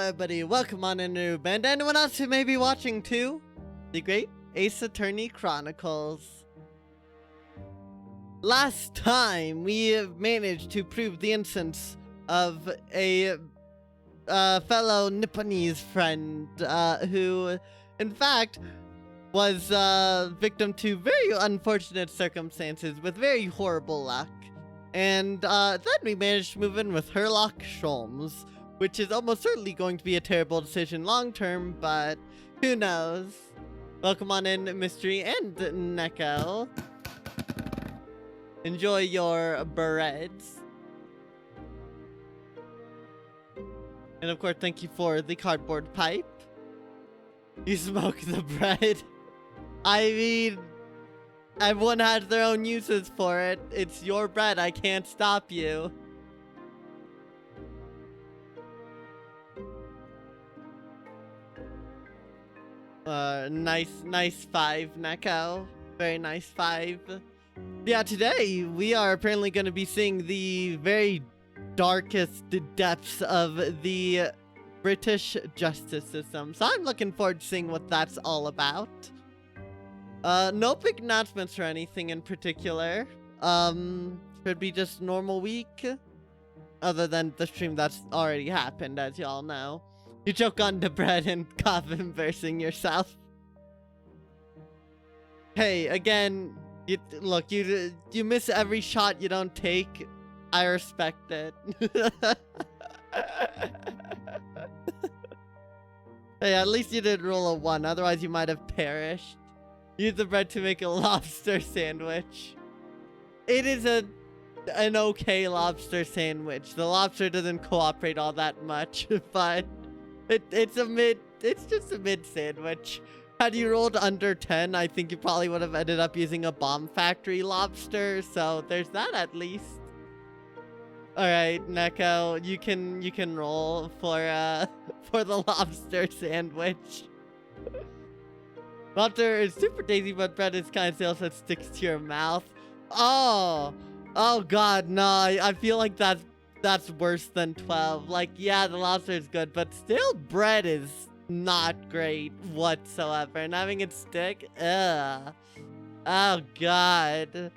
everybody, welcome on in new band. Anyone else who may be watching too? The Great Ace Attorney Chronicles. Last time, we managed to prove the innocence of a fellow Nipponese friend who, in fact, was victim to very unfortunate circumstances with very horrible luck. And then we managed to move in with Herlock Sholmes, which is almost certainly going to be a terrible decision long term, but who knows? Welcome on in, Mystery and Neko. Enjoy your breads. And of course, thank you for the cardboard pipe. You smoke the bread. I mean, everyone has their own uses for it. It's your bread, I can't stop you. Nice 5, Neko. Very nice 5. Yeah, today we are apparently going to be seeing the very darkest depths of the British justice system. So I'm looking forward to seeing what that's all about. No big announcements or anything in particular. Should be just normal week. Other than the stream that's already happened, as y'all know. You choke on the bread and cough embarrassing yourself. Hey, again, you miss every shot you don't take. I respect it. Hey, at least you didn't roll a 1, otherwise you might have perished. Use the bread to make a lobster sandwich. It is an okay lobster sandwich. The lobster doesn't cooperate all that much, but it's just a mid sandwich. Had you rolled under 10, I think you probably would have ended up using a bomb factory lobster, so there's that at least. Alright, Neko, you can roll for the lobster sandwich. Lobster is super tasty, but bread is kind of stale, so it sticks to your mouth. Oh god, no, I feel like that's worse than 12. Like, yeah, the lobster is good, but still bread is not great whatsoever. And having it stick, ugh. Oh god.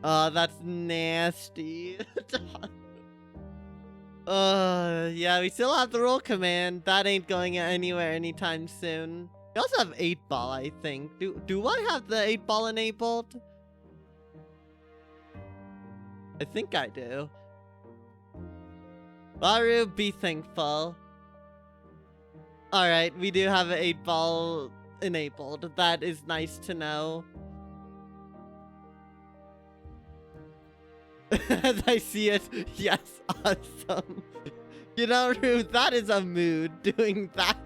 Oh, that's nasty. Yeah, we still have the roll command. That ain't going anywhere anytime soon. We also have 8-ball, I think. Do I have the 8-ball enabled? I think I do. Baru, be thankful. Alright, we do have an 8-ball enabled. That is nice to know. As I see it, yes, awesome. You know, Rue, that is a mood, doing that.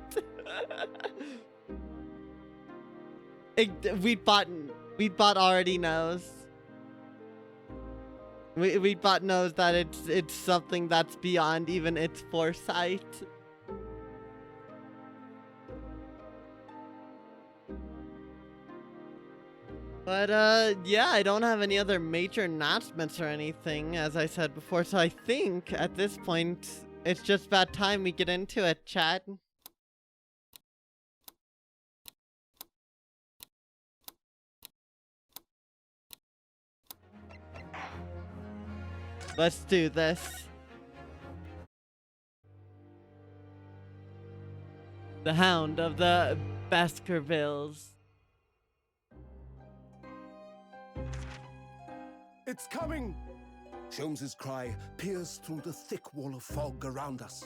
Weedbot already knows. Weedbot knows that it's something that's beyond even its foresight. But, yeah, I don't have any other major announcements or anything, as I said before, so I think, at this point, it's just about time we get into it, chat. Let's do this. The Hound of the Baskervilles. It's coming! Sholmes's cry pierced through the thick wall of fog around us.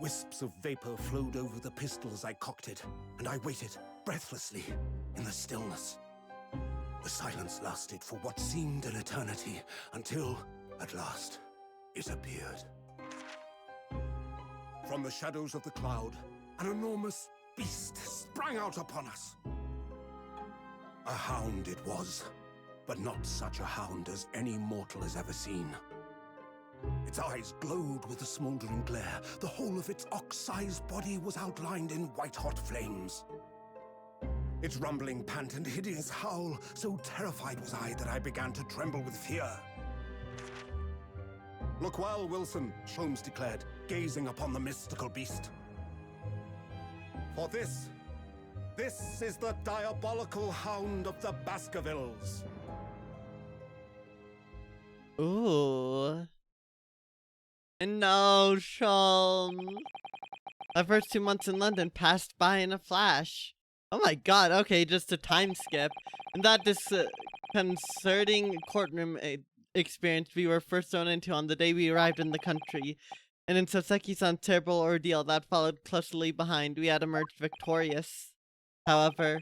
Wisps of vapor flowed over the pistol as I cocked it, and I waited, breathlessly, in the stillness. The silence lasted for what seemed an eternity, until, at last, it appeared. From the shadows of the cloud, an enormous beast sprang out upon us. A hound it was. But not such a hound as any mortal has ever seen. Its eyes glowed with a smoldering glare. The whole of its ox-sized body was outlined in white-hot flames. Its rumbling pant and hideous howl, so terrified was I that I began to tremble with fear. Look well, Wilson, Sholmes declared, gazing upon the mystical beast. For this is the diabolical hound of the Baskervilles. Ooh. And no, Sholmes. My first 2 months in London passed by in a flash. Oh my god, okay, just a time skip. And that disconcerting courtroom experience we were first thrown into on the day we arrived in the country. And in Soseki-san's terrible ordeal that followed closely behind, we had emerged victorious. However,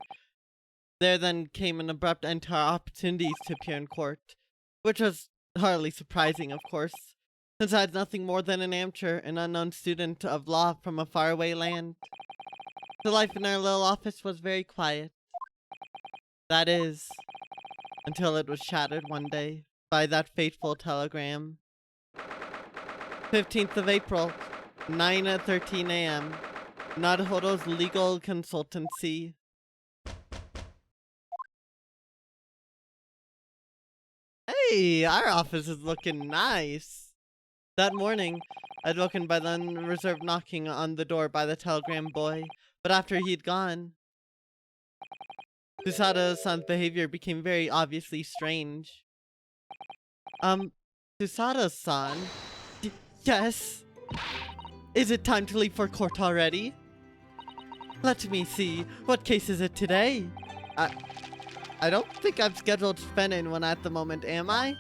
there then came an abrupt end to our opportunities to appear in court, which was hardly surprising, of course, since I was nothing more than an amateur, an unknown student of law from a faraway land. The life in our little office was very quiet. That is, until it was shattered one day by that fateful telegram. 15th of April, 9:13 a.m. Naruhodo's legal consultancy. Hey, our office is looking nice. That morning, I'd woken by the unreserved knocking on the door by the telegram boy, but after he'd gone, Susada-san's behavior became very obviously strange. Susada-san? Yes? Is it time to leave for court already? Let me see, what case is it today? I don't think I'm scheduled to spend in one at the moment, am I?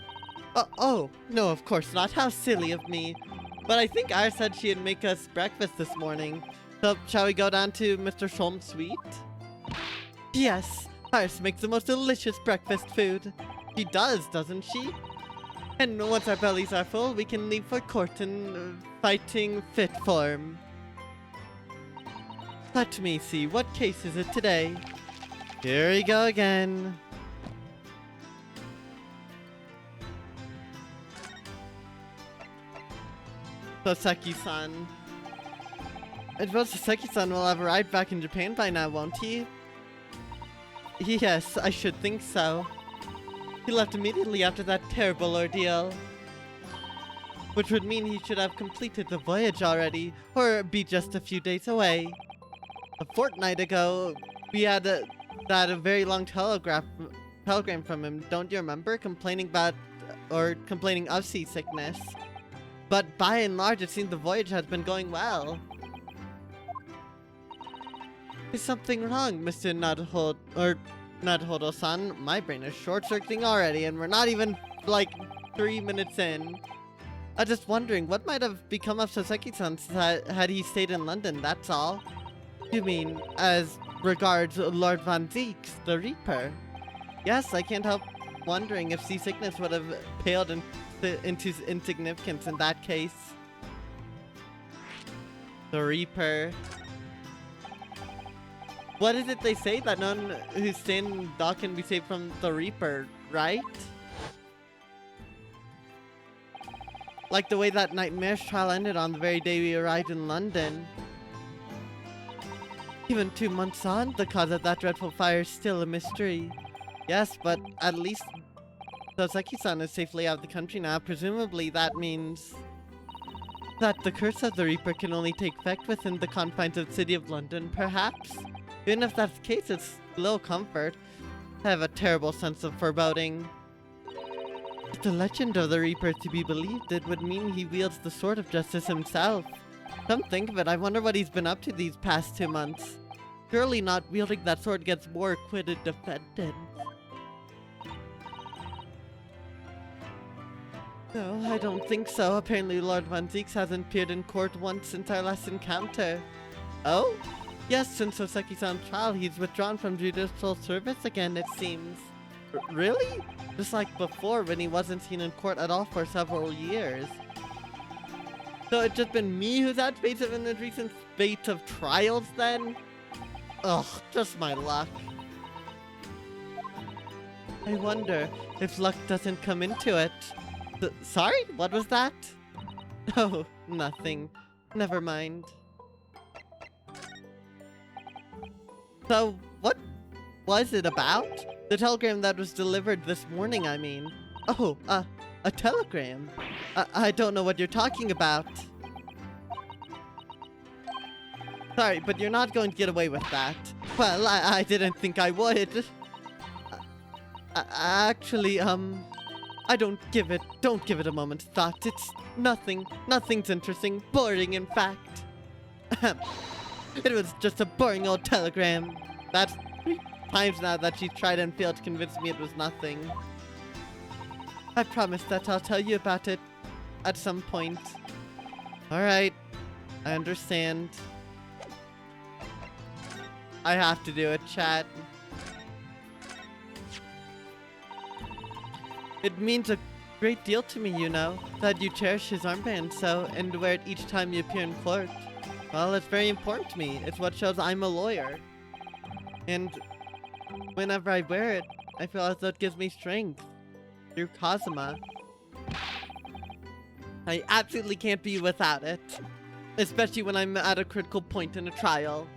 Oh, no, of course not. How silly of me. But I think Ira said she'd make us breakfast this morning. So, shall we go down to Mr. Sholmes' suite? Yes, Iris makes the most delicious breakfast food. She does, doesn't she? And once our bellies are full, we can leave for court in fighting fit form. Let me see, what case is it today? Here we go again. Soseki-san. I suppose Soseki-san will have arrived back in Japan by now, won't he? Yes, I should think so. He left immediately after that terrible ordeal. Which would mean he should have completed the voyage already, or be just a few days away. A fortnight ago, we had that very long telegram from him, don't you remember? Complaining of seasickness. But by and large, it seems the voyage has been going well. Is something wrong, Mr. Naruhodo-san? My brain is short-circuiting already, and we're not even, like, 3 minutes in. I'm just wondering, what might have become of Soseki-san had he stayed in London, that's all. You mean, as regards Lord Van Zeeks, the Reaper? Yes, I can't help wondering if seasickness would have paled into insignificance in that case. The Reaper. What is it they say? That none who stay in dock can be saved from the Reaper, right? Like the way that nightmarish trial ended on the very day we arrived in London. Even 2 months on, the cause of that dreadful fire is still a mystery. Yes, but at least Soseki-san is safely out of the country now. Presumably that means that the curse of the Reaper can only take effect within the confines of the city of London, perhaps? Even if that's the case, it's little comfort. I have a terrible sense of foreboding. If the legend of the Reaper is to be believed, it would mean he wields the sword of justice himself. Come think of it, I wonder what he's been up to these past 2 months. Surely not wielding that sword against more acquitted defendants. No, I don't think so. Apparently Lord Van Zeeks hasn't appeared in court once since our last encounter. Oh? Yes, since Soseki-san's trial, he's withdrawn from judicial service again, it seems. Really? Just like before, when he wasn't seen in court at all for several years. So it's just been me who's had face of in the recent spate of trials then? Ugh, just my luck. I wonder if luck doesn't come into it. Sorry? What was that? Oh, nothing. Never mind. So, what was it about? The telegram that was delivered this morning, I mean. Oh, A telegram? I don't know what you're talking about. Sorry, but you're not going to get away with that. Well, I didn't think I would. Actually, I don't give it a moment's thought. It's nothing's interesting, boring in fact. It was just a boring old telegram. That's 3 times now that she's tried and failed to convince me it was nothing. I promise that I'll tell you about it at some point. Alright, I understand. I have to do it, chat. It means a great deal to me, you know, that you cherish his armband so, and wear it each time you appear in court. Well, it's very important to me. It's what shows I'm a lawyer. And whenever I wear it, I feel as though it gives me strength. Through Kazuma. I absolutely can't be without it. Especially when I'm at a critical point in a trial.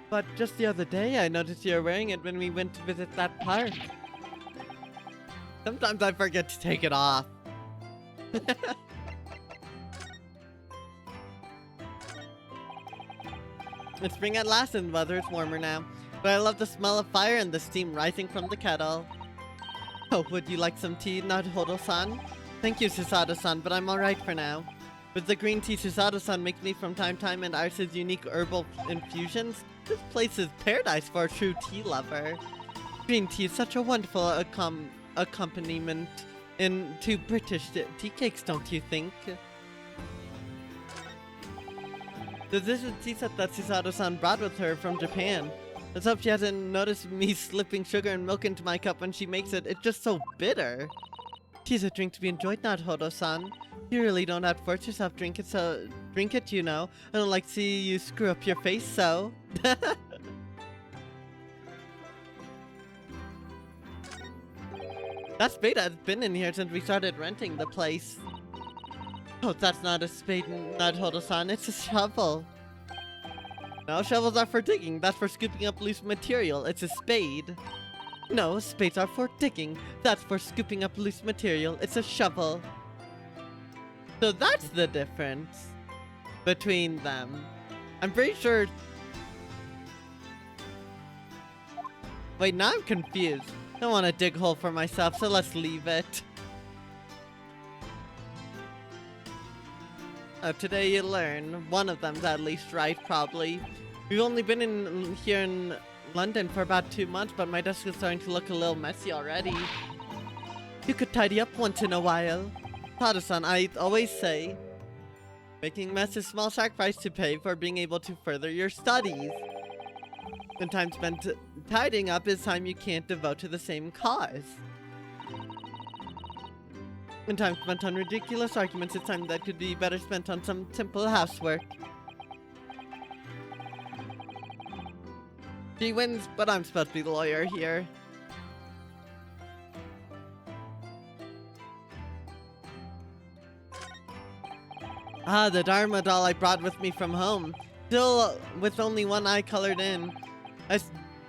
But just the other day, I noticed you were wearing it when we went to visit that park. Sometimes I forget to take it off. It's spring at last and the weather is warmer now. But I love the smell of fire and the steam rising from the kettle. Oh, would you like some tea, Naruhodo-san? Thank you, Susato-san, but I'm alright for now. With the green tea Susato-san makes me from time to time and Arce's unique herbal infusions, this place is paradise for a true tea lover. Green tea is such a wonderful accompaniment to British tea cakes, don't you think? So this is tea set that Susato-san brought with her from Japan. Let's hope she hasn't noticed me slipping sugar and milk into my cup when she makes it. It's just so bitter. Tea's a drink to be enjoyed, Naruhodo-san. You really don't have to force yourself drink it, you know. I don't like to see you screw up your face, so. That spade has been in here since we started renting the place. Oh, that's not a spade, Naruhodo-san. It's a shovel. No, shovels are for digging. That's for scooping up loose material. It's a spade. No, spades are for digging. That's for scooping up loose material. It's a shovel. So that's the difference between them. I'm pretty sure... Wait, now I'm confused. I don't want to dig a hole for myself, so let's leave it. Today you learn. One of them's at least right, probably. We've only been here in London for about 2 months, but my desk is starting to look a little messy already. You could tidy up once in a while. Tado-san, I always say, making mess is small sacrifice to pay for being able to further your studies. And time spent tidying up is time you can't devote to the same cause. And time spent on ridiculous arguments is time that could be better spent on some simple housework. She wins, but I'm supposed to be the lawyer here. Ah, the Dharma doll I brought with me from home. Still with only one eye colored in. I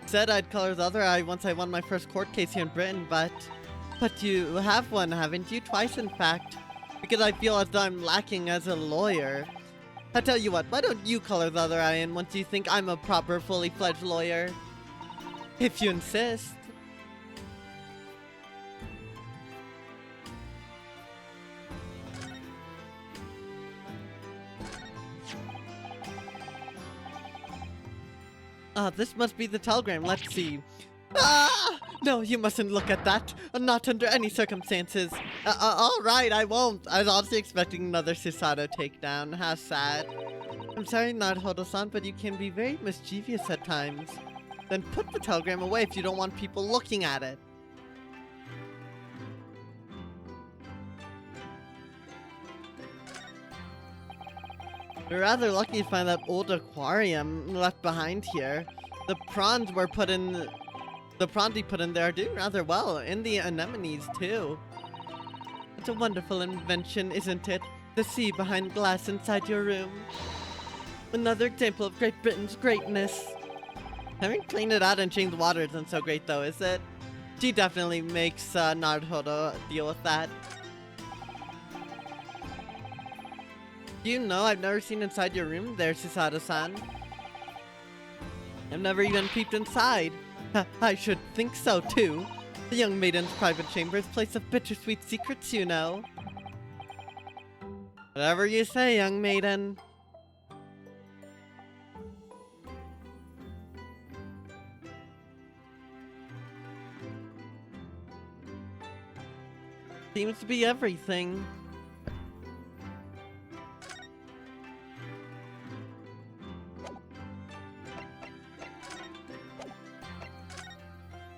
said I'd color the other eye once I won my first court case here in Britain, but you have one, haven't you? Twice, in fact. Because I feel as though I'm lacking as a lawyer. I tell you what, why don't you color the other eye in once you think I'm a proper, fully fledged lawyer? If you insist. Ah, this must be the telegram. Let's see. Ah! No, you mustn't look at that. Not under any circumstances. Alright, I won't. I was honestly expecting another Susato takedown. How sad. I'm sorry, Naruhodo-san, but you can be very mischievous at times. Then put the telegram away if you don't want people looking at it. We're rather lucky to find that old aquarium left behind here. The prawns were put in... The prawns we put in there are doing rather well, and the anemones too. It's a wonderful invention, isn't it? The sea behind glass inside your room. Another example of Great Britain's greatness. Having cleaned it out and changed the water isn't so great though, is it? She definitely makes Naruto deal with that. Do you know I've never seen inside your room there, Susato-san? I've never even peeped inside. I should think so too. The young maiden's private chamber is a place of bittersweet secrets, you know. Whatever you say, young maiden. Seems to be everything.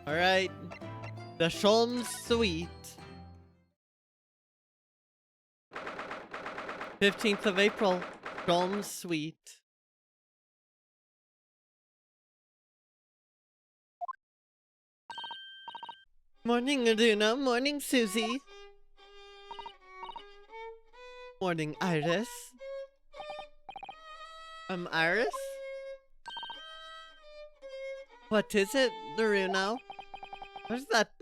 Alright. The Sholm Suite. 15th of April. Sholm Suite. Morning, Aduna. Morning, Susie. Morning, Iris. Iris? What is it, Naruno? What is that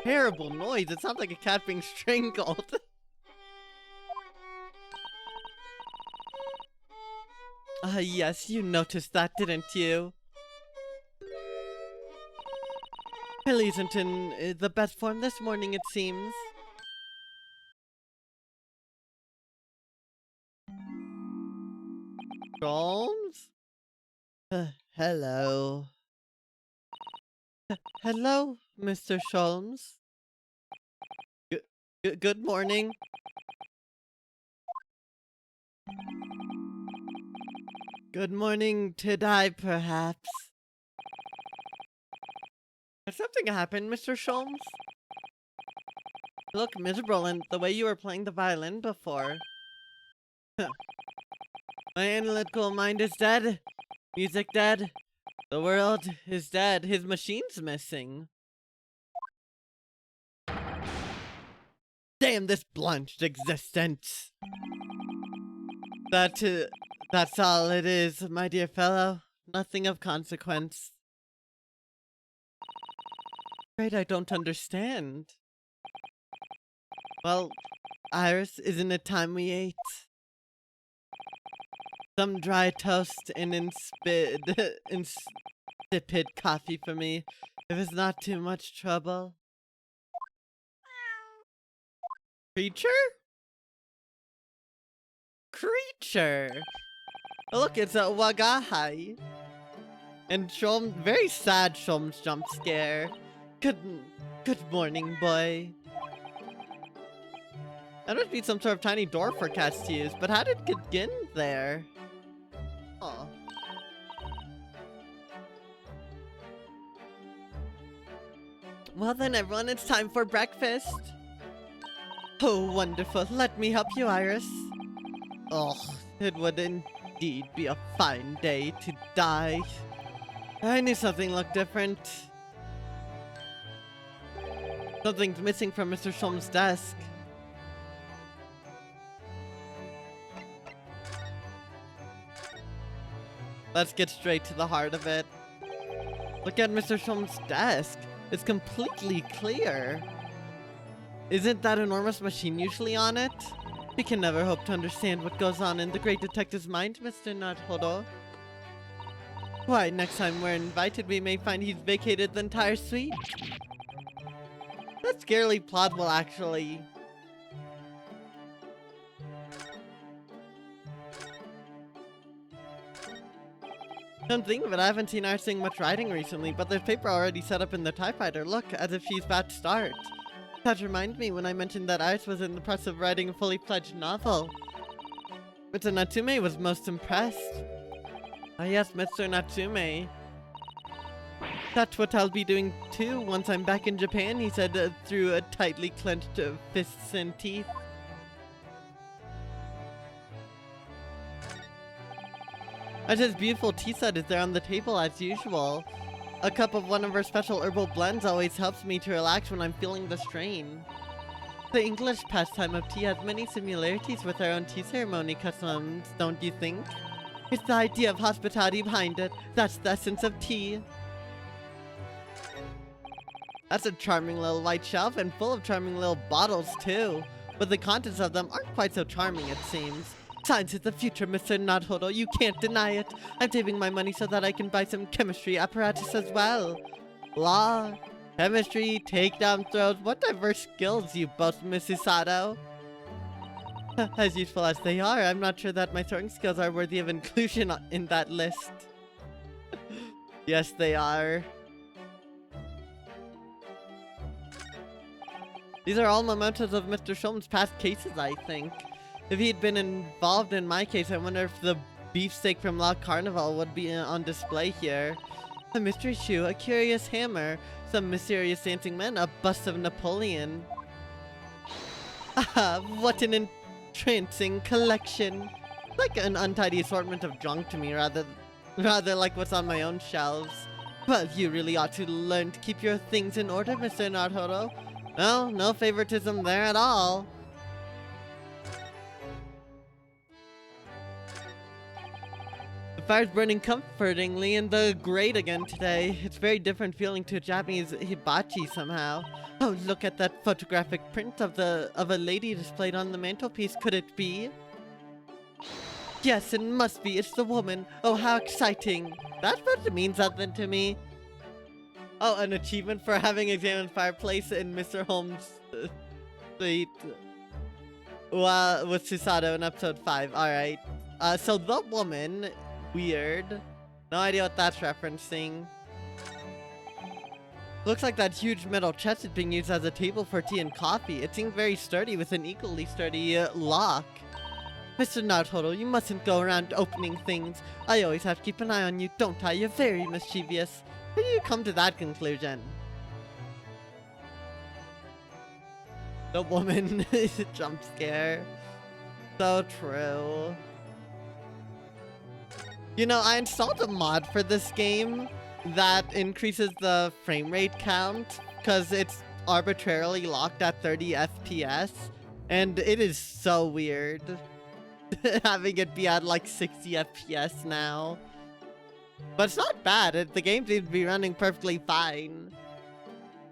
terrible noise? It sounds like a cat being strangled. Yes, you noticed that, didn't you? Kelly isn't in the best form this morning, it seems. Sholmes? Hello. Hello, Mr. Sholmes. Good morning. Good morning to die, perhaps. Has something happened, Mr. Sholmes? You look miserable in the way you were playing the violin before. My analytical mind is dead. Music dead. The world is dead. His machine's missing. Damn this blanched existence. That's all it is, my dear fellow. Nothing of consequence. Afraid I don't understand. Well, Iris, isn't it time we ate? Some dry toast and insipid coffee for me, if it's not too much trouble. Creature? Creature! Oh, look, it's a Wagahai. And Shom, very sad Shom's jump scare. Good morning, boy. That must be some sort of tiny door for cats to use, but how did it get in there? Aw. Well then, everyone, it's time for breakfast. Oh, wonderful. Let me help you, Iris. Oh, it would indeed be a fine day to die. I knew something looked different. Something's missing from Mr. Shom's desk. Let's get straight to the heart of it. Look at Mr. Shom's desk. It's completely clear. Isn't that enormous machine usually on it? We can never hope to understand what goes on in the great detective's mind, Mr. Naruto. Why, next time we're invited, we may find he's vacated the entire suite. That's scarily plausible, actually. Come think of it, I haven't seen Iris doing much writing recently, but there's paper already set up in the typewriter. Look, as if she's about to start. That reminds me when I mentioned that Iris was in the process of writing a fully fledged novel. Mr. Natsume was most impressed. Ah yes, Mr. Natsume. That's what I'll be doing too once I'm back in Japan, he said through a tightly clenched fists and teeth. His beautiful tea set is there on the table as usual. A cup of one of her special herbal blends always helps me to relax when I'm feeling the strain. The English pastime of tea has many similarities with our own tea ceremony customs, don't you think? It's the idea of hospitality behind it. That's the essence of tea. That's a charming little white shelf and full of charming little bottles too. But the contents of them aren't quite so charming, it seems. Science is the future, Mr. Naruto. You can't deny it. I'm saving my money so that I can buy some chemistry apparatus as well. Law, chemistry, takedown throws. What diverse skills you boast, Mrs. Sato. As useful as they are, I'm not sure that my throwing skills are worthy of inclusion in that list. Yes, they are. These are all mementos of Mr. Shulman's past cases, I think. If he'd been involved in my case, I wonder if the beefsteak from La Carnival would be on display here. A mystery shoe, a curious hammer, some mysterious dancing men, a bust of Napoleon. Ah, what an entrancing collection. Like an untidy assortment of junk to me, rather like what's on my own shelves. Well, you really ought to learn to keep your things in order, Mr. Naruto. No, no favoritism there at all. The fire's burning comfortingly in the grate again today. It's very different feeling to a Japanese hibachi somehow. Oh, look at that photographic print of a lady displayed on the mantelpiece. Could it be? Yes, it must be. It's the woman. Oh, how exciting. That's supposed to mean something to me. Oh, an achievement for having examined fireplace in Mr. Holmes' suite. With Susato in episode 5. Alright. So the woman. Weird. No idea what that's referencing. Looks like that huge metal chest is being used as a table for tea and coffee. It seems very sturdy with an equally sturdy lock. Mr. Naruto, you mustn't go around opening things. I always have to keep an eye on you, don't I? You're very mischievous. How do you come to that conclusion? The woman is a jump scare. So true. You know, I installed a mod for this game that increases the frame rate count because it's arbitrarily locked at 30 FPS, and it is so weird having it be at like 60 FPS now. But it's not bad. The game seems to be running perfectly fine.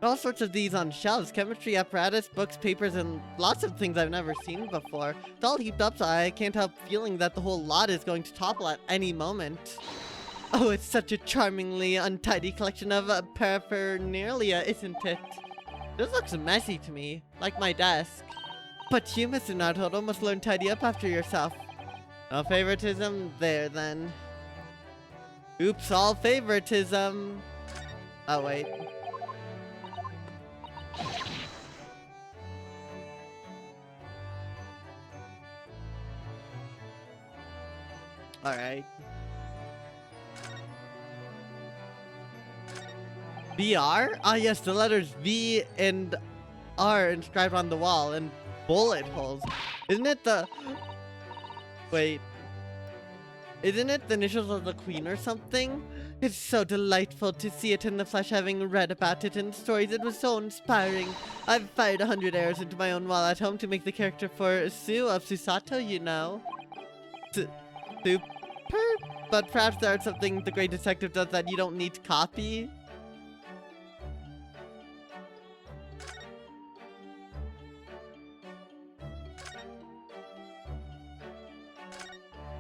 All sorts of these on shelves. Chemistry apparatus, books, papers, and lots of things I've never seen before. It's all heaped up so I can't help feeling that the whole lot is going to topple at any moment. Oh, it's such a charmingly untidy collection of paraphernalia, isn't it? This looks messy to me, like my desk. But you, Mr. Naruto, must learn to tidy up after yourself. No favoritism there, then. Oops, all favoritism. Oh, wait. Alright. VR? Ah, yes, the letters V and R inscribed on the wall and bullet holes. Isn't it the... Wait. Isn't it the initials of the queen or something? It's so delightful to see it in the flesh, having read about it in stories. It was so inspiring. I've fired 100 arrows into my own wall at home to make the character for Sue of Susato, you know. Super? But perhaps there's something the great detective does that you don't need to copy.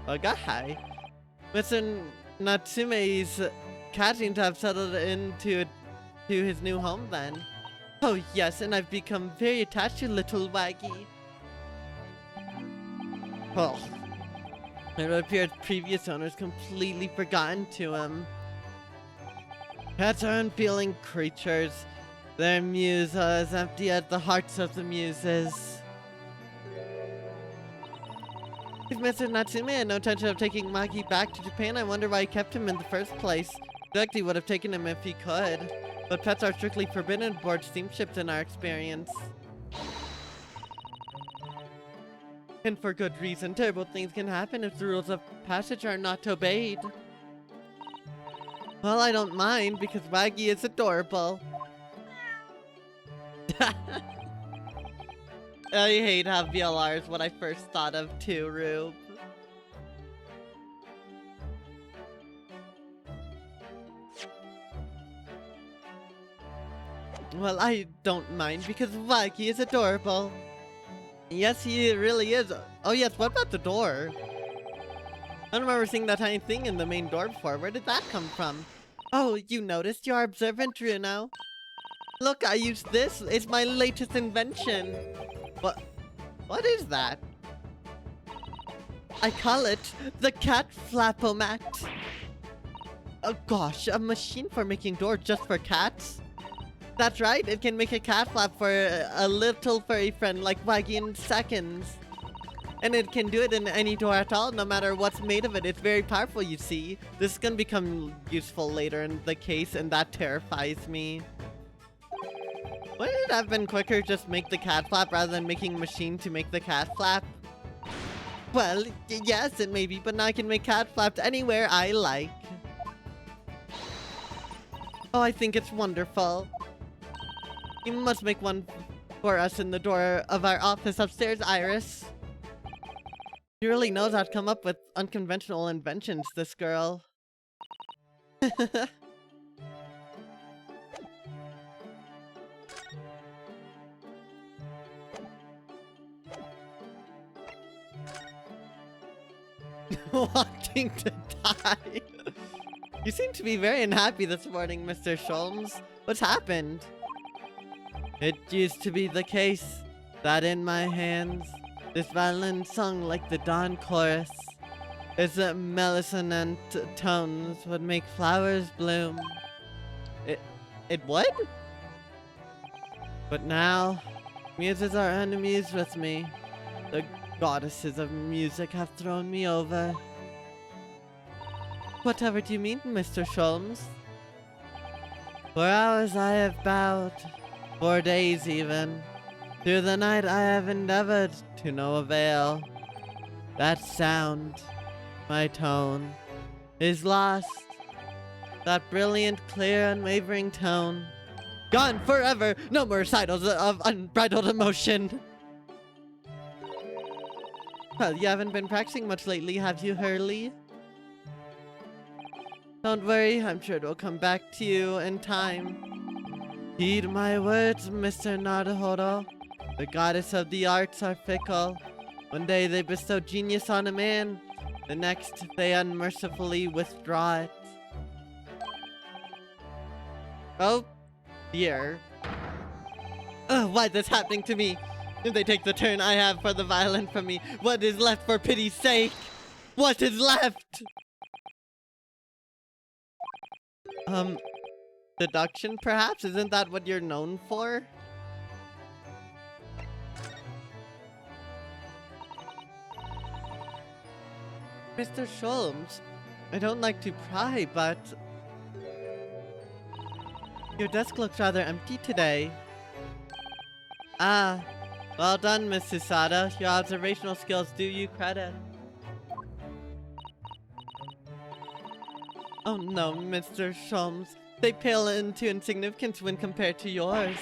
Okay. Mr. Natsume's cat seems to have settled into his new home then. Oh yes, and I've become very attached to little Waggy. Oh. It appears previous owners completely forgotten to him. Cats are unfeeling creatures. Their muse is empty as the hearts of the muses. If Mr. Natsume had no intention of taking Maki back to Japan, I wonder why he kept him in the first place. He would have taken him if he could. But pets are strictly forbidden aboard steamships in our experience. And for good reason. Terrible things can happen if the rules of passage are not obeyed. Well, I don't mind, because Waggy is adorable. I hate how VLR is what I first thought of too, Rube. Well, I don't mind because Waggy is adorable. Yes, he really is. Oh yes, what about the door? I don't remember seeing that tiny thing in the main door before. Where did that come from? Oh, you noticed? You're observant, Bruno. Look, I used this. It's my latest invention. What? What is that? I call it the cat flapomat. Oh gosh, a machine for making doors just for cats? That's right, it can make a cat flap for a little furry friend like Waggy in seconds. And it can do it in any door at all, no matter what's made of it. It's very powerful, you see. This is gonna become useful later in the case, and that terrifies me. Wouldn't it have been quicker just make the cat flap rather than making a machine to make the cat flap? Well, yes, it may be, but now I can make cat flaps anywhere I like. Oh, I think it's wonderful. You must make one for us in the door of our office upstairs, Iris. She really knows how to come up with unconventional inventions, this girl. Wanting to die. You seem to be very unhappy this morning, Mr. Sholmes. What's happened? It used to be the case that in my hands, this violin sung like the dawn chorus. Its mellissonant tones would make flowers bloom. It would? But now, muses are enemies with me. The goddesses of music have thrown me over. Whatever do you mean, Mr. Sholmes? For hours I have bowed, for days even. Through the night I have endeavored to no avail. That sound, my tone, is lost. That brilliant, clear, unwavering tone. Gone forever! No more recitals of unbridled emotion! Well, you haven't been practicing much lately, have you, Hurley? Don't worry, I'm sure it will come back to you in time. Heed my words, Mr. Naruhodo. The goddess of the arts are fickle. One day they bestow genius on a man, the next they unmercifully withdraw it. Oh, dear. Why is this happening to me? If they take the turn I have for the violin from me, what is left for pity's sake? What is left? Deduction perhaps? Isn't that what you're known for? Mr. Sholmes, I don't like to pry, but your desk looks rather empty today. Ah, well done, Miss Susada. Your observational skills do you credit. Oh no, Mr. Sholmes. They pale into insignificance when compared to yours.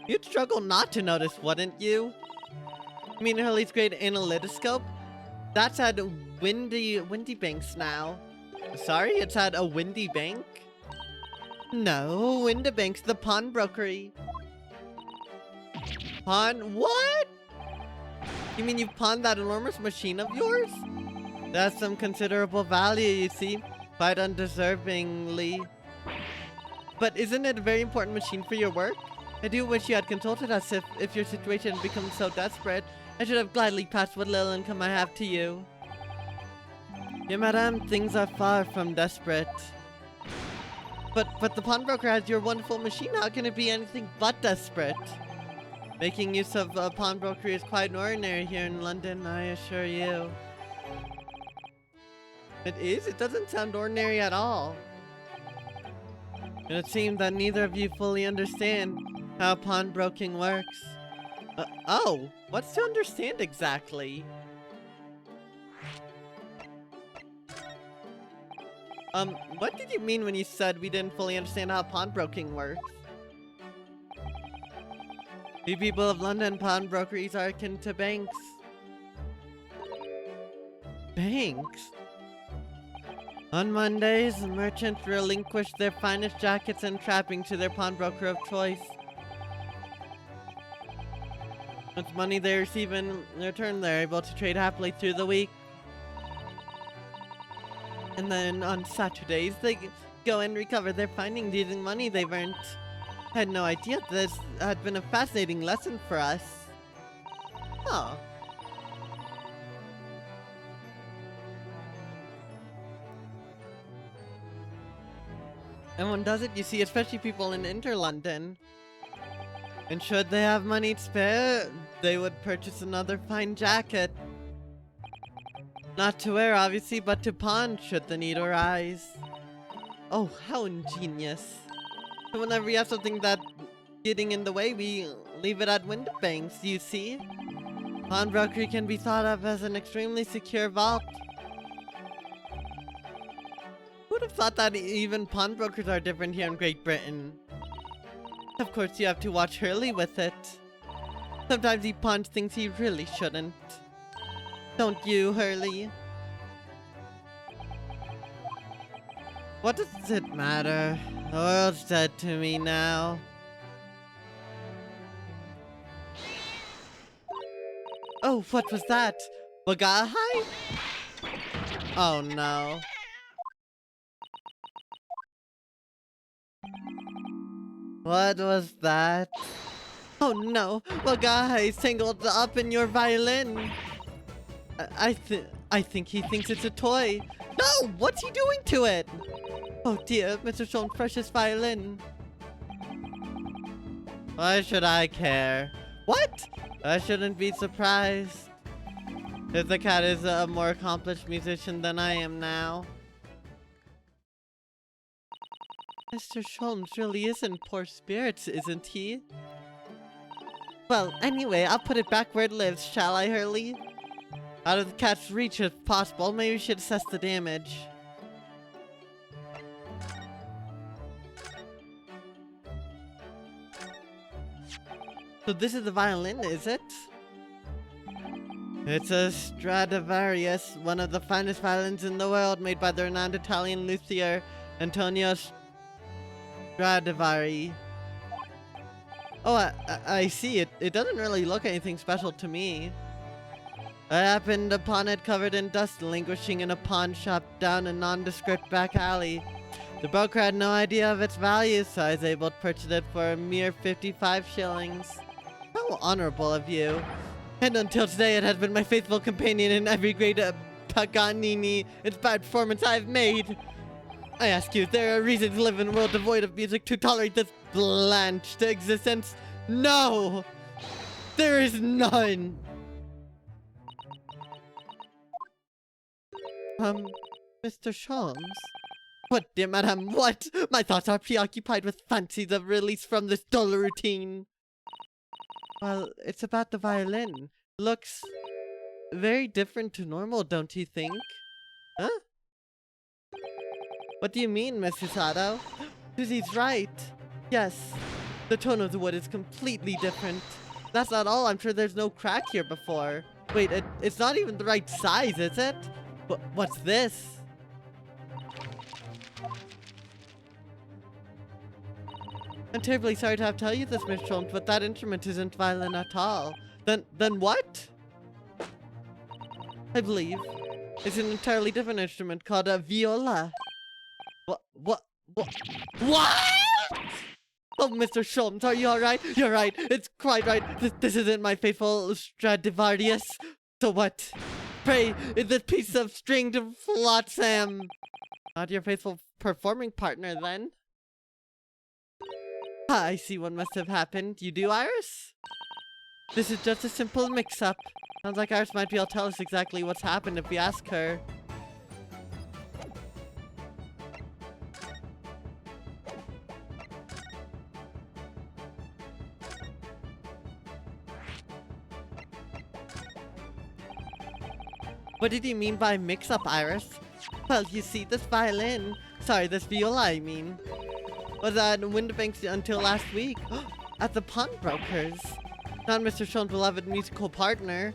You'd struggle not to notice, wouldn't you? I mean, Hurley's great analytoscope? That's at Windy Banks now. Sorry, it's at a Windy Bank? No, Windybank's the pawnbrokery. What? You mean you've pawned that enormous machine of yours? That's some considerable value, you see. Quite undeservingly. But isn't it a very important machine for your work? I do wish you had consulted us if your situation had become so desperate. I should have gladly passed what little income I have to you. Yeah, madame, things are far from desperate. But the pawnbroker has your wonderful machine. How can it be anything but desperate? Making use of a pawnbrokery is quite ordinary here in London, I assure you. It is? It doesn't sound ordinary at all. And it seems that neither of you fully understand how pawnbroking works. Oh, what's to understand exactly? What did you mean when you said we didn't fully understand how pawnbroking works? We people of London, pawnbrokeries are akin to banks. Banks? On Mondays, merchants relinquish their finest jackets and trappings to their pawnbroker of choice. With money they receive in return, they're able to trade happily through the week. And then on Saturdays, they go and recover their findings using money they've earned. I had no idea this had been a fascinating lesson for us. Oh. Everyone does it, you see, especially people in Inter-London. And should they have money to spare, they would purchase another fine jacket. Not to wear, obviously, but to pawn should the need arise. Oh, how ingenious. So whenever we have something that's getting in the way, we leave it at window banks, you see? Pawnbrokery can be thought of as an extremely secure vault. Who would have thought that even pawnbrokers are different here in Great Britain? Of course, you have to watch Hurley with it. Sometimes he pawns things he really shouldn't. Don't you, Hurley? What does it matter? The world's dead to me now. Oh, what was that? Bagahai? Oh no. What was that? Oh no, Bagahai is tangled up in your violin. I think he thinks it's a toy. No, what's he doing to it? Oh dear, Mr. Shulman's precious violin. Why should I care? What? I shouldn't be surprised. If the cat is a more accomplished musician than I am now. Mr. Shulman really is in poor spirits, isn't he? Well, anyway, I'll put it back where it lives, shall I, Hurley? Out of the cat's reach if possible, maybe we should assess the damage. So this is the violin, is it? It's a Stradivarius, one of the finest violins in the world, made by the renowned Italian luthier Antonio Stradivari. Oh, I see. It doesn't really look anything special to me. I happened upon it covered in dust, languishing in a pawn shop down a nondescript back alley. The broker had no idea of its value, so I was able to purchase it for a mere 55 shillings. How honorable of you. And until today, it has been my faithful companion in every great Paganini-inspired performance I've made. I ask you, is there a reason to live in a world devoid of music to tolerate this blanched existence? No! There is none! Mr. Shulman? What, dear madam, what? My thoughts are preoccupied with fancies of release from this dull routine. Well, it's about the violin. Looks very different to normal, don't you think? Huh? What do you mean, Mr. Sato? Susie's right. Yes, the tone of the wood is completely different. That's not all, I'm sure there's no crack here before. Wait, it's not even the right size, is it? What's this? I'm terribly sorry to have to tell you this, Miss Shulman, but that instrument isn't violin at all. Then what? I believe it's an entirely different instrument called a viola. What? Oh, Mr. Shulman, are you alright? You're right, it's quite right. This isn't my faithful Stradivarius. So what? Pray, is this piece of stringed flotsam not your faithful performing partner, then? Ah, I see what must have happened. You do, Iris? This is just a simple mix-up. Sounds like Iris might be able to tell us exactly what's happened if we ask her. What did you mean by mix-up, Iris? Well, you see, this viola, I mean, was at Windibanks until last week. At the pawnbroker's. Not Mr. Shulman's beloved musical partner.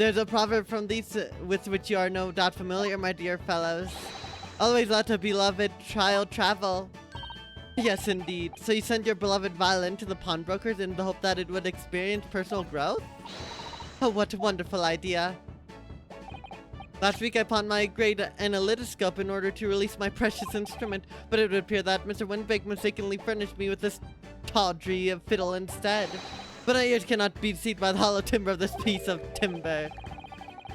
There's a proverb from these with which you are no doubt familiar, my dear fellows. Always let a beloved child travel. Yes, indeed. So you sent your beloved violin to the pawnbrokers in the hope that it would experience personal growth? Oh, what a wonderful idea. Last week I pawned my great analytoscope in order to release my precious instrument, but it would appear that Mr. Windbake mistakenly furnished me with this tawdry fiddle instead. But my ears cannot be deceived by the hollow timber of this piece of timber.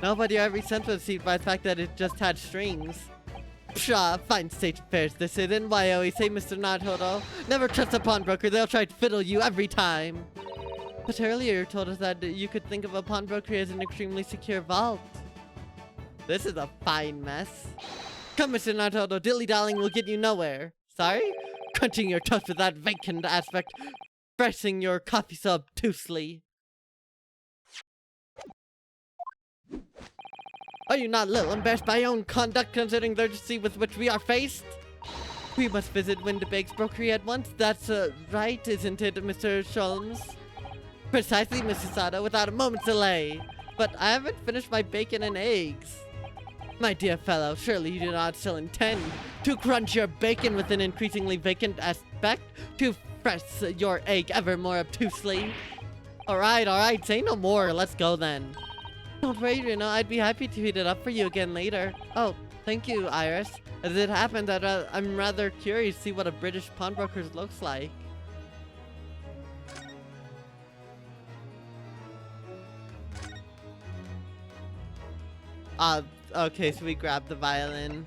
No, but your every sense was deceived by the fact that it just had strings. Pshaw, fine state affairs this is, and why I always say, Mr. Naruto, never trust a pawnbroker, they'll try to fiddle you every time. But earlier you told us that you could think of a pawnbroker as an extremely secure vault. This is a fine mess. Come, Mr. Naruto, dilly-dallying will get you nowhere. Sorry? Crunching your toast with that vacant aspect, pressing your coffee so obtusely. Are you not a little embarrassed by your own conduct, considering the urgency with which we are faced? We must visit Windibake's brokery at once. That's right, isn't it, Mr. Sholmes? Precisely, Mrs. Sato, without a moment's delay. But I haven't finished my bacon and eggs. My dear fellow, surely you do not still intend to crunch your bacon with an increasingly vacant aspect, to press your egg ever more obtusely. Alright, say no more, let's go then. Don't worry, Reno, I'd be happy to heat it up for you again later. Oh, thank you, Iris. As it happens, I'm rather curious to see what a British pawnbroker looks like. Okay, so we grab the violin.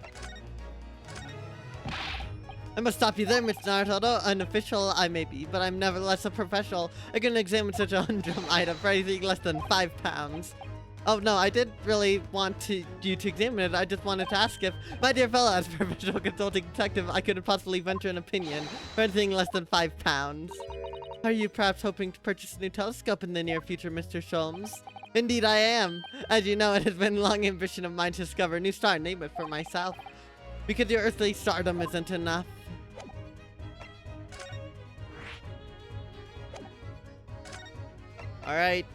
I must stop you there, Mr. Naruto. Unofficial I may be, but I'm nevertheless a professional. I couldn't examine such a humdrum item for anything less than 5 pounds. Oh no, I didn't really want you to examine it. I just wanted to ask if, my dear fellow, as a professional consulting detective, I couldn't possibly venture an opinion for anything less than 5 pounds. Are you perhaps hoping to purchase a new telescope in the near future, Mr. Sholmes? Indeed I am. As you know, it has been a long ambition of mine to discover a new star and name it for myself. Because your earthly stardom isn't enough. Alright.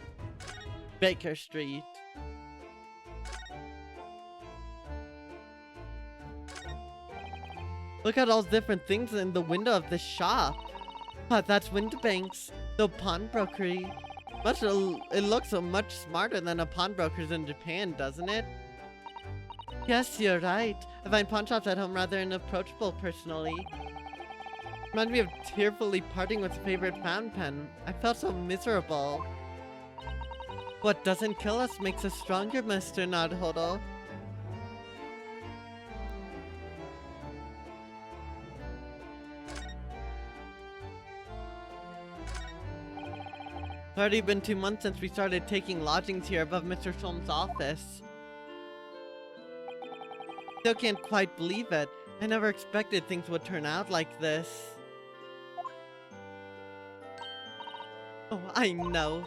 Baker Street. Look at all the different things in the window of this shop. That's Windibake's, the pawnbrokery. It looks so much smarter than a pawnbroker's in Japan, doesn't it? Yes, you're right. I find pawn shops at home rather inapproachable, personally. Reminds me of tearfully parting with a favorite fountain pen. I felt so miserable. What doesn't kill us makes us stronger, Mr. Naruto. It's already been 2 months since we started taking lodgings here above Mr. Sholmes' office. Still can't quite believe it. I never expected things would turn out like this. Oh, I know.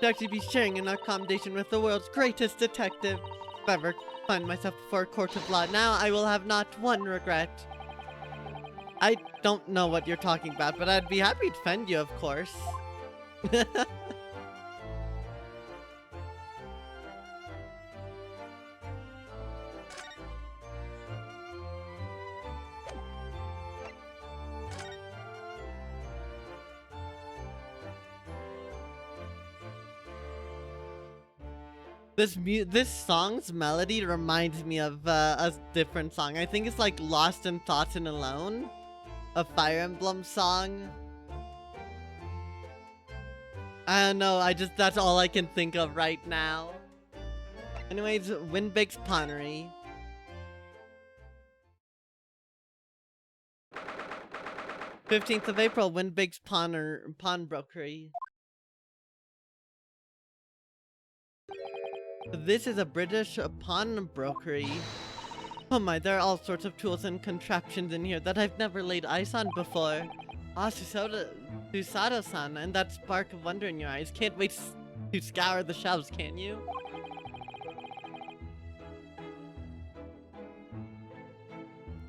To actually be sharing an accommodation with the world's greatest detective. If I ever find myself before a court of law now, I will have not one regret. I don't know what you're talking about, but I'd be happy to defend you, of course. This song's melody reminds me of a different song. I think it's like Lost in Thoughts and Alone, a Fire Emblem song. I don't know, that's all I can think of right now. Anyways, Winbake's Pawnery. '15th of April, Winbake's Pawnbrokery. This is a British pawnbrokery. Oh my, there are all sorts of tools and contraptions in here that I've never laid eyes on before. Ah, Susato-san, and that spark of wonder in your eyes. Can't wait to scour the shelves, can you?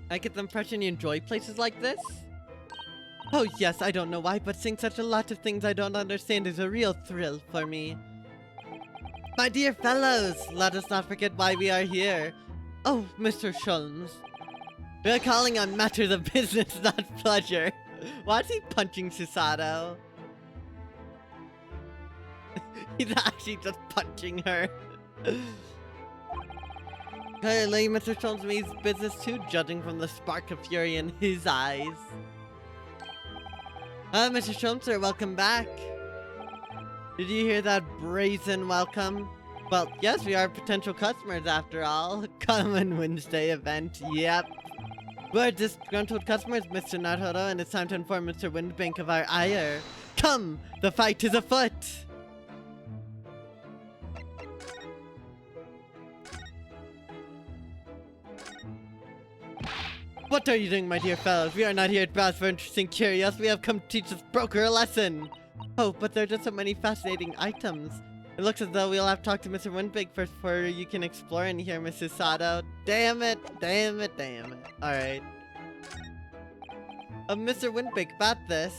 I get the impression you enjoy places like this? Oh yes, I don't know why, but seeing such a lot of things I don't understand is a real thrill for me. My dear fellows, let us not forget why we are here. Oh, Mr. Sholmes. We are calling on matters of business, not pleasure. Why is he punching Susato? He's actually just punching her. Clearly, Mr. Sholmes means business too, judging from the spark of fury in his eyes. Mr. Sholmes, sir, welcome back. Did you hear that brazen welcome? Well, yes, we are potential customers after all. Common Wednesday event, yep. We're disgruntled customers, Mr. Naruto, and it's time to inform Mr. Windbank of our ire. Come, the fight is afoot! What are you doing, my dear fellows? We are not here to browse for interesting curios. We have come to teach this broker a lesson. Oh, but there are just so many fascinating items. It looks as though we'll have to talk to Mr. Windbank first before you can explore in here, Mrs. Sato. Damn it, damn it, damn it. Alright. Mr. Windbank, about this.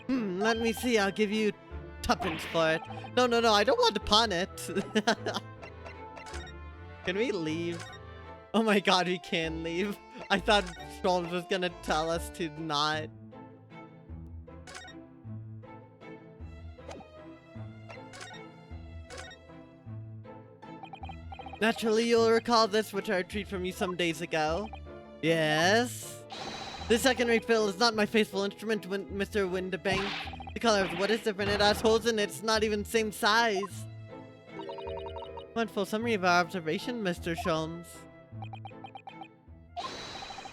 Let me see. I'll give you tuppence for it. No, I don't want to pawn it. Can we leave? Oh my god, we can leave. I thought Sholmes was gonna tell us to not. Naturally, you'll recall this, which I retrieved from you some days ago. Yes? The second-rate fiddle is not my faithful instrument, Mr. Windbank. The color of what is different, it has holes in it, it's not even the same size. One full summary of our observation, Mr. Sholmes.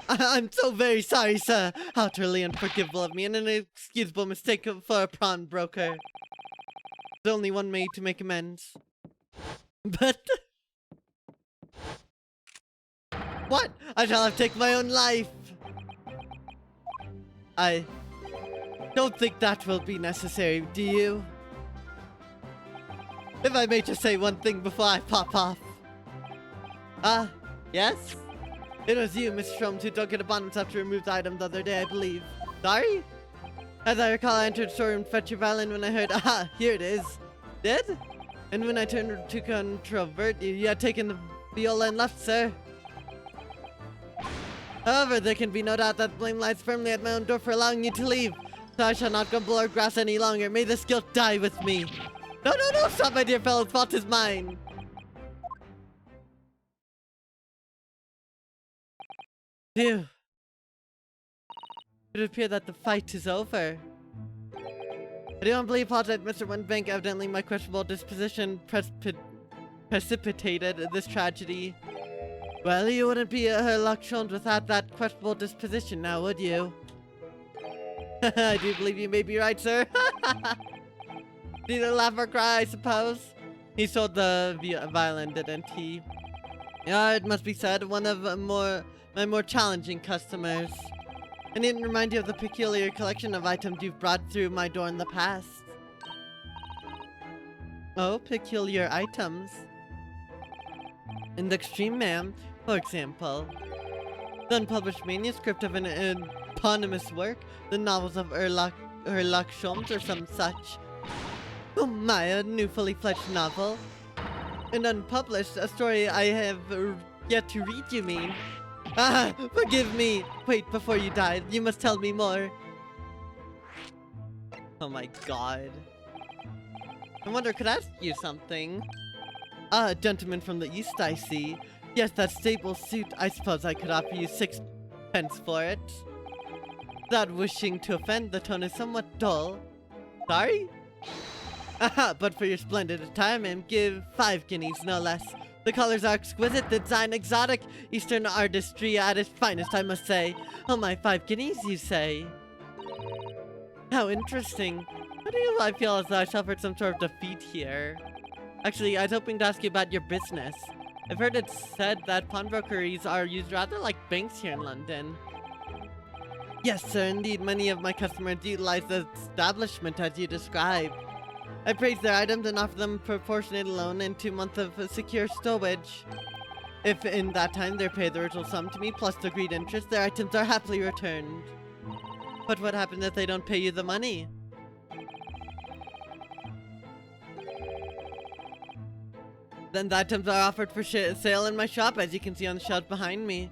I'm so very sorry, sir. How utterly unforgivable of me, and an inexcusable mistake for a pawnbroker. There's only one way to make amends. But... what? I shall have taken my own life. I don't think that will be necessary, do you? If I may just say one thing before I pop off. Yes? It was you, Mr. Sholmes, who took it upon himself to remove the item the other day, I believe. Sorry? As I recall, I entered the storeroom to fetch your violin when I heard, here it is. Did? And when I turned to controvert you, you had taken the viola and left, sir. However, there can be no doubt that blame lies firmly at my own door for allowing you to leave. So I shall not grumble or grass any longer. May this guilt die with me. No, stop, my dear fellow, the fault is mine. Phew. It would appear that the fight is over. I do humbly apologize, Mr. Windbank. Evidently, my questionable disposition precipitated this tragedy. Well, you wouldn't be Herlock Sholmes without that questionable disposition now, would you? I do believe you may be right, sir. Neither laugh or cry, I suppose. He sold the violin, didn't he? Yeah, it must be said, one of my more challenging customers. I didn't remind you of the peculiar collection of items you've brought through my door in the past. Oh, peculiar items. In the extreme, ma'am, for example, the unpublished manuscript of an eponymous work, the novels of Herlock Sholmes or some such. Oh my, a new fully fledged novel. An unpublished, a story I have yet to read, you mean? Forgive me. Wait, before you die, you must tell me more. Oh my god. I wonder, could I ask you something? A gentleman from the east, I see. Yes, that stable suit. I suppose I could offer you 6 pence for it. Without wishing to offend, the tone is somewhat dull. Sorry? But for your splendid attire, ma'am, give 5 guineas, no less. The colors are exquisite, the design exotic, Eastern artistry at its finest, I must say. Oh my, 5 guineas, you say? How interesting. Why do I feel as though I suffered some sort of defeat here? Actually, I was hoping to ask you about your business. I've heard it said that pawnbrokeries are used rather like banks here in London. Yes, sir, indeed. Many of my customers utilize the establishment as you described. I praise their items and offer them proportionate loan and 2 months of secure stowage. If in that time they pay the original sum to me plus the agreed interest, their items are happily returned. But what happens if they don't pay you the money? Then the items are offered for sale in my shop, as you can see on the shelf behind me.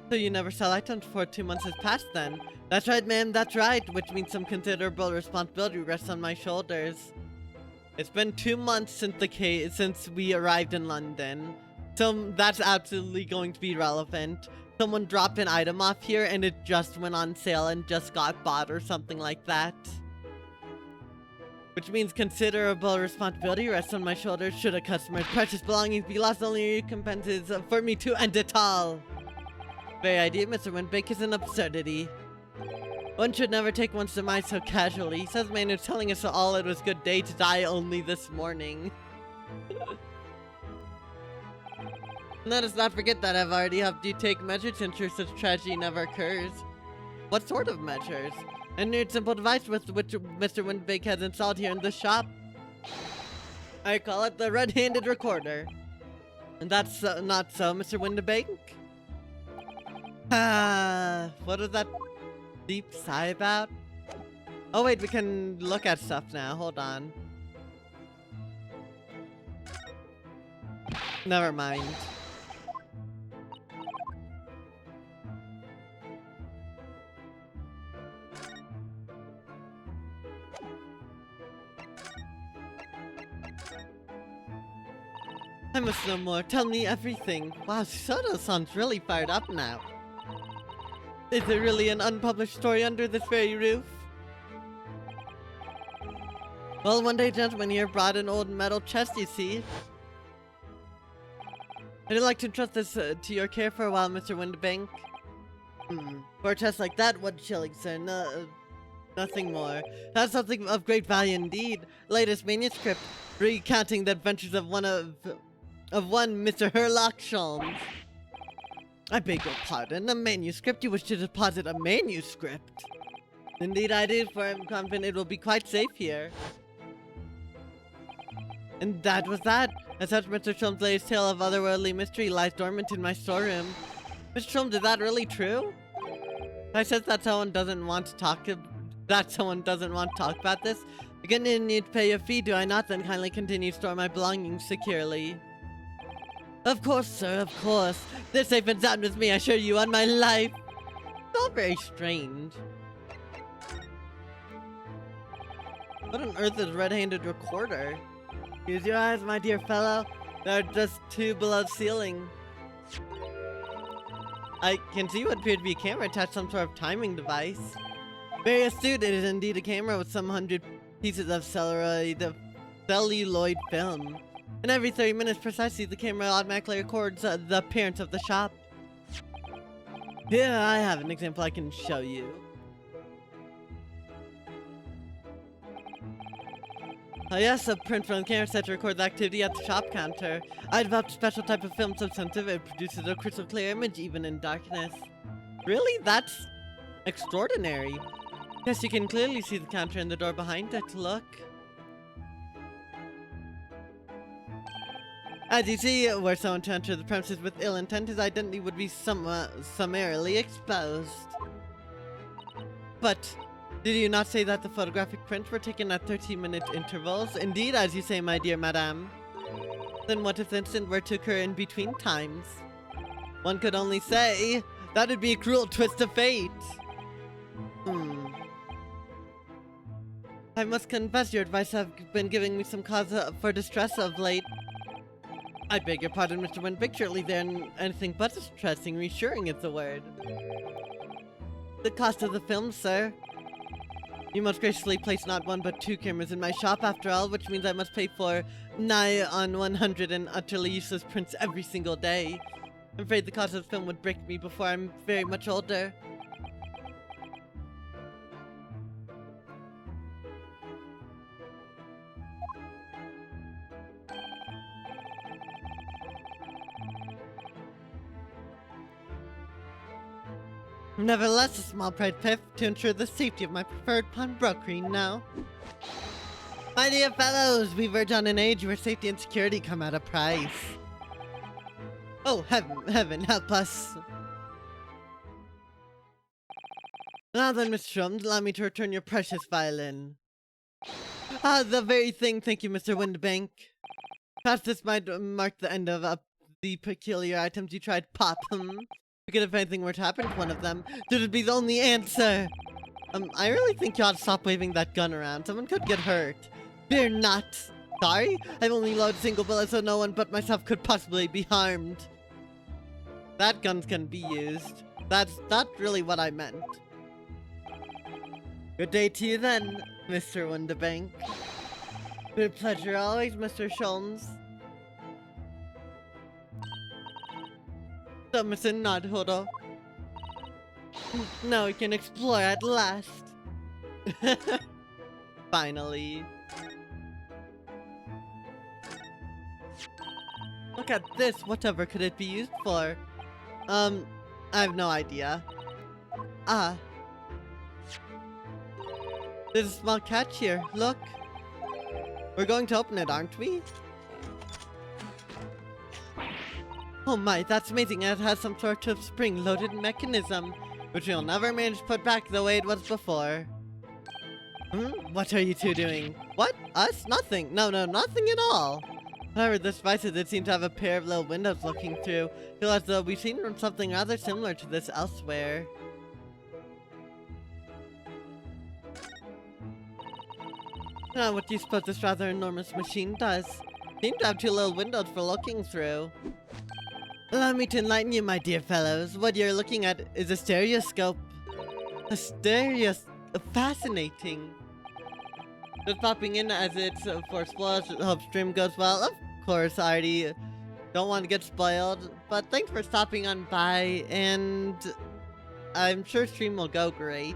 So you never sell items before 2 months has passed then? That's right, ma'am, that's right, which means some considerable responsibility rests on my shoulders. It's been 2 months since we arrived in London, so that's absolutely going to be relevant. Someone dropped an item off here and it just went on sale and just got bought or something like that. Which means considerable responsibility rests on my shoulders should a customer's precious belongings be lost. Only recompenses for me to end it all. Very idea, Mr. Windbake, is an absurdity. One should never take one's demise so casually, says the man who's telling us all it was good day to die only this morning. Let us not forget that I've already helped you take measures to ensure such tragedy never occurs. What sort of measures? A new simple device with which Mr. Windbake has installed here in the shop. I call it the red-handed recorder. And that's not so, Mr. Windbake? What was that deep sigh about? Oh wait, we can look at stuff now, hold on. Never mind. I must know more. Tell me everything. Wow, Soto sounds really fired up now. Is there really an unpublished story under this very roof? Well, one day a gentleman here brought an old metal chest, you see. I'd like to entrust this to your care for a while, Mr. Windbank. For a chest like that, 1 shilling, sir. Nothing more. That's something of great value indeed. Latest manuscript, recounting the adventures of one Mr. Herlock Sholmes. I beg your pardon, a manuscript? You wish to deposit a manuscript? Indeed I do, for I'm confident it will be quite safe here. And that was that. As such, Mr. Sholmes' latest tale of otherworldly mystery lies dormant in my storeroom. Mr. Sholmes, is that really true? I said that someone doesn't want to talk about this. Again, you need to pay a fee, do I not? Then kindly continue to store my belongings securely. Of course, sir, of course. They're safe and sound with me, I assure you, on my life. It's all very strange. What on earth is a red-handed recorder? Use your eyes, my dear fellow. They're just 2 below ceiling. I can see what appeared to be a camera attached to some sort of timing device. Very astute, it is indeed a camera with some 100 pieces of celluloid film. And every 30 minutes precisely, the camera automatically records the appearance of the shop. Here, I have an example I can show you. Oh yes, a print from the camera set to record the activity at the shop counter. I developed a special type of film so sensitive it produces a crystal clear image even in darkness. Really? That's extraordinary. Yes, you can clearly see the counter and the door behind it. Look. As you see, were someone to enter the premises with ill intent, his identity would be summarily exposed. But did you not say that the photographic prints were taken at 13-minute intervals? Indeed, as you say, my dear madame. Then what if the incident were to occur in between times? One could only say that would be a cruel twist of fate. I must confess your advice have been giving me some cause for distress of late. I beg your pardon, Mr. Windbake, surely they're anything but distressing. Reassuring is the word. The cost of the film, sir. You must graciously place not 1 but 2 cameras in my shop after all, which means I must pay for nigh on 100 and utterly useless prints every single day. I'm afraid the cost of the film would break me before I'm very much older. Nevertheless, a small price pay to ensure the safety of my preferred pawnbrokery now. My dear fellows, we verge on an age where safety and security come at a price. Oh, heaven, help us. Now then, Mr. Sholmes, allow me to return your precious violin. Ah, the very thing, thank you, Mr. Windbank. Perhaps this might mark the end of the peculiar items you tried to pop. Because if anything were to happen to one of them, this would be the only answer. I really think you ought to stop waving that gun around. Someone could get hurt. Fear not. Sorry? I've only loaded a single bullet so no one but myself could possibly be harmed. That gun can be used. That's not really what I meant. Good day to you then, Mr. Wunderbank. Good pleasure always, Mr. Sholmes. So, Mr. Nodhoro. Now we can explore at last. Finally. Look at this, whatever could it be used for? I have no idea. Ah. There's a small catch here, look. We're going to open it, aren't we? Oh my, that's amazing. It has some sort of spring-loaded mechanism, which we'll never manage to put back the way it was before. What are you two doing? What? Us? Nothing. No, nothing at all. However, this device did seem to have a pair of little windows looking through. Feel as though we've seen something rather similar to this elsewhere. Now, what do you suppose this rather enormous machine does? Seem to have two little windows for looking through. Allow me to enlighten you, my dear fellows. What you're looking at is a stereoscope. Fascinating. Just popping in as it's for spoilers. Hope stream goes well. Of course, I already don't want to get spoiled. But thanks for stopping on by, and I'm sure stream will go great.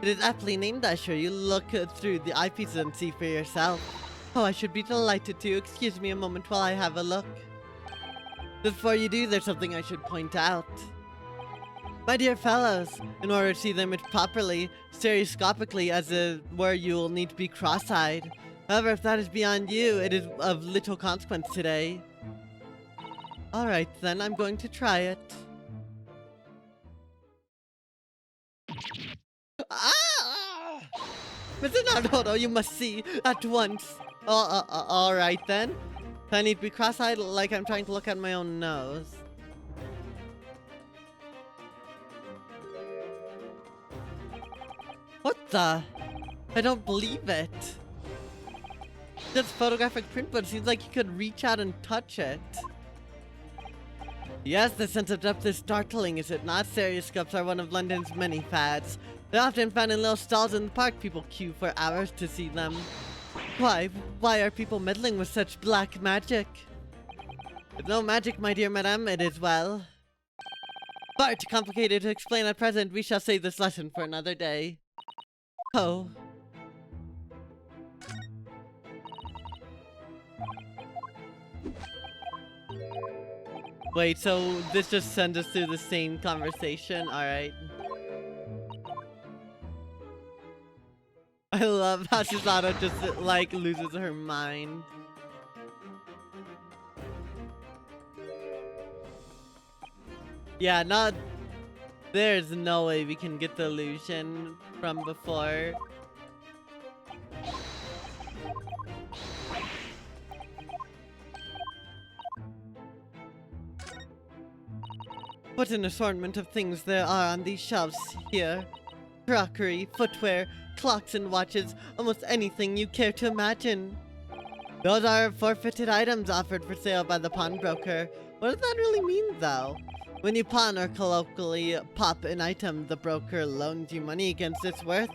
It is aptly named, I assure you. Look through the eyepieces and see for yourself. Oh, I should be delighted to. Excuse me a moment while I have a look. Before you do, there's something I should point out. My dear fellows, in order to see the image properly, stereoscopically as it were, you will need to be cross-eyed. However, if that is beyond you, it is of little consequence today. Alright then, I'm going to try it. Ah! Mr. Naruto, you must see at once. Alright then. I need to be cross-eyed like I'm trying to look at my own nose. What the? I don't believe it. Just photographic print, but it seems like you could reach out and touch it. Yes, the sense of depth is startling, is it not? Stereoscopes are one of London's many fads. They're often found in little stalls in the park. People queue for hours to see them. Why are people meddling with such black magic? It's no magic, my dear madame, it is, well, far too complicated to explain at present. We shall save this lesson for another day. Oh. Wait, so this just sends us through the same conversation? Alright. I love how Shizato just, like, loses her mind. Yeah, there's no way we can get the illusion from before. What an assortment of things there are on these shelves here. Crockery, footwear, clocks and watches, almost anything you care to imagine. Those are forfeited items offered for sale by the pawnbroker. What does that really mean, though? When you pawn or colloquially pop an item, the broker loans you money against its worth.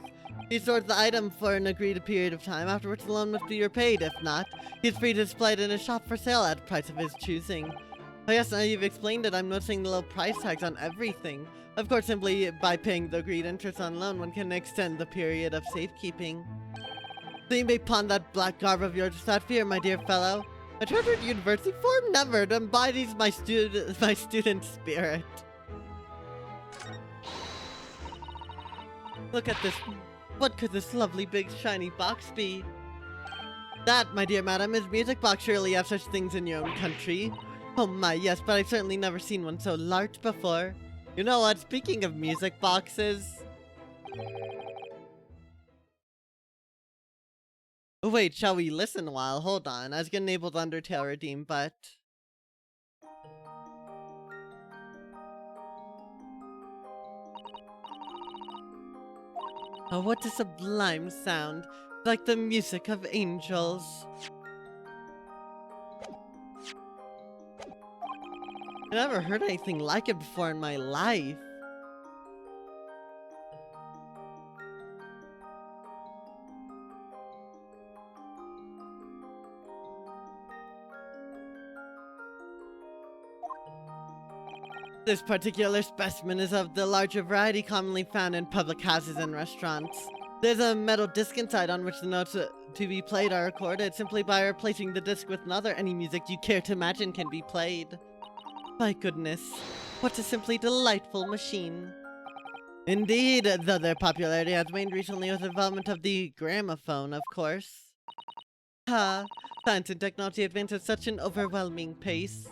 He stores the item for an agreed period of time, after which the loan must be repaid. If not, he's free to display it in a shop for sale at a price of his choosing. Oh yes, now you've explained it, I'm noticing the low price tags on everything. Of course, simply by paying the agreed interest on loan, one can extend the period of safekeeping. So you may pawn that black garb of yours without fear, my dear fellow. A treasured university form? Never! It embodies my student spirit. Look at this. What could this lovely big shiny box be? That, my dear madam, is music box. Surely you have such things in your own country. Oh my, yes, but I've certainly never seen one so large before. You know what, speaking of music boxes, Oh, wait, shall we listen a while? Hold on. I was gonna enable the Undertale redeem, but... Oh, what a sublime sound. Like the music of angels. I never heard anything like it before in my life. This particular specimen is of the larger variety commonly found in public houses and restaurants. There's a metal disc inside on which the notes to be played are recorded. Simply by replacing the disc with another, any music you care to imagine can be played. My goodness, what a simply delightful machine. Indeed, though their popularity has waned recently with the development of the gramophone, of course. Science and technology advance at such an overwhelming pace.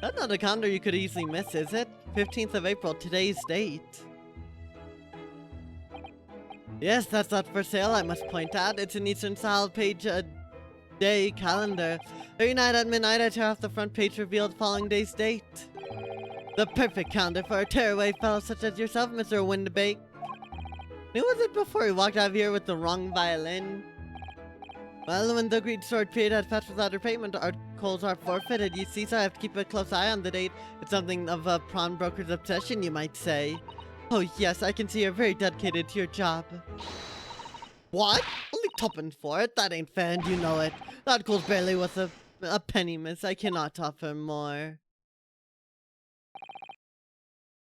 That's not a calendar you could easily miss, is it? 15th of April, today's date. Yes, that's not for sale, I must point out. It's an Eastern style page a day calendar. Every night at midnight, I tear off the front page to reveal the following day's date. The perfect calendar for a tearaway fellow such as yourself, Mr. Windbake. Who was it before he walked out of here with the wrong violin? Well, when the agreed sword period had passed without repayment, our calls are forfeited, you see, so I have to keep a close eye on the date. It's something of a pawnbroker's obsession, you might say. Oh yes, I can see you're very dedicated to your job. What? Only tuppence for it? That ain't fair, and you know it. That calls barely worth a penny, miss. I cannot offer more.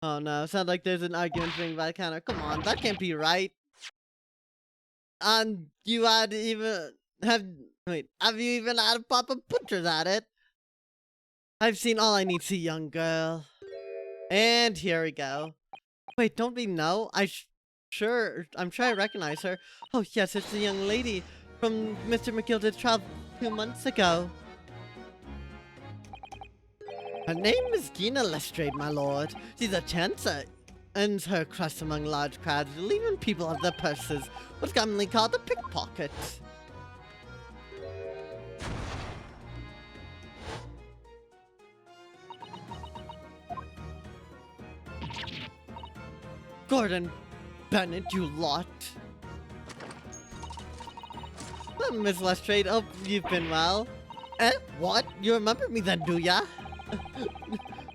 Oh no, sounds like there's an argument being by the counter. Come on, that can't be right. And you had even... have you even had a proper butchers at it? I've seen all I need to see, young girl. And here we go. Wait, don't we know? I'm sure I recognize her. Oh yes, it's the young lady from Mr. McGilda's trial 2 months ago. Her name is Gina Lestrade, my lord. She's a chancer. Earns her crust among large crowds, leaving people of their purses. What's commonly called a pickpocket. Gordon Bennett, you lot. Well, Miss Lestrade, hope you've been well. What? You remember me then, do ya?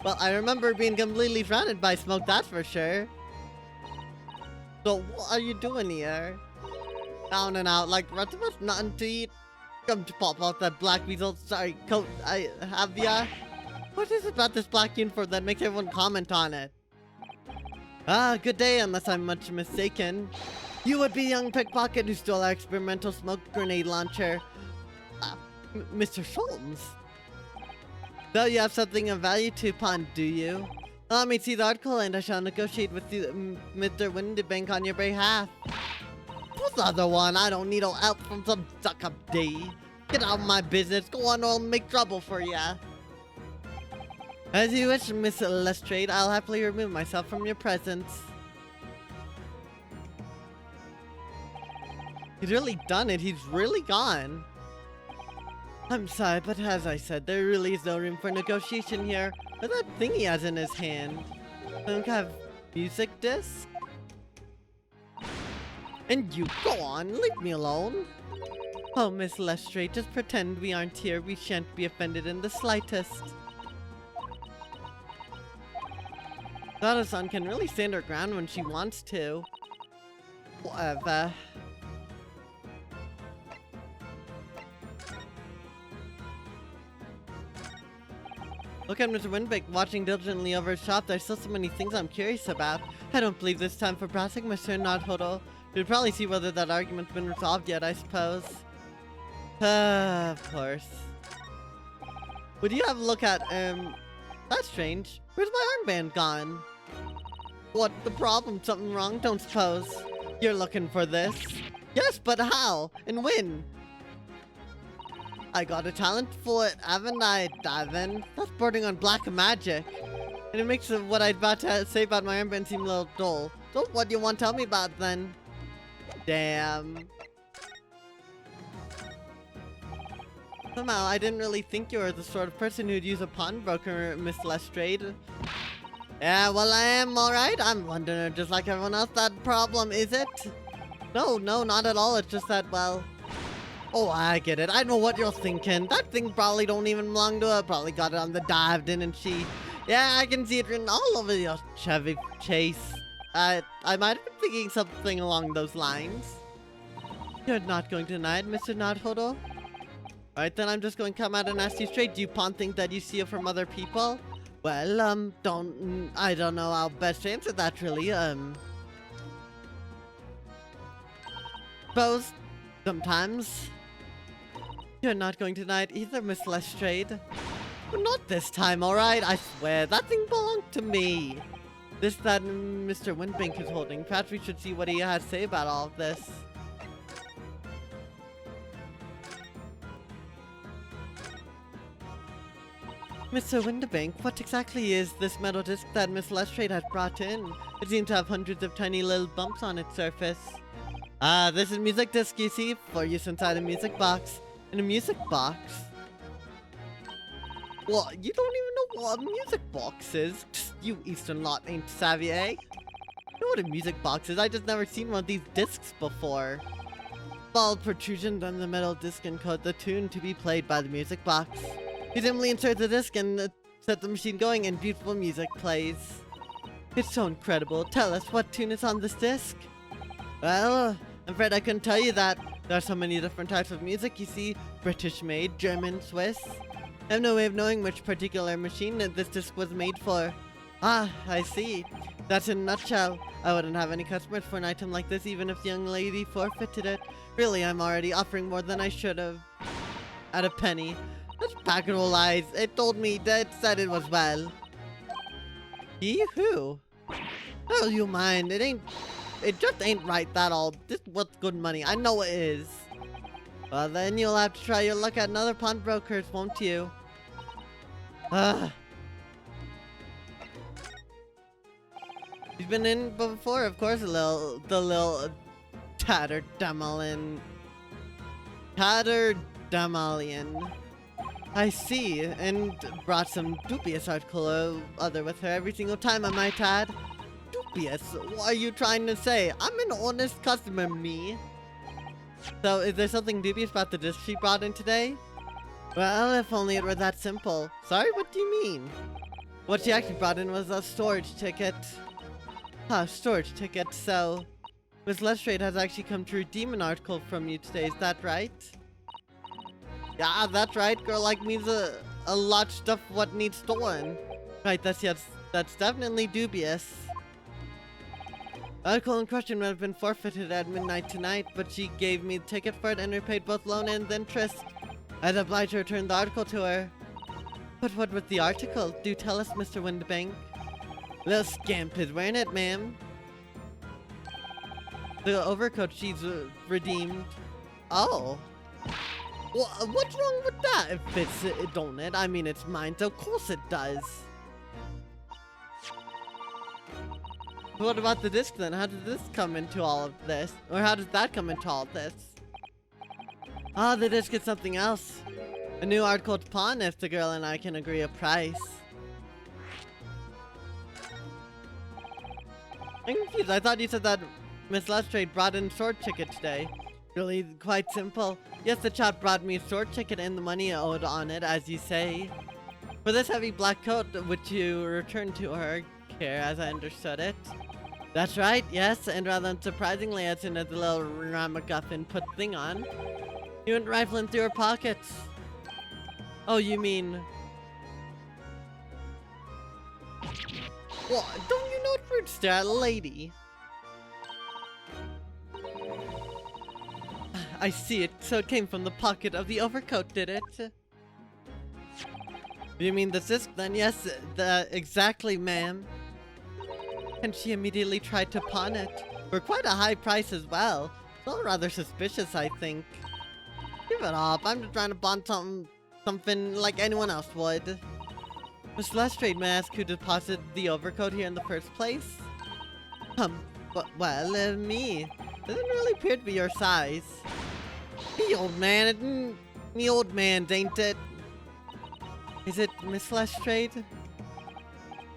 Well, I remember being completely surrounded by smoke, that's for sure. So, what are you doing here? Down and out like the rest of us, nothing to eat. Come to pop off that black weasel, sorry, coat I have ya. What is it about this black uniform that makes everyone comment on it? Ah, good day, unless I'm much mistaken. You would be the young pickpocket who stole our experimental smoke grenade launcher. Mr. Schultz? Though you have something of value to pawn, do you? Allow me to see the article and I shall negotiate with you, Mr. Windybank, on your behalf. What's the other one? I don't need no help from some suck-up D. Get out of my business, go on or I'll make trouble for ya. As you wish, Miss Lestrade, I'll happily remove myself from your presence. He's really done it, he's really gone. I'm sorry, but as I said, there really is no room for negotiation here. What's that thing he has in his hand? Some kind of music disc? And you, go on, leave me alone. Oh, Miss Lestrade, just pretend we aren't here. We shan't be offended in the slightest. Dada-san can really stand her ground when she wants to. Whatever. Look at Mr. Winbeck watching diligently over his shop. There's still so many things I'm curious about. I don't believe this time for browsing, Mr. Nodhodo. We'll probably see whether that argument's been resolved yet, I suppose. Of course. Would you have a look at, that's strange. Where's my armband gone? What the problem? Something wrong? Don't suppose. You're looking for this? Yes, but how? And when? I got a talent for it, haven't I, Davin? That's bordering on black magic. And it makes what I'd about to say about my armband seem a little dull. So what do you want to tell me about then? Damn. Somehow, I didn't really think you were the sort of person who'd use a pawnbroker, Miss Lestrade. Yeah, well, I am, alright. I'm Londoner just like everyone else. That problem, is it? No, not at all. It's just that, well... Oh, I get it. I know what you're thinking. That thing probably don't even belong to her. Probably got it on the dive, didn't she? Yeah, I can see it written all over your Chevy Chase. I might have been thinking something along those lines. You're not going to deny it, Mr. Naruto? Alright, then I'm just going to come out and ask you straight. Do you pawn things that you steal from other people? Well, I don't know how best to answer that, really. Suppose, sometimes. You're not going to deny it either, Miss Lestrade. But not this time, alright? I swear, that thing belonged to me. This that Mr. Windbank is holding. Perhaps we should see what he has to say about all of this. Mr. Winterbank, what exactly is this metal disc that Miss Lestrade has brought in? It seems to have hundreds of tiny little bumps on its surface. This is music disc, you see, for use inside a music box. In a music box? What? You don't even know what a music box is? You Eastern lot ain't savvy, eh? You know what a music box is? I just never seen one of these discs before. Small protrusion on the metal disc encode the tune to be played by the music box. You simply insert the disc and set the machine going and beautiful music plays. It's so incredible. Tell us, what tune is on this disc? Well, I'm afraid I couldn't tell you that. There are so many different types of music, you see. British made, German, Swiss. I have no way of knowing which particular machine that this disc was made for. Ah, I see. That's in a nutshell. I wouldn't have any customers for an item like this even if the young lady forfeited it. Really, I'm already offering more than I should have. At a penny. That's packet of lies. It told me that said it was well. Yee-hoo. Oh, you mind. It just ain't right, that all. This was good money. I know it is. Well, then you'll have to try your luck at another pawnbroker's, won't you? You've been in before, of course, the little Tatterdemalion. I see, and brought some dubious article or other with her every single time, I might add. Dubious? What are you trying to say? I'm an honest customer, me. So, is there something dubious about the disc she brought in today? Well, if only it were that simple. Sorry, what do you mean? What she actually brought in was a storage ticket. Storage ticket, so... Miss Lestrade has actually come to redeem an article from you today, is that right? Yeah, that's right. Girl like me's a lot of stuff what needs stolen. Right, that's definitely dubious. The article in question would have been forfeited at midnight tonight, but she gave me the ticket for it and repaid both loan and interest. I'd obliged to return the article to her. But what was the article? Do tell us, Mr. Windbank. Little scamp is wearing it, ma'am. The overcoat she's redeemed. Oh. What's wrong with that? It fits it, don't it? I mean, it's mine, so of course it does. What about the disc then? How did this come into all of this? Or how does that come into all of this? Ah, the disc is something else. A new article to pawn if the girl and I can agree a price. I'm confused. I thought you said that Miss Lestrade brought in a sword ticket today. Really quite simple. Yes, the chap brought me a sword ticket and the money owed on it, as you say. For this heavy black coat, which you returned to her care, as I understood it. That's right, yes, and rather unsurprisingly, as soon as the little Ramaguffin put thing on, you went rifling through her pockets. Oh, you mean... What? Don't you know it's rude to stare at a lady? I see it. So it came from the pocket of the overcoat, did it? You mean the disc then? Yes, exactly, ma'am. And she immediately tried to pawn it. For quite a high price as well. It's all rather suspicious, I think. Give it up. I'm just trying to pawn something like anyone else would. Miss Lestrade, may I ask who deposited the overcoat here in the first place? Me. Doesn't really appear to be your size. Me old man, me old man, ain't it? Is it Miss Lestrade?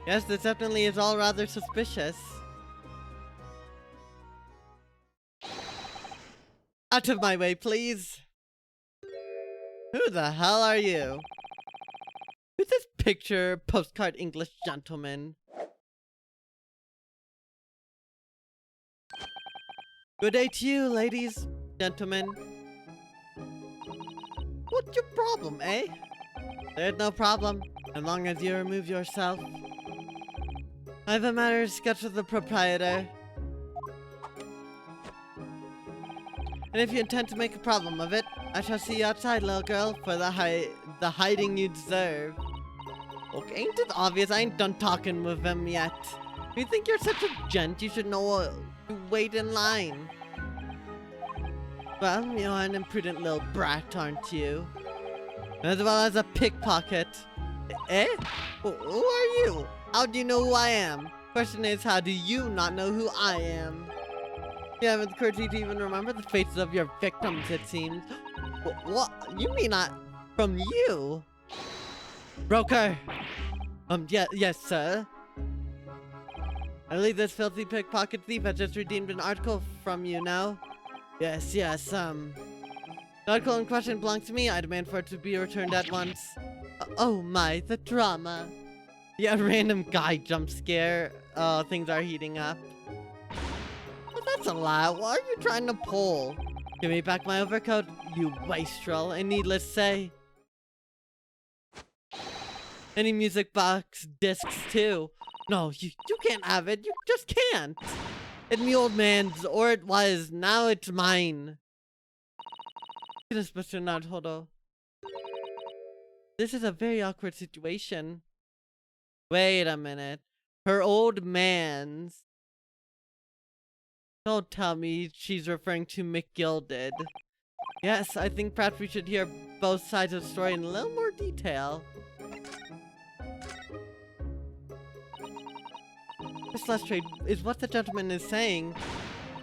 Yes, this definitely is all rather suspicious. Out of my way, please! Who the hell are you? Who's this picture postcard English gentleman? Good day to you, ladies, gentlemen. What's your problem, eh? There's no problem, as long as you remove yourself. I have a matter to sketch with the proprietor. And if you intend to make a problem of it, I shall see you outside, little girl, for the hiding you deserve. Look, ain't it obvious I ain't done talking with him yet? If you think you're such a gent, you should know to wait in line. Well, you're an imprudent little brat, aren't you? As well as a pickpocket. Eh? Who are you? How do you know who I am? Question is, how do you not know who I am? You haven't the courage to even remember the faces of your victims, it seems. What? You mean not from you? Broker! Yes, sir. I believe this filthy pickpocket thief has just redeemed an article from you now. Yes, the article in question belongs to me. I demand for it to be returned at once. Oh my, the drama. Yeah, random guy jump scare. Things are heating up. But that's a lie. What are you trying to pull? Give me back my overcoat, you wastrel, and needless to say, any music box discs too. No, you can't have it. You just can't. It's me old man's, or it was. Now it's mine. Goodness, Mr. Naruto. This is a very awkward situation. Wait a minute. Her old man's. Don't tell me she's referring to McGilded. Yes, I think perhaps we should hear both sides of the story in a little more detail. Miss Lestrade, is what the gentleman is saying.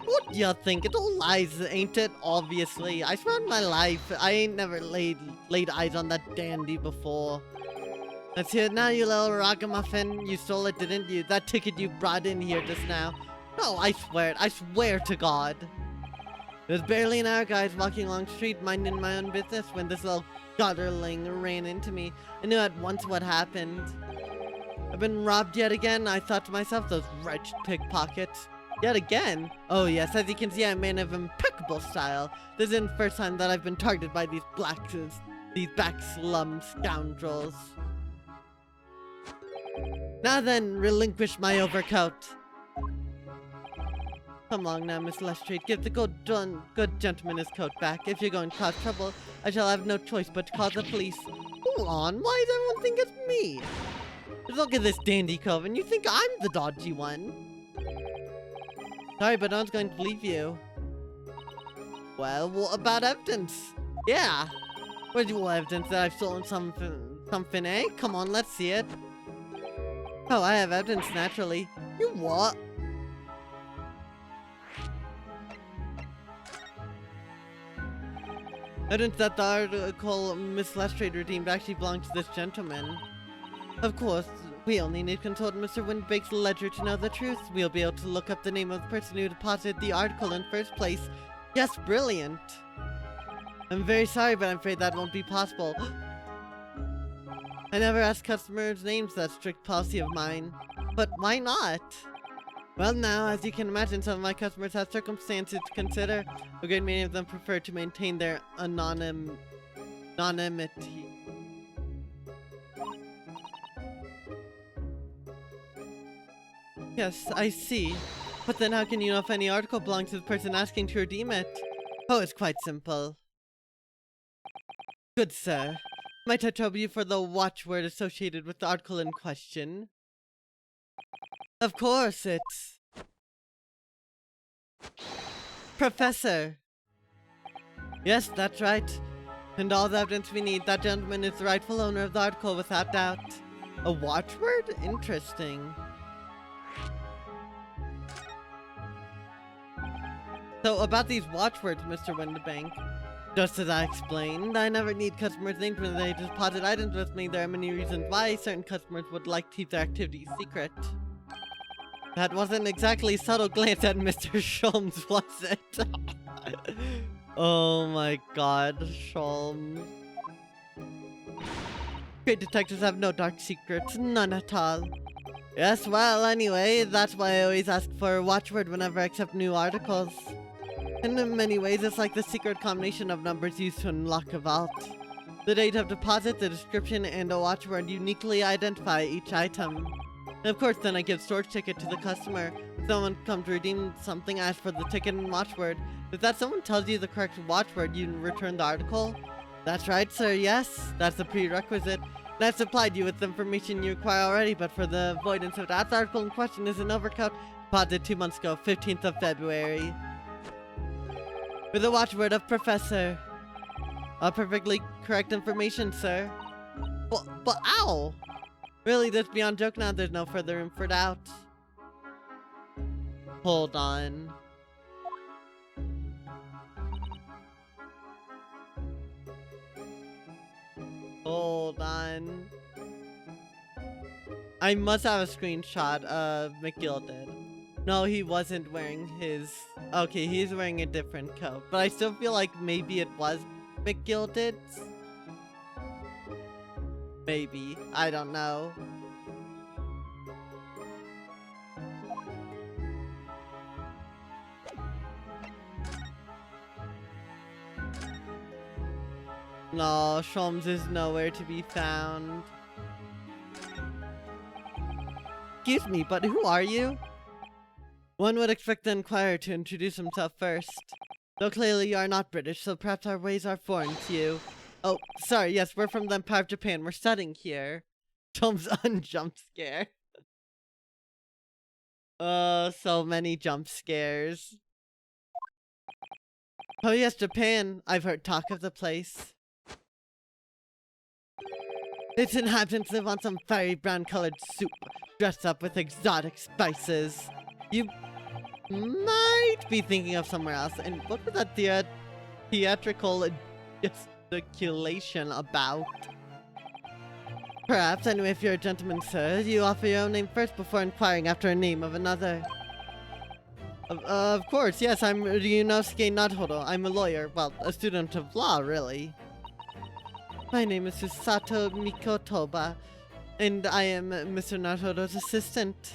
What do you think? It's all lies, ain't it? Obviously. I swear on my life, I ain't never laid eyes on that dandy before. Let's hear it now, you little ragamuffin. You stole it, didn't you? That ticket you brought in here just now. No, I swear to God. It was barely an hour, guys, walking along the street, minding my own business, when this little gutterling ran into me. I knew at once what happened. I've been robbed yet again. I thought to myself, those wretched pickpockets. Yet again? Oh yes, as you can see, I'm a man of impeccable style. This isn't the first time that I've been targeted by these back slum scoundrels. Now then, relinquish my overcoat. Come along now, Miss Lestrade. Give the good gentleman his coat back. If you're going to cause trouble, I shall have no choice but to call the police. Hold on, why does everyone think it's me? Just look at this dandy cove, and you think I'm the dodgy one. Sorry, but no one's going to believe you. Well, what about evidence? Yeah. Where's your evidence that I've stolen something, eh? Come on, let's see it. Oh, I have evidence, naturally. You what? Evidence that the article Miss Lestrade redeemed actually belonged to this gentleman. Of course, we only need to consult Mr. Windbake's ledger to know the truth. We'll be able to look up the name of the person who deposited the article in first place. Yes, brilliant. I'm very sorry, but I'm afraid that won't be possible. I never ask customers' names, that's a strict policy of mine. But why not? Well now, as you can imagine, some of my customers have circumstances to consider. A great many of them prefer to maintain their anonymity. Yes, I see. But then how can you know if any article belongs to the person asking to redeem it? Oh, it's quite simple. Good sir. Might I trouble you for the watchword associated with the article in question? Of course, it's... Professor! Yes, that's right. And all the evidence we need, that gentleman is the rightful owner of the article without doubt. A watchword? Interesting. So about these watchwords, Mr. Windibank. Just as I explained, I never need customers' names when they deposit items with me. There are many reasons why certain customers would like to keep their activities secret. That wasn't exactly a subtle glance at Mr. Sholmes, was it? Oh my god, Sholmes. Great detectives have no dark secrets, none at all. Yes, well, anyway, that's why I always ask for a watchword whenever I accept new articles. And in many ways, it's like the secret combination of numbers used to unlock a vault. The date of deposit, the description, and a watchword uniquely identify each item. And of course, then I give storage ticket to the customer. If someone comes to redeem something, ask for the ticket and watchword. If that someone tells you the correct watchword, you return the article. That's right, sir, yes. That's the prerequisite. And I've supplied you with the information you require already, but for the avoidance of that, the article in question is an overcoat deposited 2 months ago, 15th of February. With the watchword of Professor. Perfectly correct information, sir. But ow! Really, this beyond joke now, there's no further room for doubt. Hold on. Hold on. I must have a screenshot of McGilded. No, he wasn't wearing his... Okay, he's wearing a different coat. But I still feel like maybe it was McGilded's. Maybe. I don't know. No, Sholmes is nowhere to be found. Excuse me, but who are you? One would expect the inquirer to introduce himself first. Though clearly you are not British, so perhaps our ways are foreign to you. Oh, sorry, yes, we're from the Empire of Japan. We're studying here. Sholmes jump scare. So many jump scares. Oh yes, Japan. I've heard talk of the place. Its inhabitants live on some fiery brown-colored soup, dressed up with exotic spices. You might be thinking of somewhere else. And what was that theatrical gesticulation about? Perhaps, anyway, if you're a gentleman, sir, you offer your own name first before inquiring after a name of another. Of course, yes, I'm Ryunosuke Naruhodo. I'm a lawyer, well, a student of law, really. My name is Susato Mikotoba, and I am Mr. Naruhodo's assistant.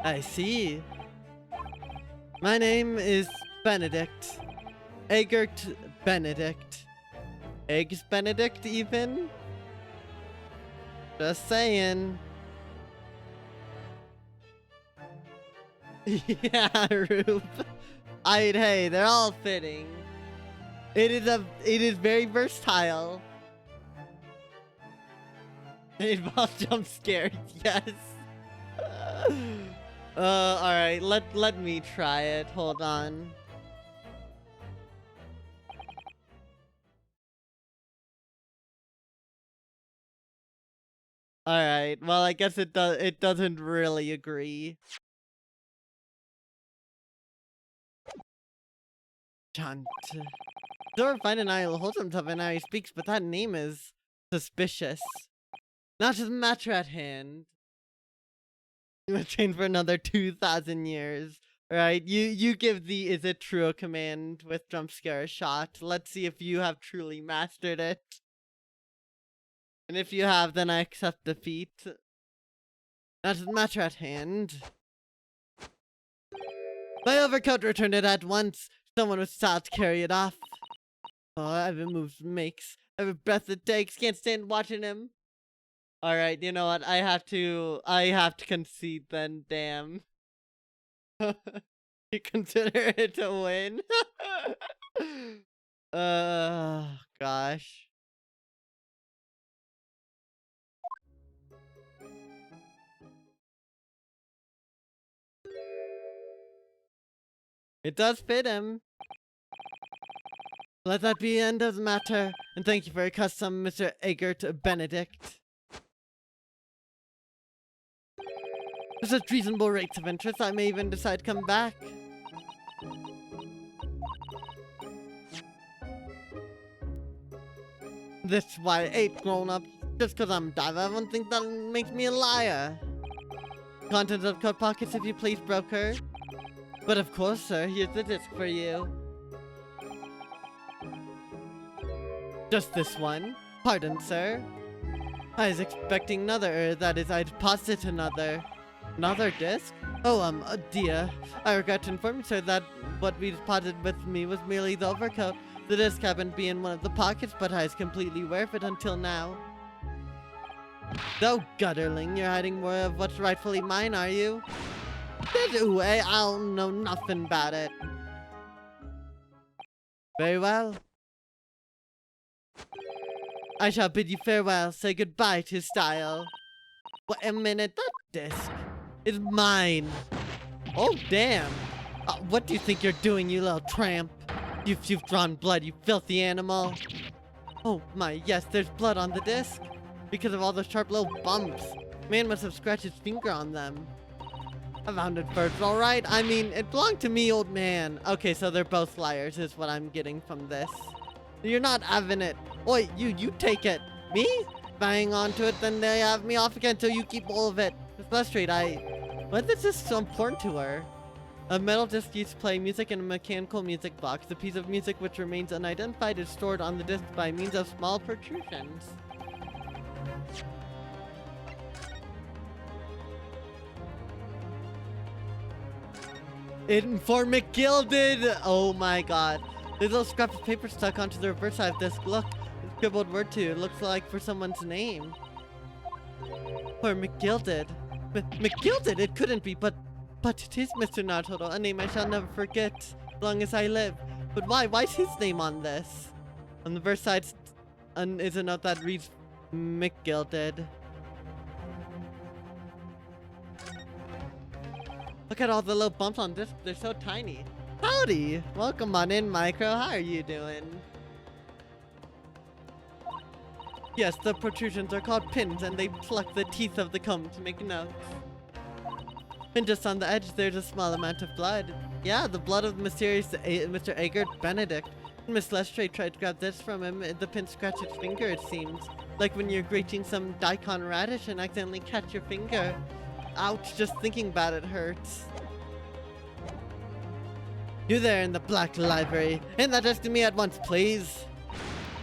I see. My name is Benedict. Eggert Benedict. Eggs Benedict, even? Just saying. Yeah, Rube. Hey, they're all fitting. It is very versatile. It involves jump scares, yes. Alright, let me try it. Hold on. Alright, well I guess it doesn't really agree. Chant. Dora find an eye will hold himself and how he speaks, but that name is suspicious. Not just the matter at hand. You must train for another 2,000 years. Right, you give the is it true command with jump scare a shot. Let's see if you have truly mastered it. And if you have, then I accept defeat. Not just the matter at hand. My overcoat, returned it at once. Someone was style to carry it off. Oh, every move makes, every breath it takes. Can't stand watching him. Alright, you know what? I have to concede then, damn. You consider it a win? Gosh. It does fit him. Let that be the end of the matter, and thank you for your custom, Mr. Eggert Benedict. There's such reasonable rates of interest, I may even decide to come back. That's why I ate grown-ups. Just because I'm a diver, I don't think that makes me a liar. Contents of coat pockets, if you please, broker. But of course, sir, here's the disc for you. Just this one. Pardon, sir. I was expecting another, that is, I deposited another. Another disc? Oh, dear. I regret to inform you, sir, that what we deposited with me was merely the overcoat. The disc happened to be in one of the pockets, but I was completely aware of it until now. So, gutterling, you're hiding more of what's rightfully mine, are you? This way, I don't know nothing about it. Very well. I shall bid you farewell, say goodbye to style. Wait a minute, that disc is mine. Oh, damn. What do you think you're doing, you little tramp? You've drawn blood, you filthy animal. Oh my, yes, there's blood on the disc. Because of all those sharp little bumps. Man must have scratched his finger on them. I found it first, alright? I mean, it belonged to me, old man. Okay, so they're both liars, is what I'm getting from this. You're not having it. Oi, you take it. Me? If I hang on to it, then they have me off again, so you keep all of it. It's frustrating. Why is this so important to her? A metal disc used to play music in a mechanical music box. The piece of music which remains unidentified is stored on the disc by means of small protrusions. For McGilded! Oh my god. There's a little scrap of paper stuck onto the reverse side of this. Look, it's scribbled word too. It looks like for someone's name. For McGilded. McGilded? It couldn't be, but it is Mr. Naruto, a name I shall never forget as long as I live. But why? Why's his name on this? On the reverse side is a note that reads McGilded. Look at all the little bumps on this. They're so tiny. Howdy! Welcome on in, Micro. How are you doing? Yes, the protrusions are called pins, and they pluck the teeth of the comb to make notes. And just on the edge, there's a small amount of blood. Yeah, the blood of the mysterious Mr. Eggert Benedict. Miss Lestrade tried to grab this from him. The pin scratched his finger, it seems. Like when you're grating some daikon radish and accidentally catch your finger. Ouch, just thinking about it hurts. You there in the black library. Hand that desk to me at once, please.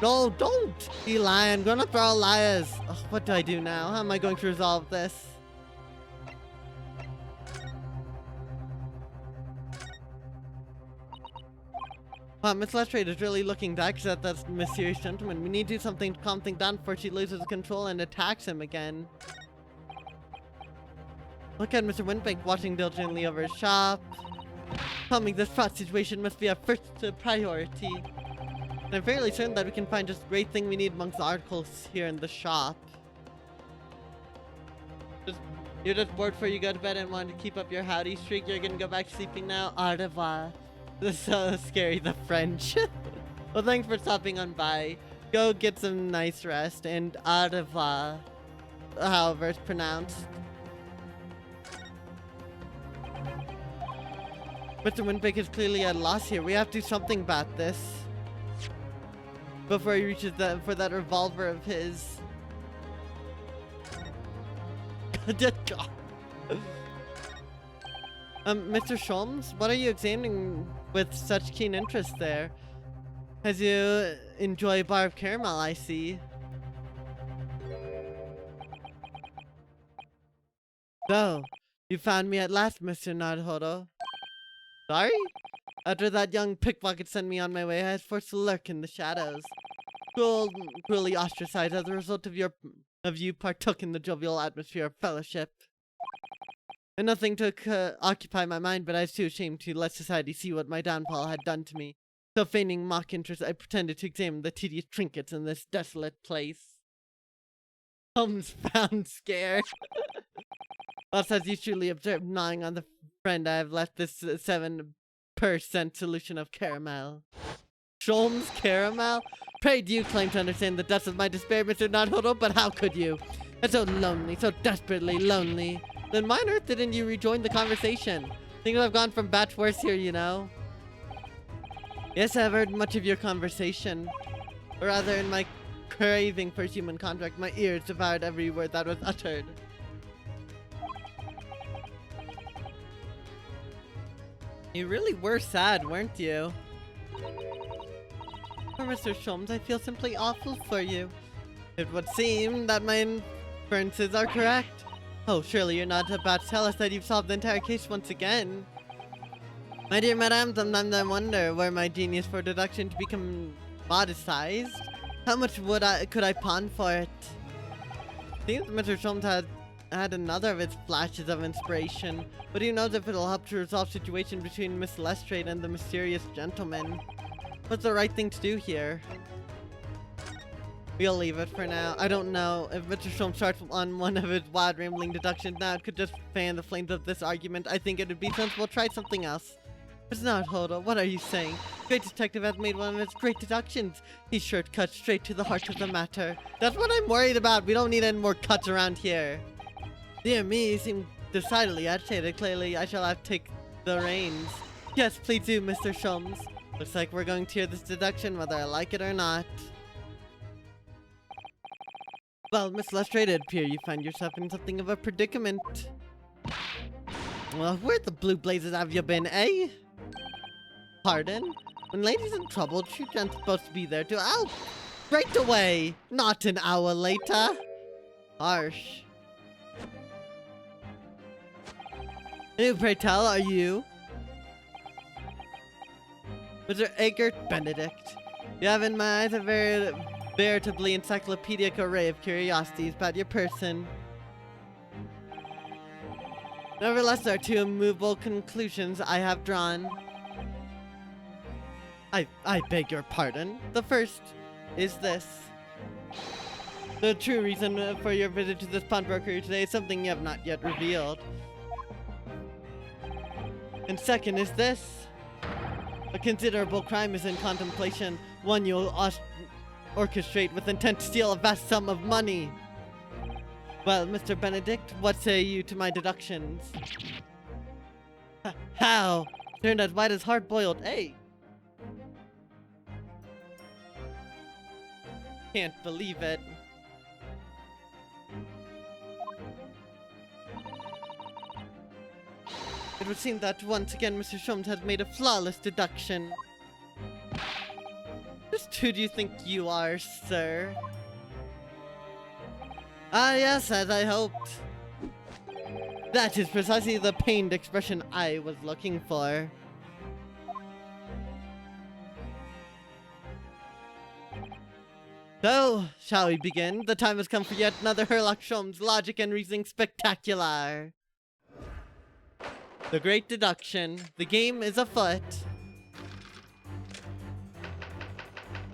No, don't! Eli, I'm gonna throw liars. Ugh, what do I do now? How am I going to resolve this? Wow, Miss Lestrade is really looking back at that mysterious gentleman. We need to do something to calm things down before she loses control and attacks him again. Look at Mr. Windbank watching diligently over his shop. Calming this fraught situation must be our first priority. And I'm fairly certain that we can find just the great thing we need amongst the articles here in the shop. You're just bored before you go to bed and want to keep up your howdy streak. You're gonna go back to sleeping now. Au revoir. This is so scary, the French. Well, thanks for stopping on by. Go get some nice rest and au revoir. However it's pronounced. Mr. Windbake is clearly at a loss here. We have to do something about this. Before he reaches for that revolver of his. Mr. Sholmes, what are you examining with such keen interest there? As you enjoy a bar of caramel, I see. So, you found me at last, Mr. Naruto. Sorry? After that young pickpocket sent me on my way, I was forced to lurk in the shadows. Cruelly ostracized as a result of you partook in the jovial atmosphere of fellowship. And nothing to occupy my mind, but I was too ashamed to let society see what my downfall had done to me. So feigning mock interest, I pretended to examine the tedious trinkets in this desolate place. Holmes found scared. Thus, as you truly observed, gnawing on the friend, I have left this 7% solution of caramel. Sholmes Caramel? Pray do you claim to understand the depths of my despair, Mr. Naruto, but how could you? I'm so lonely, so desperately lonely. Then why on earth didn't you rejoin the conversation? Things have gone from bad to worse here, you know? Yes, I've heard much of your conversation. Or rather, in my craving for human contact, my ears devoured every word that was uttered. You really were sad, weren't you? Poor Mr. Sholmes, I feel simply awful for you. It would seem that my inferences are correct. Oh, surely you're not about to tell us that you've solved the entire case once again. My dear madame, sometimes I wonder where my genius for deduction to become modestized. How much could I pawn for it? Seems Mr. Sholmes had another of its flashes of inspiration, but who knows if it'll help to resolve situation between Miss Lestrade and the mysterious gentleman. What's the right thing to do here? We'll leave it for now. I don't know. If Mr. Sholmes starts on one of his wild rambling deductions now, it could just fan the flames of this argument. I think it would be sensible to try something else. It's not Hodo. What are you saying? Great detective has made one of his great deductions. He's sure to cut straight to the heart of the matter. That's what I'm worried about. We don't need any more cuts around here. Dear me, you seem decidedly agitated. Clearly, I shall have to take the reins. Yes, please do, Mr. Sholmes. Looks like we're going to hear this deduction whether I like it or not. Well, Miss Lestrade, it appears you find yourself in something of a predicament. Well, where the blue blazes have you been, eh? Pardon? When ladies in trouble, she's supposed to be there to help. Right away, not an hour later. Harsh. Who, pray tell, are you? Mr. Egbert Benedict. You have in my eyes a veritably encyclopedic array of curiosities about your person. Nevertheless, there are two immovable conclusions I have drawn. I beg your pardon. The first is this. The true reason for your visit to this pawnbroker today is something you have not yet revealed. And second is this. A considerable crime is in contemplation, one you'll orchestrate with intent to steal a vast sum of money. Well, Mr. Benedict, what say you to my deductions? How? Turned as white as hard-boiled egg. Can't believe it. It would seem that once again Mr. Sholmes has made a flawless deduction. Just who do you think you are, sir? Ah, yes, as I hoped. That is precisely the pained expression I was looking for. So, shall we begin? The time has come for yet another Sherlock Sholmes logic and reasoning spectacular. The great deduction. The game is afoot.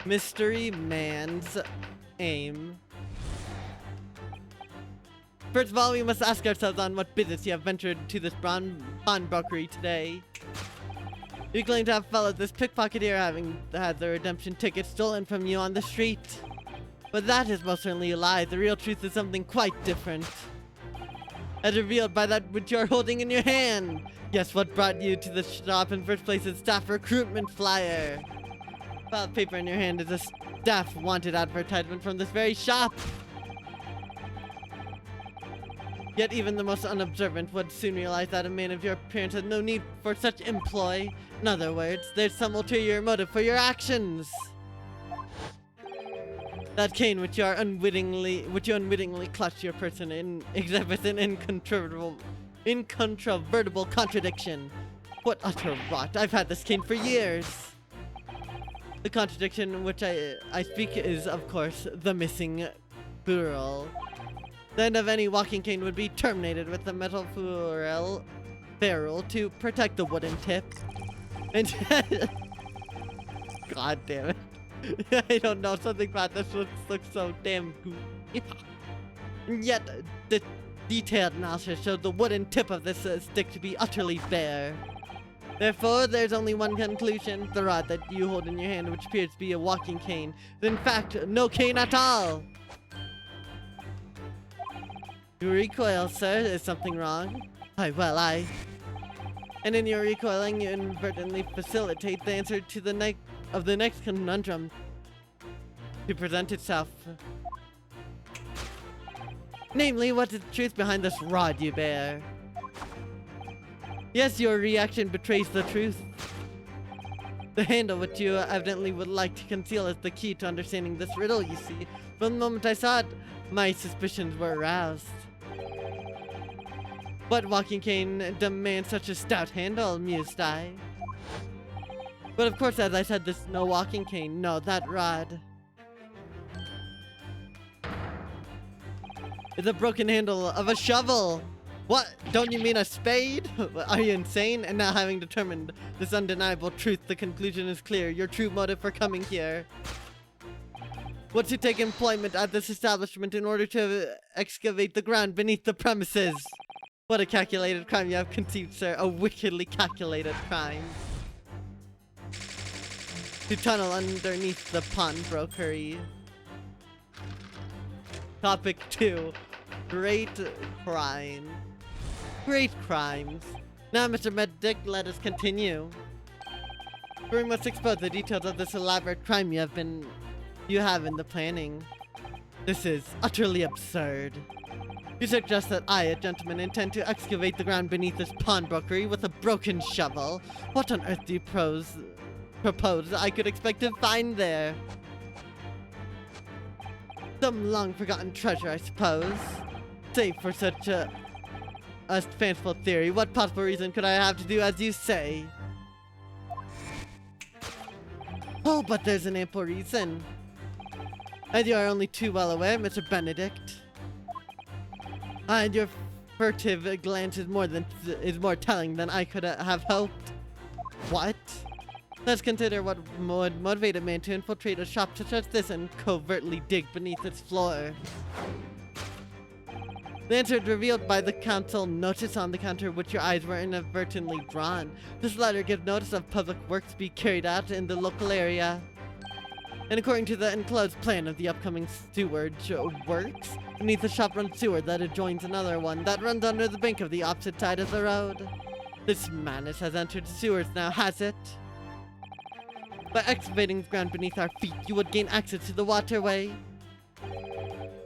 Mystery man's aim. First of all, we must ask ourselves on what business you have ventured to this pawnbrokery today. You claim to have followed this pickpocketeer having had the redemption ticket stolen from you on the street. But that is most certainly a lie. The real truth is something quite different. As revealed by that which you are holding in your hand. Guess what brought you to the shop in first place? Is staff recruitment flyer. Filed paper in your hand is a staff wanted advertisement from this very shop. Yet even the most unobservant would soon realize that a man of your appearance has no need for such employ. In other words, there's some ulterior motive for your actions. That cane which you unwittingly clutch to your person in exhibits an incontrovertible contradiction. What utter rot! I've had this cane for years. The contradiction which I speak is, of course, the missing ferrule. The end of any walking cane would be terminated with the metal ferrule to protect the wooden tip. And God damn it. I don't know, something about this looks so damn goofy. And yet, the detailed analysis showed the wooden tip of this stick to be utterly bare. Therefore, there's only one conclusion. The rod that you hold in your hand, which appears to be a walking cane, is in fact no cane at all. You recoil, sir. Is something wrong? And in your recoiling, you inadvertently facilitate the answer to the next conundrum to present itself. Namely, what is the truth behind this rod you bear? Yes, your reaction betrays the truth. The handle, which you evidently would like to conceal, is the key to understanding this riddle, you see. From the moment I saw it, my suspicions were aroused. What walking cane demands such a stout handle, mused I. But of course, as I said, this is no walking cane. No, that rod is a broken handle of a shovel. What? Don't you mean a spade? Are you insane? And now, having determined this undeniable truth, the conclusion is clear. Your true motive for coming here was to take employment at this establishment in order to excavate the ground beneath the premises. What a calculated crime you have conceived, sir. A wickedly calculated crime. To tunnel underneath the pawnbrokery. Topic 2. Great crime. Great crimes. Now, Mr. Medic, let us continue. We must expose the details of this elaborate crime you have in the planning. This is utterly absurd. You suggest that I, a gentleman, intend to excavate the ground beneath this pawnbrokery with a broken shovel? What on earth do you propose I could expect to find there? Some long-forgotten treasure, I suppose. Save for such a fanciful theory, what possible reason could I have to do as you say? Oh, but there's an ample reason. As you are only too well aware, Mr. Benedict. And your furtive glance is more telling than I could have hoped. What? Let's consider what would motivate a man to infiltrate a shop such as this and covertly dig beneath its floor. The answer is revealed by the council notice on the counter, which your eyes were inadvertently drawn. This letter gives notice of public works to be carried out in the local area. And according to the enclosed plan of the upcoming sewage works, beneath the shop runs sewer that adjoins another one that runs under the bank of the opposite side of the road. This madness has entered the sewers now, has it? By excavating the ground beneath our feet, you would gain access to the waterway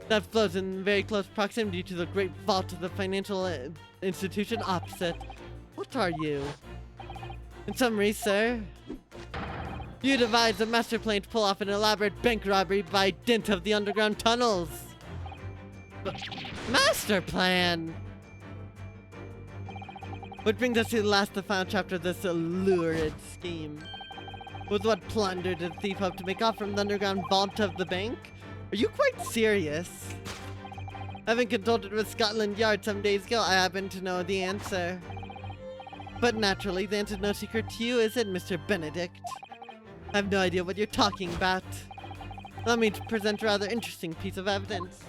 that flows in very close proximity to the great vault of the financial institution opposite. What are you? In summary, sir, you devised a master plan to pull off an elaborate bank robbery by dint of the underground tunnels. But master plan? Which brings us to the last and final chapter of this lurid scheme. Was what plunder did the thief hope to make off from the underground vault of the bank? Are you quite serious? Having consulted with Scotland Yard some days ago, I happen to know the answer. But naturally, the answer's no secret to you, is it, Mr. Benedict? I have no idea what you're talking about. Allow me to present a rather interesting piece of evidence.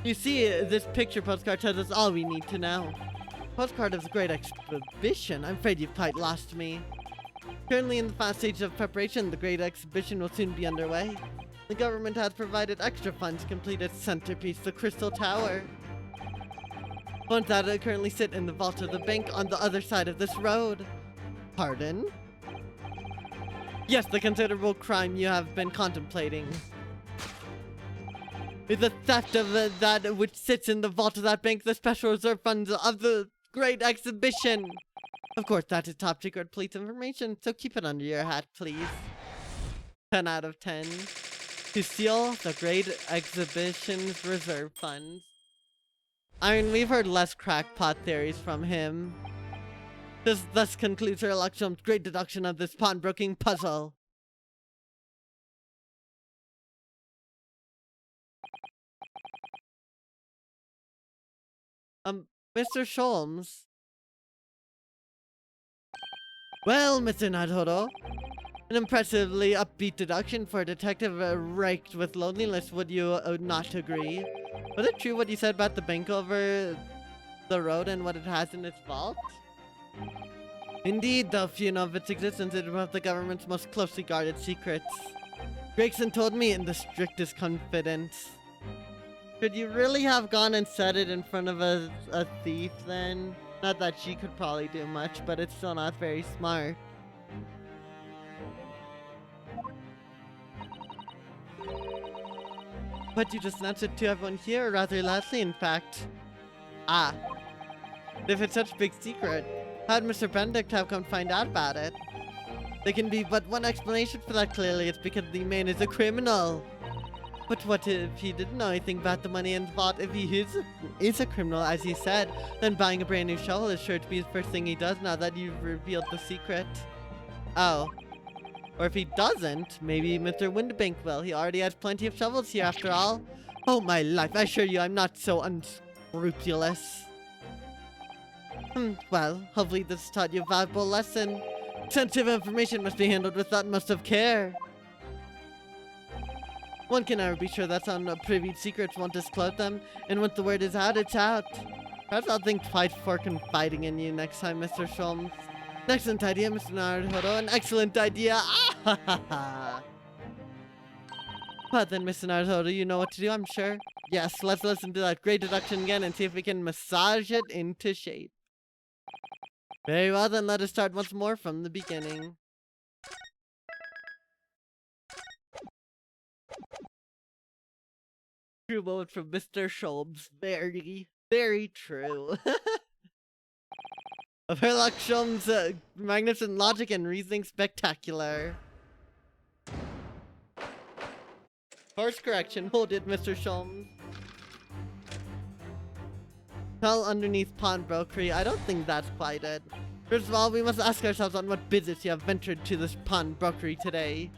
You see, this picture postcard tells us all we need to know. Postcard of the Great Exhibition. I'm afraid you've quite lost me. Currently in the final stage of preparation, the Great Exhibition will soon be underway. The government has provided extra funds to complete its centerpiece, the Crystal Tower. Funds that currently sit in the vault of the bank on the other side of this road. Pardon? Yes, the considerable crime you have been contemplating is the theft of that which sits in the vault of that bank, the special reserve funds of the Great Exhibition. Of course, that is top secret police information, so keep it under your hat, please. 10 out of 10. To steal the Great Exhibition's reserve funds. I mean, we've heard less crackpot theories from him. This thus concludes Sherlock Holmes' great deduction of this pawnbroking puzzle. Mr. Sholmes. Well, Mr. Naruto, an impressively upbeat deduction for a detective raked with loneliness, would you not agree? Was it true what you said about the bank over the road and what it has in its vault? Indeed, though few know of its existence, it is one of the government's most closely guarded secrets. Gregson told me in the strictest confidence. Could you really have gone and said it in front of a thief then? Not that she could probably do much, but it's still not very smart. But you just announced it to everyone here, or rather loudly, in fact. Ah. If it's such a big secret, how'd Mr. Benedict have come find out about it? There can be but one explanation for that, clearly. It's because the man is a criminal. But what if he didn't know anything about the money and thought if he is a criminal, as he said, then buying a brand new shovel is sure to be the first thing he does now that you've revealed the secret. Oh. Or if he doesn't, maybe Mr. Windibank will. He already has plenty of shovels here after all. Oh my life, I assure you I'm not so unscrupulous. Well, hopefully this taught you a valuable lesson. Sensitive information must be handled with utmost of care. One can never be sure that some privy secrets won't disclose them, and once the word is out, it's out. Perhaps I'll think twice before confiding in you next time, Mr. Sholmes. An excellent idea, Mr. Naruhodo. An excellent idea. Ah, ha, ha, ha. But then, Mr. Naruhodo, you know what to do, I'm sure. Yes, let's listen to that great deduction again and see if we can massage it into shape. Very well, then let us start once more from the beginning. True moment from Mr. Sholmes. Very, very true. Of Herlock Sholmes' magnificent logic and reasoning spectacular. Course correction, hold it, Mr. Sholmes. Tell underneath pawnbrokery, I don't think that's quite it. First of all, we must ask ourselves on what business you have ventured to this pawnbrokery today.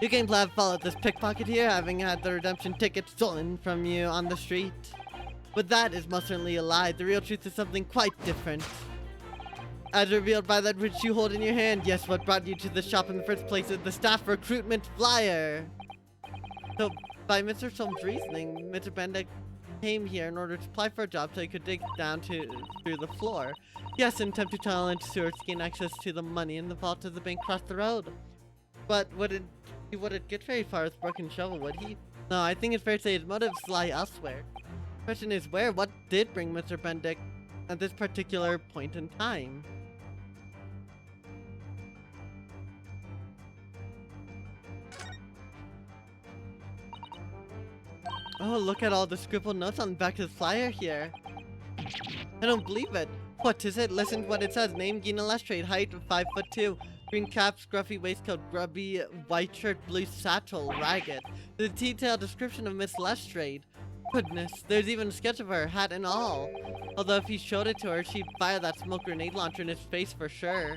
You claim to have followed this pickpocket here, having had the redemption ticket stolen from you on the street. But that is most certainly a lie. The real truth is something quite different. As revealed by that which you hold in your hand, yes, what brought you to the shop in the first place is the staff recruitment flyer. So, by Mr. Sholmes' reasoning, Mr. Benedict came here in order to apply for a job so he could dig down through the floor. Yes, and attempt to tunnel into sewers to gain access to the money in the vault of the bank across the road. But he wouldn't get very far with a broken shovel, would he? No, I think it's fair to say his motives lie elsewhere. The question is where? What did bring Mr. Benedict at this particular point in time? Oh, look at all the scribbled notes on the back of the flyer here. I don't believe it. What is it? Listen to what it says. Name, Gina Lestrade, height 5'2", green cap, scruffy waistcoat, grubby white shirt, blue satchel, ragged. The detailed description of Miss Lestrade. Goodness, there's even a sketch of her, hat and all. Although if he showed it to her, she'd fire that smoke grenade launcher in his face for sure.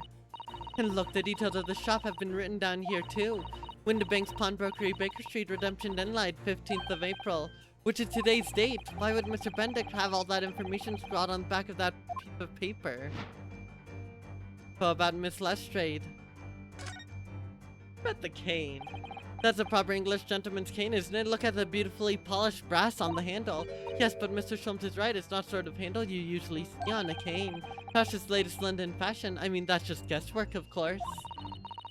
And look, the details of the shop have been written down here too. Windibank's Pawnbrokery, Baker Street, Redemption Deadline, 15th of April, which is today's date. Why would Mr. Benedict have all that information scrawled on the back of that piece of paper? Well, about Miss Lestrade. About the cane. That's a proper English gentleman's cane, isn't it? Look at the beautifully polished brass on the handle. Yes, but Mr. Sholmes is right. It's not sort of handle you usually see on a cane. Perhaps it's latest London fashion. I mean, that's just guesswork, of course.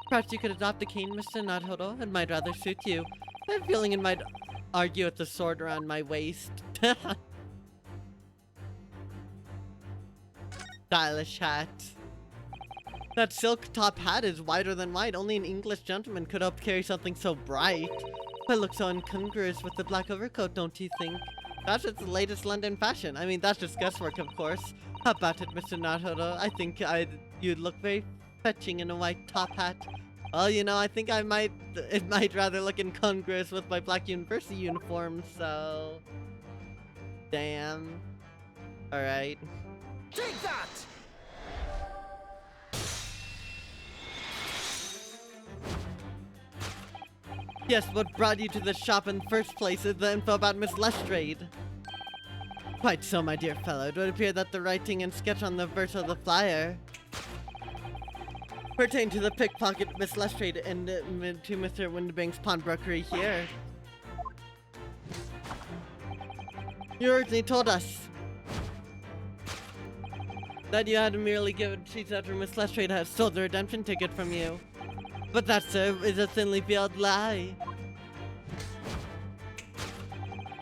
Perhaps you could adopt a cane, Mr. Naruhodo. It might rather suit you. I have a feeling it might argue with the sword around my waist. Stylish hat. That silk top hat is whiter than white. Only an English gentleman could hope to carry something so bright. But it looks so incongruous with the black overcoat, don't you think? Perhaps it's the latest London fashion. I mean, that's just guesswork, of course. How about it, Mr. Naruhodo? I think you'd look very fetching in a white top hat. Well, you know, I think it might rather look incongruous with my black university uniform, so... Damn. Alright. Take that! Yes, what brought you to the shop in the first place is the info about Miss Lestrade. Quite so, my dear fellow. It would appear that the writing and sketch on the verse of the flyer pertain to the pickpocket Miss Lestrade and to Mr. Windibank's pawnbrokery here. You originally told us That you had merely given cheats after Miss Lestrade had stole the redemption ticket from you. But that, sir, is a thinly veiled lie.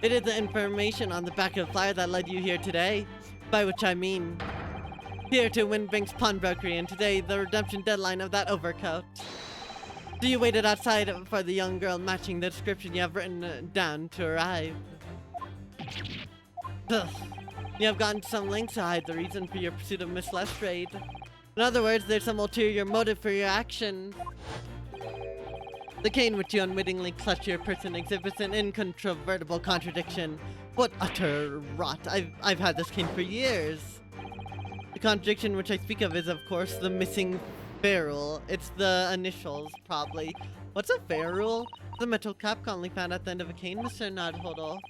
It is the information on the back of the flyer that led you here today. By which I mean, here to Windbank's Pawnbrokery, and today the redemption deadline of that overcoat. So you waited outside for the young girl matching the description you have written down to arrive. Ugh. You have gotten to some lengths to hide the reason for your pursuit of Miss Lestrade. In other words, there's some ulterior motive for your actions. The cane which you unwittingly clutch to your person exhibits an incontrovertible contradiction. What utter rot! I've had this cane for years. The contradiction which I speak of is, of course, the missing ferrule. It's the initials, probably. What's a ferrule? The metal cap commonly found at the end of a cane, Mr. Nodhodel.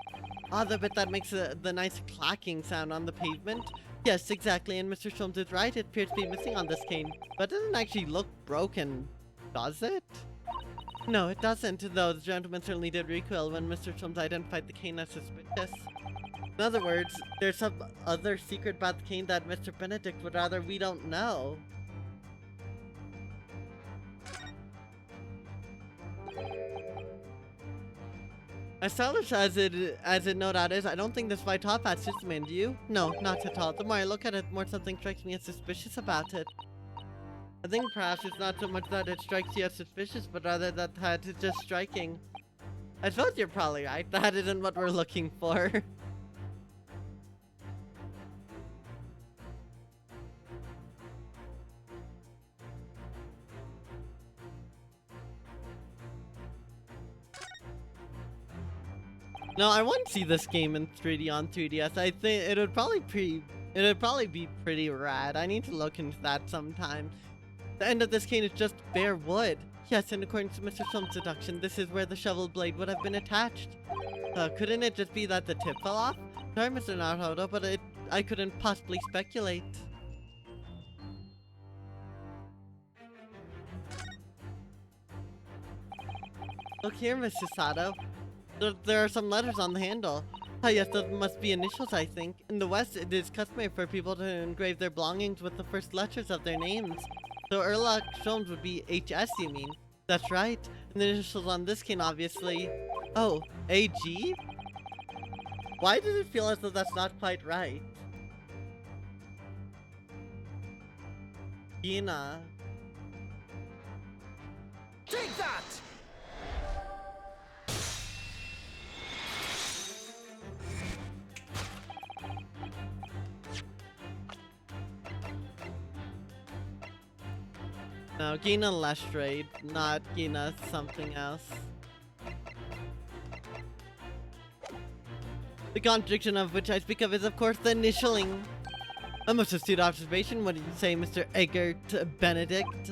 Ah, the bit that makes the nice clacking sound on the pavement? Yes, exactly, and Mr. Sholmes is right. It appears to be missing on this cane. But it doesn't actually look broken, does it? No, it doesn't, though the gentleman certainly did recoil when Mr. Sholmes identified the cane as suspicious. In other words, there's some other secret about the cane that Mr. Benedict would rather we don't know. As stylish as it no doubt is, I don't think this white top hat suits me, do you? No, not at all. The more I look at it, the more something strikes me as suspicious about it. I think perhaps it's not so much that it strikes you as suspicious, but rather that the hat is just striking. I suppose you're probably right. The hat isn't what we're looking for. No, I want to see this game in 3D on 3DS. I think it would probably be pretty rad. I need to look into that sometime. The end of this cane is just bare wood. Yes, and according to Mr. Sholmes' deduction, this is where the shovel blade would have been attached. Couldn't it just be that the tip fell off? Sorry, Mr. Naruto, but I couldn't possibly speculate. Look here, Mr. Sato. There are some letters on the handle. Ah, yes, those must be initials, I think. In the West, it is customary for people to engrave their belongings with the first letters of their names. So Erlock Sholmes would be HS, you mean? That's right. And the initials on this cane, obviously. Oh, AG? Why does it feel as though that's not quite right? Gina. Take that! No, Gina Lestrade, not Gina something else. The contradiction of which I speak of is, of course, the initialing. A most astute observation. What did you say, Mr. Eggert Benedict?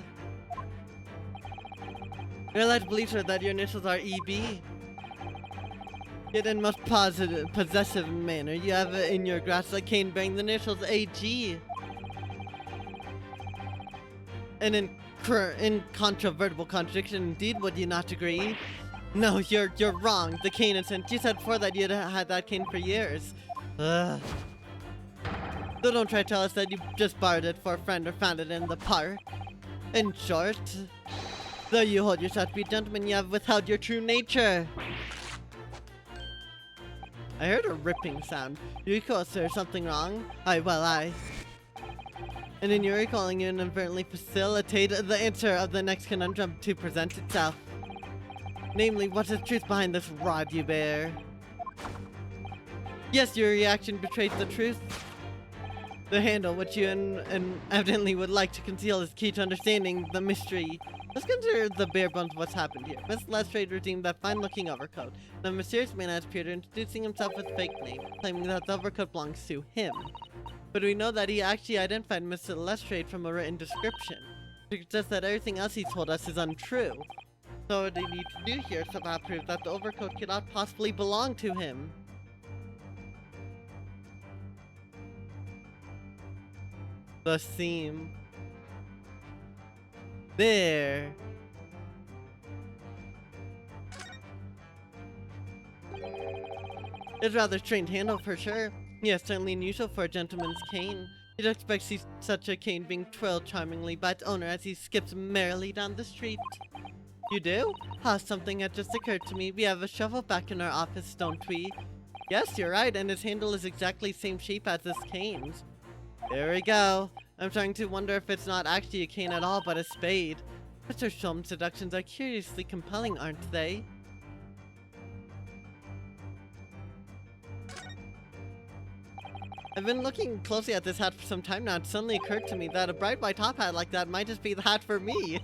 You're led to believe, sir, that your initials are EB. Yet in most possessive manner, you have in your grasp a cane bearing the initials AG. An incontrovertible contradiction indeed, would you not agree? No, you're wrong. The cane isn't. You said before that you'd had that cane for years. Ugh. So don't try to tell us that you just borrowed it for a friend or found it in the park. In short, though you hold yourself to be a gentleman, you have withheld your true nature. I heard a ripping sound. Yuriko, sir, something wrong? Aye. And in your recalling, you inadvertently facilitate the answer of the next conundrum to present itself. Namely, what is the truth behind this rod you bear? Yes, your reaction betrays the truth. The handle, which you evidently would like to conceal, is key to understanding the mystery. Let's consider the bare bones of what's happened here. Miss Lestrade redeemed that fine-looking overcoat. And a mysterious man has appeared, introducing himself with a fake name, claiming that the overcoat belongs to him. But we know that he actually identified Mr. Lestrade from a written description. It suggests that everything else he's told us is untrue. So what they need to do here is somehow prove that the overcoat cannot possibly belong to him. The seam. There. It's a rather strange handle for sure. Yes, certainly unusual for a gentleman's cane. You'd expect to see such a cane being twirled charmingly by its owner as he skips merrily down the street. You do? Ah, something had just occurred to me. We have a shovel back in our office, don't we? Yes, you're right, and its handle is exactly the same shape as this cane's. There we go. I'm starting to wonder if it's not actually a cane at all, but a spade. Mr. Shulman's deductions are curiously compelling, aren't they? I've been looking closely at this hat for some time now. It suddenly occurred to me that a bright white top hat like that might just be the hat for me.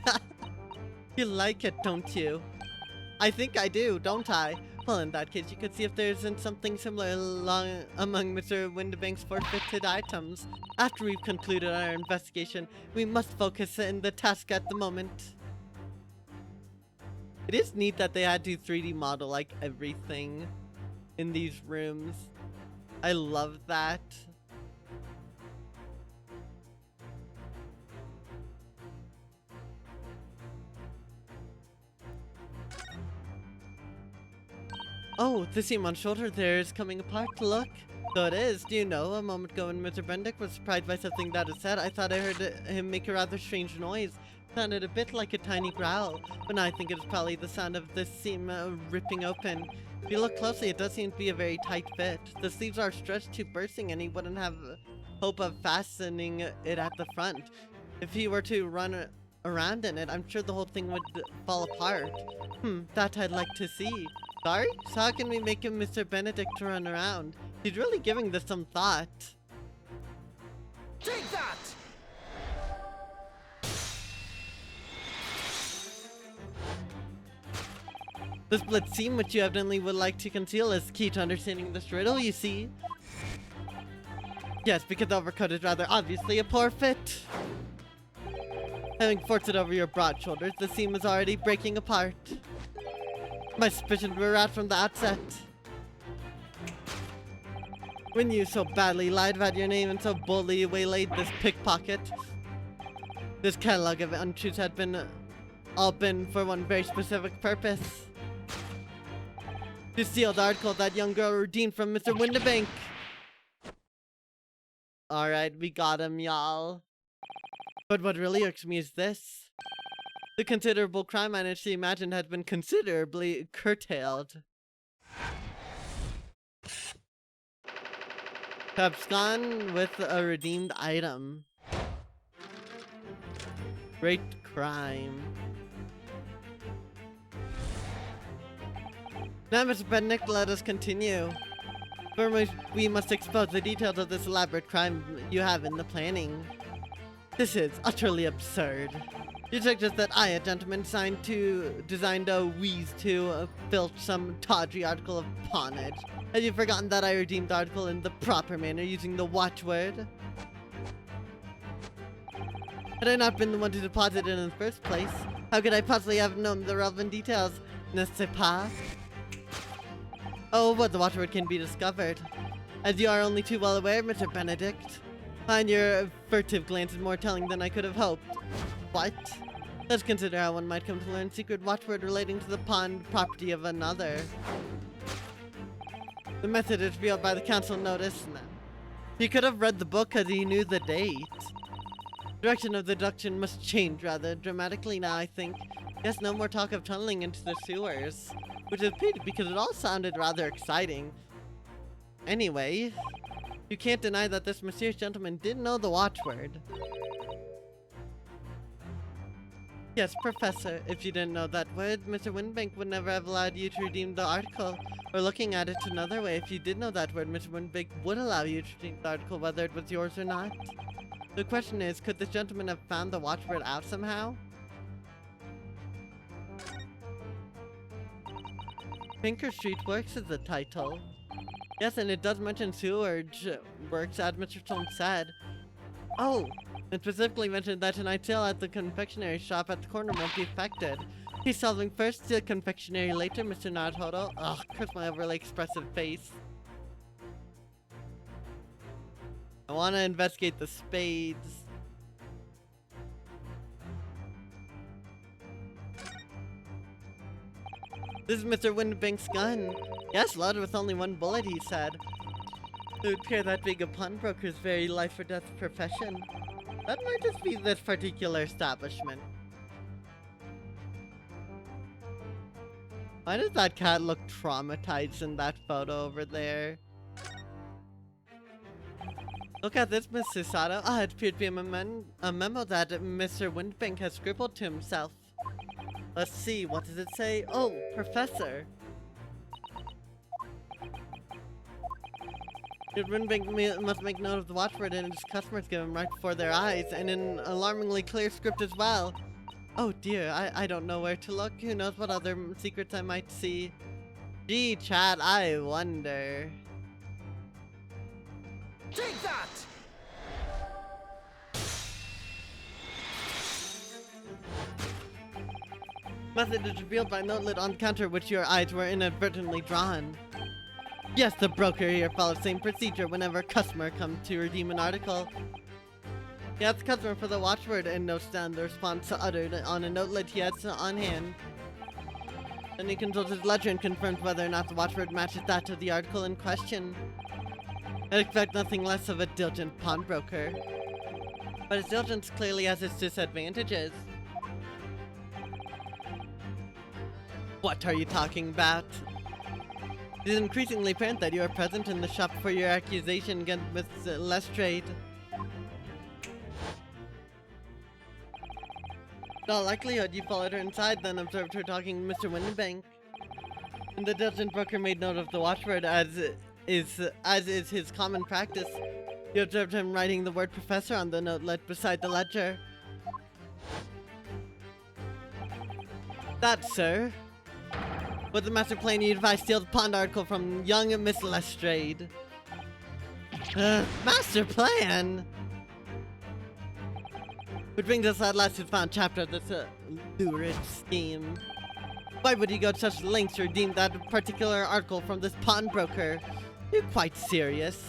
You like it, don't you? I think I do, don't I? Well, in that case, you could see if there isn't something similar among Mr. Windibank's forfeited items. After we've concluded our investigation, we must focus on the task at the moment. It is neat that they had to 3D model, like, everything in these rooms. I love that. Oh, the seam on shoulder there is coming apart. Look. So it is. Do you know, a moment ago when Mr. Bendick was surprised by something that is said, I thought I heard him make a rather strange noise. It sounded a bit like a tiny growl, but now I think it is probably the sound of the seam ripping open. If you look closely, it does seem to be a very tight fit. The sleeves are stretched to bursting and he wouldn't have hope of fastening it at the front. If he were to run around in it, I'm sure the whole thing would fall apart. That I'd like to see. Sorry? So how can we make him Mr. Benedict to run around? He's really giving this some thought. Take that! The split seam which you evidently would like to conceal is key to understanding this riddle, you see. Yes, because the overcoat is rather obviously a poor fit. Having forced it over your broad shoulders, the seam is already breaking apart. My suspicions were right from the outset. When you so badly lied about your name and so boldly waylaid this pickpocket, this catalog of untruths had all been for one very specific purpose. To steal the article that young girl redeemed from Mr. Windibank. Alright, we got him, y'all. But what really irks me is this. The considerable crime I initially imagined had been considerably curtailed. Abscond with a redeemed item. Great crime. Now, Mr. Benedict, let us continue. First, we must expose the details of this elaborate crime you have in the planning. This is utterly absurd. You suggest that I, a gentleman designed a wheeze to filch some tawdry article of pawnage. Have you forgotten that I redeemed the article in the proper manner using the watchword? Had I not been the one to deposit it in the first place, how could I possibly have known the relevant details? N'est-ce pas? Oh, but the watchword can be discovered. As you are only too well aware, Mr. Benedict. And your furtive glance is more telling than I could have hoped. What? Let's consider how one might come to learn secret watchword relating to the pawned property of another. The method is revealed by the council notice. No. He could have read the book because he knew the date. Direction of the deduction must change rather dramatically now, I think. Yes, no more talk of tunneling into the sewers. Which is a pity because it all sounded rather exciting. Anyway, you can't deny that this mysterious gentleman did know the watchword. Yes, Professor, if you didn't know that word, Mr. Winbank would never have allowed you to redeem the article. Or looking at it another way, if you did know that word, Mr. Winbank would allow you to redeem the article whether it was yours or not. The question is, could this gentleman have found the watchword out somehow? Pinker Street Works is the title. Yes, and it does mention sewage works, as Mr. Stone said. Oh, and specifically mentioned that tonight's sale at the confectionery shop at the corner won't be affected. He's solving first, the confectionery later, Mr. Naruto. Ugh, curse my overly expressive face. I want to investigate the spades. This is Mr. Windibank's gun. Yes, loaded with only one bullet, he said. It would appear that being a pawnbroker is very life or death profession. That might just be this particular establishment. Why does that cat look traumatized in that photo over there? Look at this, Miss Susato. Ah, it appeared to be a memo that Mr. Windbank has scribbled to himself. Let's see, what does it say? Oh, Professor. Windbank must make note of the watchword and his customers give him right before their eyes, and in alarmingly clear script as well. Oh dear, I don't know where to look. Who knows what other secrets I might see. Gee, chat, I wonder. Take that! Message is revealed by a notelet on the counter which your eyes were inadvertently drawn. Yes, the broker here follows the same procedure whenever a customer comes to redeem an article. He asks the customer for the watchword and notes down the response uttered on a notelet he has on hand. Then he consults his ledger and confirms whether or not the watchword matches that of the article in question. I expect nothing less of a diligent pawnbroker. But his diligence clearly has its disadvantages. What are you talking about? It is increasingly apparent that you are present in the shop for your accusation against Miss Lestrade. In all likelihood, you followed her inside, then observed her talking to Mr. Windbank. And the diligent broker made note of the watchword as is his common practice. You observed him writing the word professor on the notelet beside the ledger. That, sir, was the master plan you devised to steal the pawned article from young Miss Lestrade. Master plan? Which brings us at last to the final chapter of this lurid scheme. Why would he go to such lengths to redeem that particular article from this pawnbroker? You're quite serious.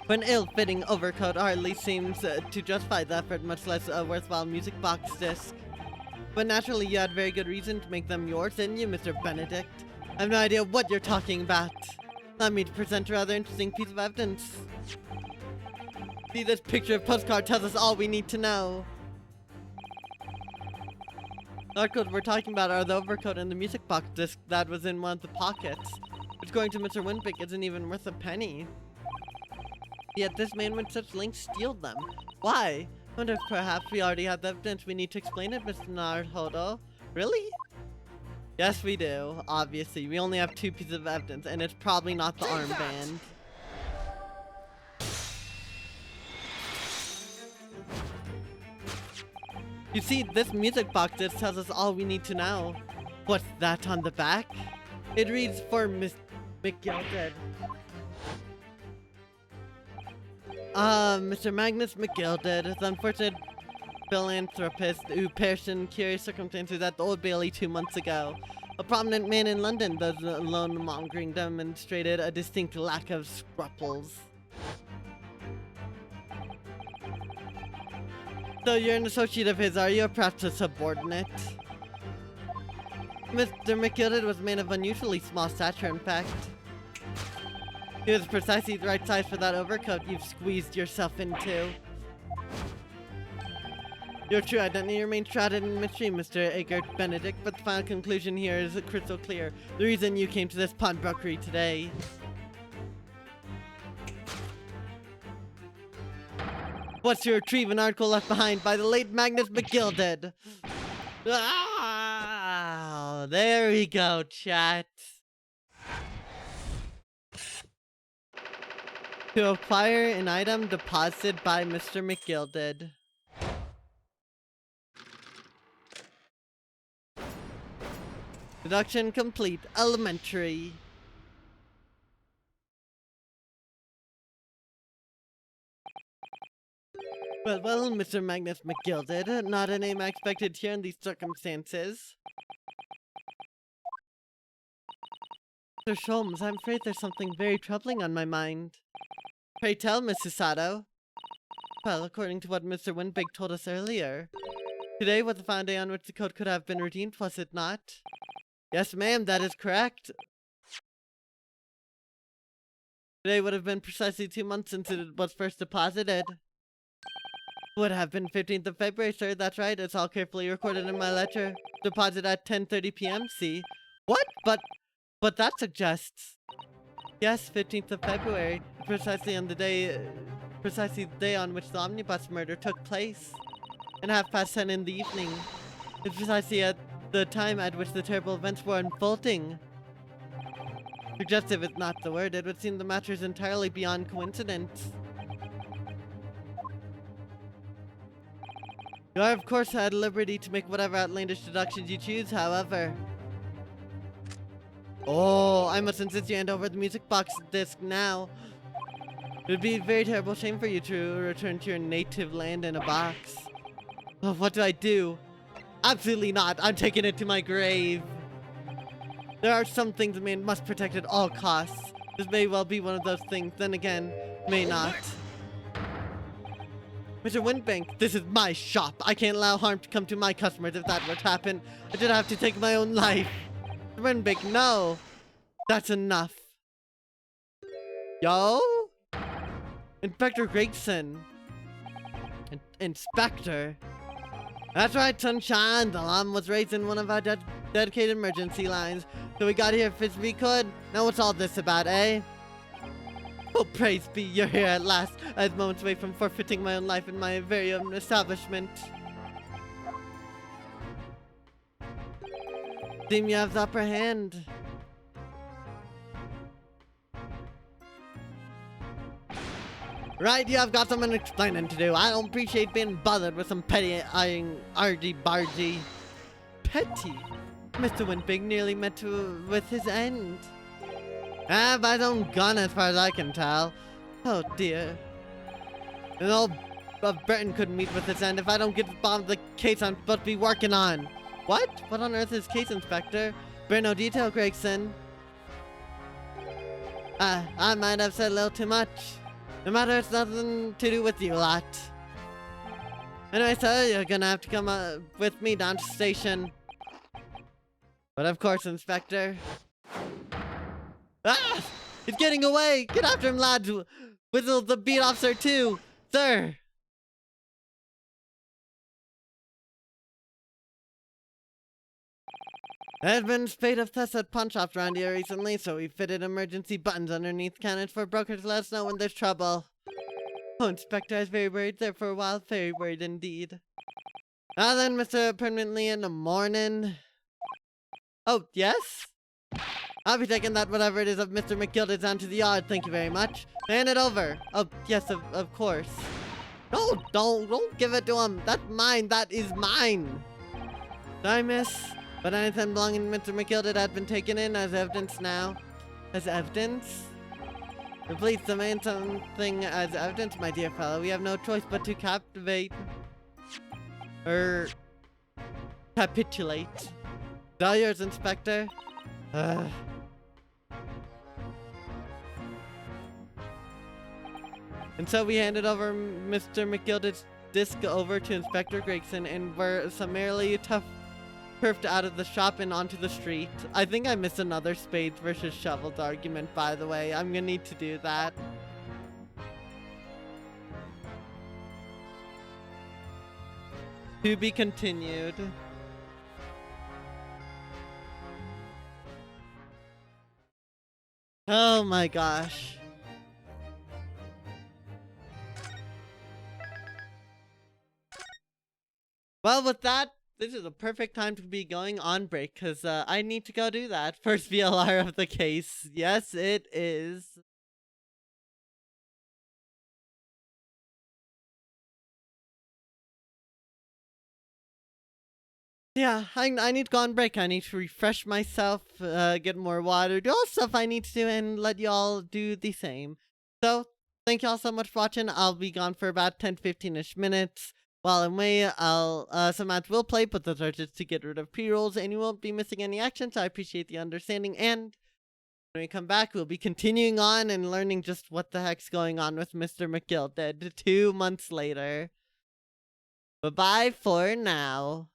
An ill-fitting overcoat hardly seems to justify the effort, much less a worthwhile music box disc. But naturally, you had very good reason to make them yours, didn't you, Mr. Benedict? I have no idea what you're talking about. Allow me to present a rather interesting piece of evidence. See, this picture of postcard tells us all we need to know. The articles we're talking about are the overcoat and the music box disc that was in one of the pockets, which according to Mr. Windbank isn't even worth a penny. Yet this man went such lengths to steal them. Why? I wonder if perhaps we already have the evidence we need to explain it, Mr. Naruhodo. Really? Yes, we do. Obviously, we only have 2 pieces of evidence, and it's probably not the armband. You see, this music box disc tells us all we need to know. What's that on the back? It reads for Miss McGilded. Mr. Magnus McGilded, the unfortunate philanthropist who perished in curious circumstances at the Old Bailey 2 months ago. A prominent man in London, the loan-mongering demonstrated a distinct lack of scruples. So you're an associate of his, are you, or perhaps a subordinate? Mr. McGilded was a man of unusually small stature, in fact. He was precisely the right size for that overcoat you've squeezed yourself into. Your true identity remains shrouded in mystery, Mr. Egbert Benedict, but the final conclusion here is crystal clear. The reason you came to this pawnbrokery today. Was to retrieve an article left behind by the late Magnus McGilded. Ah, there we go, chat. To acquire an item deposited by Mr. McGilded. Deduction complete. Elementary. Well, Mr. Magnus McGilded, not a name I expected here in these circumstances. Sir Sholmes, I'm afraid there's something very troubling on my mind. Pray tell, Miss Susato. Well, according to what Mr. Windbank told us earlier, today was the final day on which the code could have been redeemed, was it not? Yes, ma'am, that is correct. Today would have been precisely 2 months since it was first deposited. Would have been 15th of February, sir. That's right. It's all carefully recorded in my ledger. Deposit at 10:30 p.m. See? What? But that suggests. Yes, 15th of February, precisely the day on which the omnibus murder took place. And 10:30 in the evening. It's precisely at the time at which the terrible events were unfolding. Suggestive is not the word. It would seem the matter is entirely beyond coincidence. You are, of course, at liberty to make whatever outlandish deductions you choose, however. Oh, I must insist you hand over the music box disc now. It would be a very terrible shame for you to return to your native land in a box. Oh, what do I do? Absolutely not. I'm taking it to my grave. There are some things a man must protect at all costs. This may well be one of those things, then again, may not. Mr. Windbank, this is my shop. I can't allow harm to come to my customers. If that were to happen, I should have to take my own life. Mr. Windbank, no. That's enough. Yo? Inspector Gregson. Inspector? That's right, sunshine. The alarm was raised in one of our dedicated emergency lines. So we got here as we could. Now what's all this about, eh? Oh, praise be, you're here at last. I was moments away from forfeiting my own life in my very own establishment. Seem you have the upper hand. Right, yeah, I've got something explaining to do. I don't appreciate being bothered with some petty argy-bargy. Petty? Mr. Windbig nearly met with his end. Ah, by his own gun as far as I can tell. Oh dear. And old Burton couldn't meet with his end if I don't get the bottom of the case I'm supposed to be working on. What? What on earth is case, Inspector? Bear no detail, Gregson. I might have said a little too much. No matter, it's nothing to do with you lot. Anyway, sir, you're gonna have to come with me down to the station. But of course, Inspector. Ah! He's getting away! Get after him, lads! Whistle the beat officer too! Sir! There's been a spate of thefts at pawn shops around here recently, so we fitted emergency buttons underneath cannons for brokers to let us know when there's trouble. Oh, Inspector, I was very worried there for a while. Very worried indeed. Now then, Mr. Permanently in the morning. Oh, yes? I'll be taking that whatever it is of Mr. McGilda's down to the yard, thank you very much. Hand it over. Oh, yes, of course. No, don't give it to him. That's mine, that is mine. Sorry, miss. But anything belonging to Mr. McGilda has been taken in as evidence now. As evidence? The police demand something as evidence, my dear fellow. We have no choice but to captivate. Capitulate. Is all yours, Inspector? And so we handed over Mr. McGilda's disc over to Inspector Gregson and were summarily turfed out of the shop and onto the street. I think I missed another spades versus shovels argument, by the way. I'm gonna need to do that. To be continued. Oh my gosh. Well, with that, this is a perfect time to be going on break, because I need to go do that. First VLR of the case. Yes, it is. Yeah, I need to go on break. I need to refresh myself, get more water, do all the stuff I need to do, and let y'all do the same. So, thank y'all so much for watching. I'll be gone for about 10-15ish minutes. While I'm away, some ads will play, but those are just to get rid of pre-rolls, and you won't be missing any action, so I appreciate the understanding. And when we come back, we'll be continuing on and learning just what the heck's going on with Mr. McGilded 2 months later. Bye-bye for now.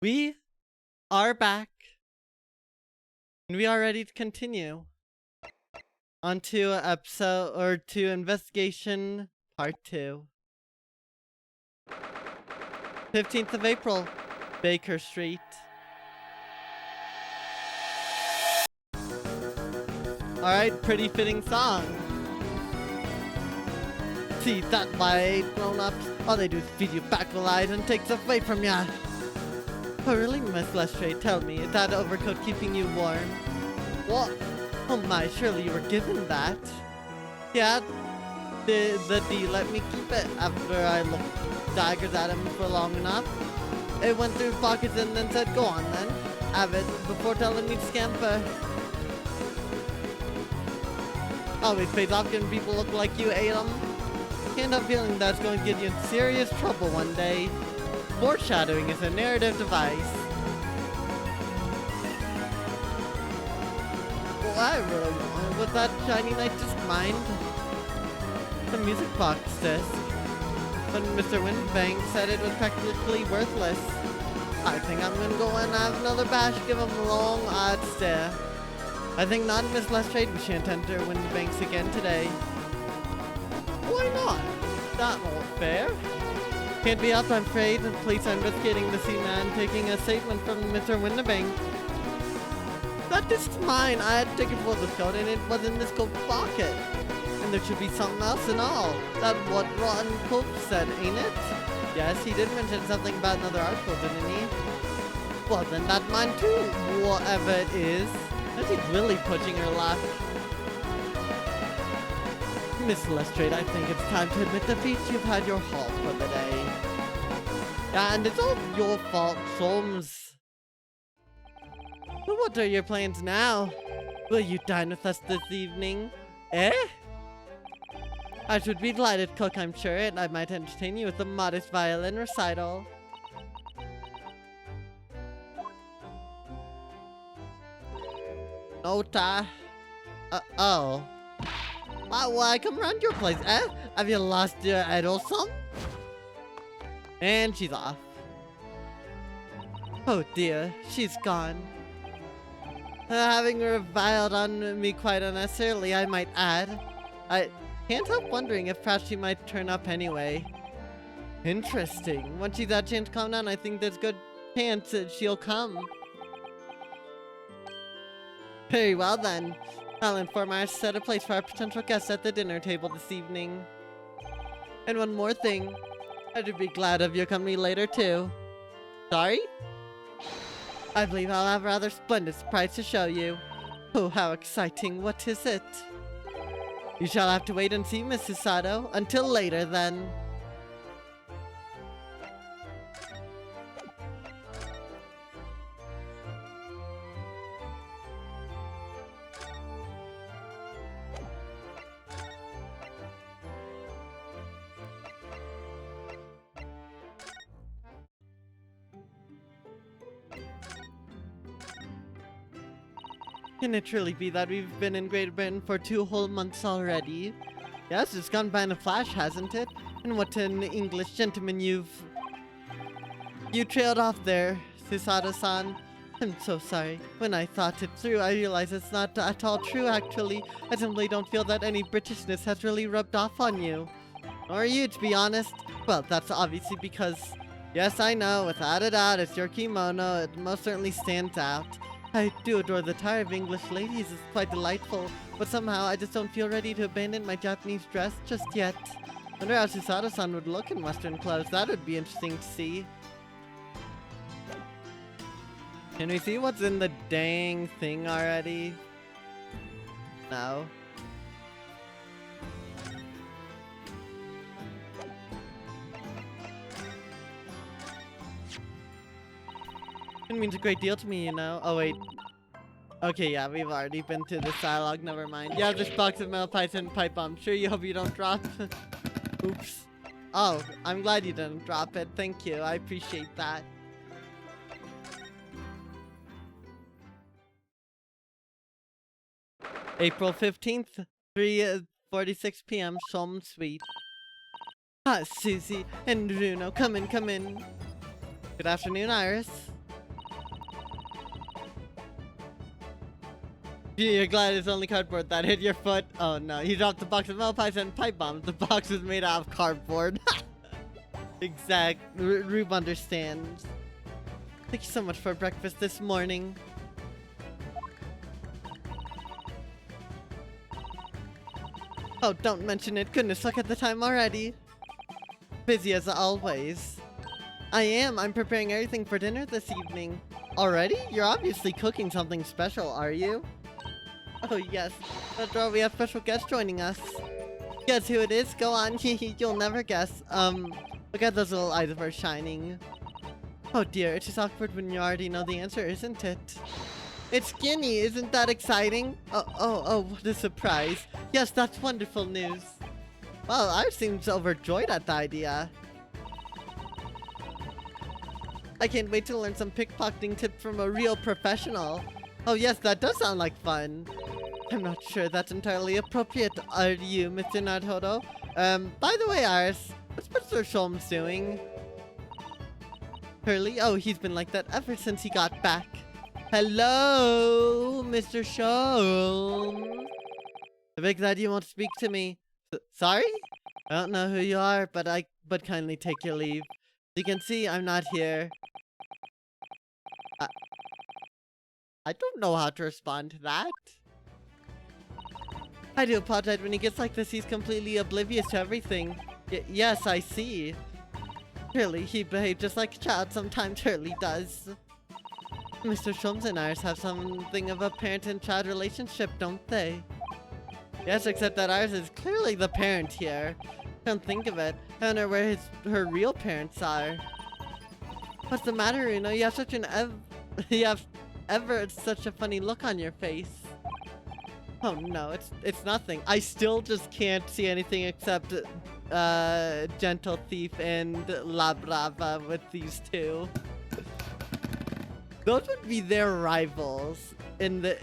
We are back, and we are ready to continue on to investigation part 2. 15th of April, Baker Street. Alright, pretty fitting song. See, that why grown-ups, all they do is feed you backlight and takes away from ya. Oh really, Miss Lestrade, tell me, is that overcoat keeping you warm? What? Oh my, surely you were given that. Yeah, the D let me keep it after I looked daggers at him for long enough. It went through his pockets and then said, go on then, have it, before telling me to scamper. Always pays off getting people look like you ate them. Can't help feeling that's going to get you in serious trouble one day. Foreshadowing is a narrative device. Well, I really wanted with that shiny knight disc mind. The music box disc. But Mr. Windbank said it was practically worthless. I think I'm gonna go and have another bash, give him a long odd stare. I think not, Miss Lestrade. We shan't enter Windbanks again today. Why not? That won't fair. Can't be up, I'm afraid. The police are investigating the scene man taking a statement from Mr. Winterbank. That disc's mine. I had a ticket for this coat and it was in this coat pocket. And there should be something else and all. That's what Rotten Cope said, ain't it? Yes, he did mention something about another article, didn't he? Well, then that's mine too, whatever it is. Is he really pushing her luck? Miss Lestrade, I think it's time to admit defeat. You've had your haul for the day. And it's all your fault, Solms. But what are your plans now? Will you dine with us this evening? Eh? I should be delighted, Cook, I'm sure, and I might entertain you with a modest violin recital. Nota. Oh. Why come around your place, eh? Have you lost your idol song? And she's off. Oh dear, she's gone. Having reviled on me quite unnecessarily, I might add. I can't help wondering if perhaps she might turn up anyway. Interesting. Once she's had a chance to calm down, I think there's good chance that she'll come. Very well then. I'll inform our set a place for our potential guests at the dinner table this evening. And one more thing. I'd be glad of your company later too. Sorry? I believe I'll have a rather splendid surprise to show you. Oh, how exciting. What is it? You shall have to wait and see, Mrs. Sato. Until later, then. Can it truly be that we've been in Great Britain for 2 whole months already? Yes, it's gone by in a flash, hasn't it? And what an English gentleman you trailed off there, Susato-san. I'm so sorry. When I thought it through, I realized it's not at all true, actually. I simply don't feel that any Britishness has really rubbed off on you. Or you, to be honest. Well, that's obviously because... Yes, I know, without a doubt, it's your kimono. It most certainly stands out. I do adore the attire of English ladies, it's quite delightful, but somehow I just don't feel ready to abandon my Japanese dress just yet. Wonder how Susato-san would look in Western clothes, that would be interesting to see. Can we see what's in the dang thing already? No. It means a great deal to me, you know. Oh, wait. Okay, yeah, we've already been through this dialogue. Never mind. Yeah, this box of metal pipes and pipe bomb. Sure, you hope you don't drop. Oops. Oh, I'm glad you didn't drop it. Thank you. I appreciate that. April 15th, 3:46 p.m. Shulman Suite. Ah, Susie and Bruno, come in, come in. Good afternoon, Iris. You're glad it's only cardboard that hit your foot? Oh no, you dropped the box of metal pies and pipe bombs. The box was made out of cardboard. Exact. Rube understands. Thank you so much for breakfast this morning. Oh, don't mention it. Goodness, look at the time already. Busy as always. I am. I'm preparing everything for dinner this evening. Already? You're obviously cooking something special, are you? Oh, yes. After all, we have special guests joining us. Guess who it is? Go on. You'll never guess. Look at those little eyes of hers shining. Oh dear, it's just awkward when you already know the answer, isn't it? It's Skinny, isn't that exciting? Oh, what a surprise. Yes, that's wonderful news. Well, I seems overjoyed at the idea. I can't wait to learn some pickpocketing tips from a real professional. Oh yes, that does sound like fun. I'm not sure that's entirely appropriate, are you, Mr. Naruto? By the way, Iris, what's Mr. Sholmes doing? Curly? Oh, he's been like that ever since he got back. Hello, Mr. Sholmes. I'm big glad you won't speak to me. Sorry? I don't know who you are, but kindly take your leave. You can see I'm not here. I don't know how to respond to that. I do apologize. When he gets like this, he's completely oblivious to everything. Yes, I see. Really, he behaved just like a child. Sometimes Hurley does. Mr. Sholmes and Iris have something of a parent and child relationship, don't they? Yes, except that Iris is clearly the parent here. Don't think of it. I don't know where her real parents are. What's the matter, Uno? You have such such a funny look on your face. Oh no, it's nothing. I still just can't see anything except Gentle Thief and La Brava with these two. Those would be their rivals in the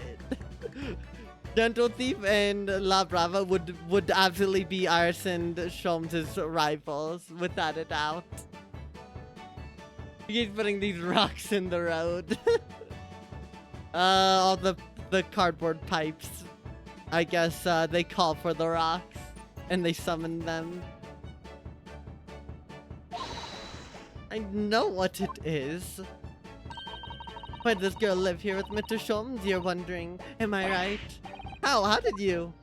Gentle Thief and La Brava would absolutely be Iris and Sholmes' rivals, without a doubt. He keeps putting these rocks in the road. All the cardboard pipes. I guess they call for the rocks and they summon them. I know what it is. Why does this girl live here with Mr. Sholmes, you're wondering? Am I right? How did you?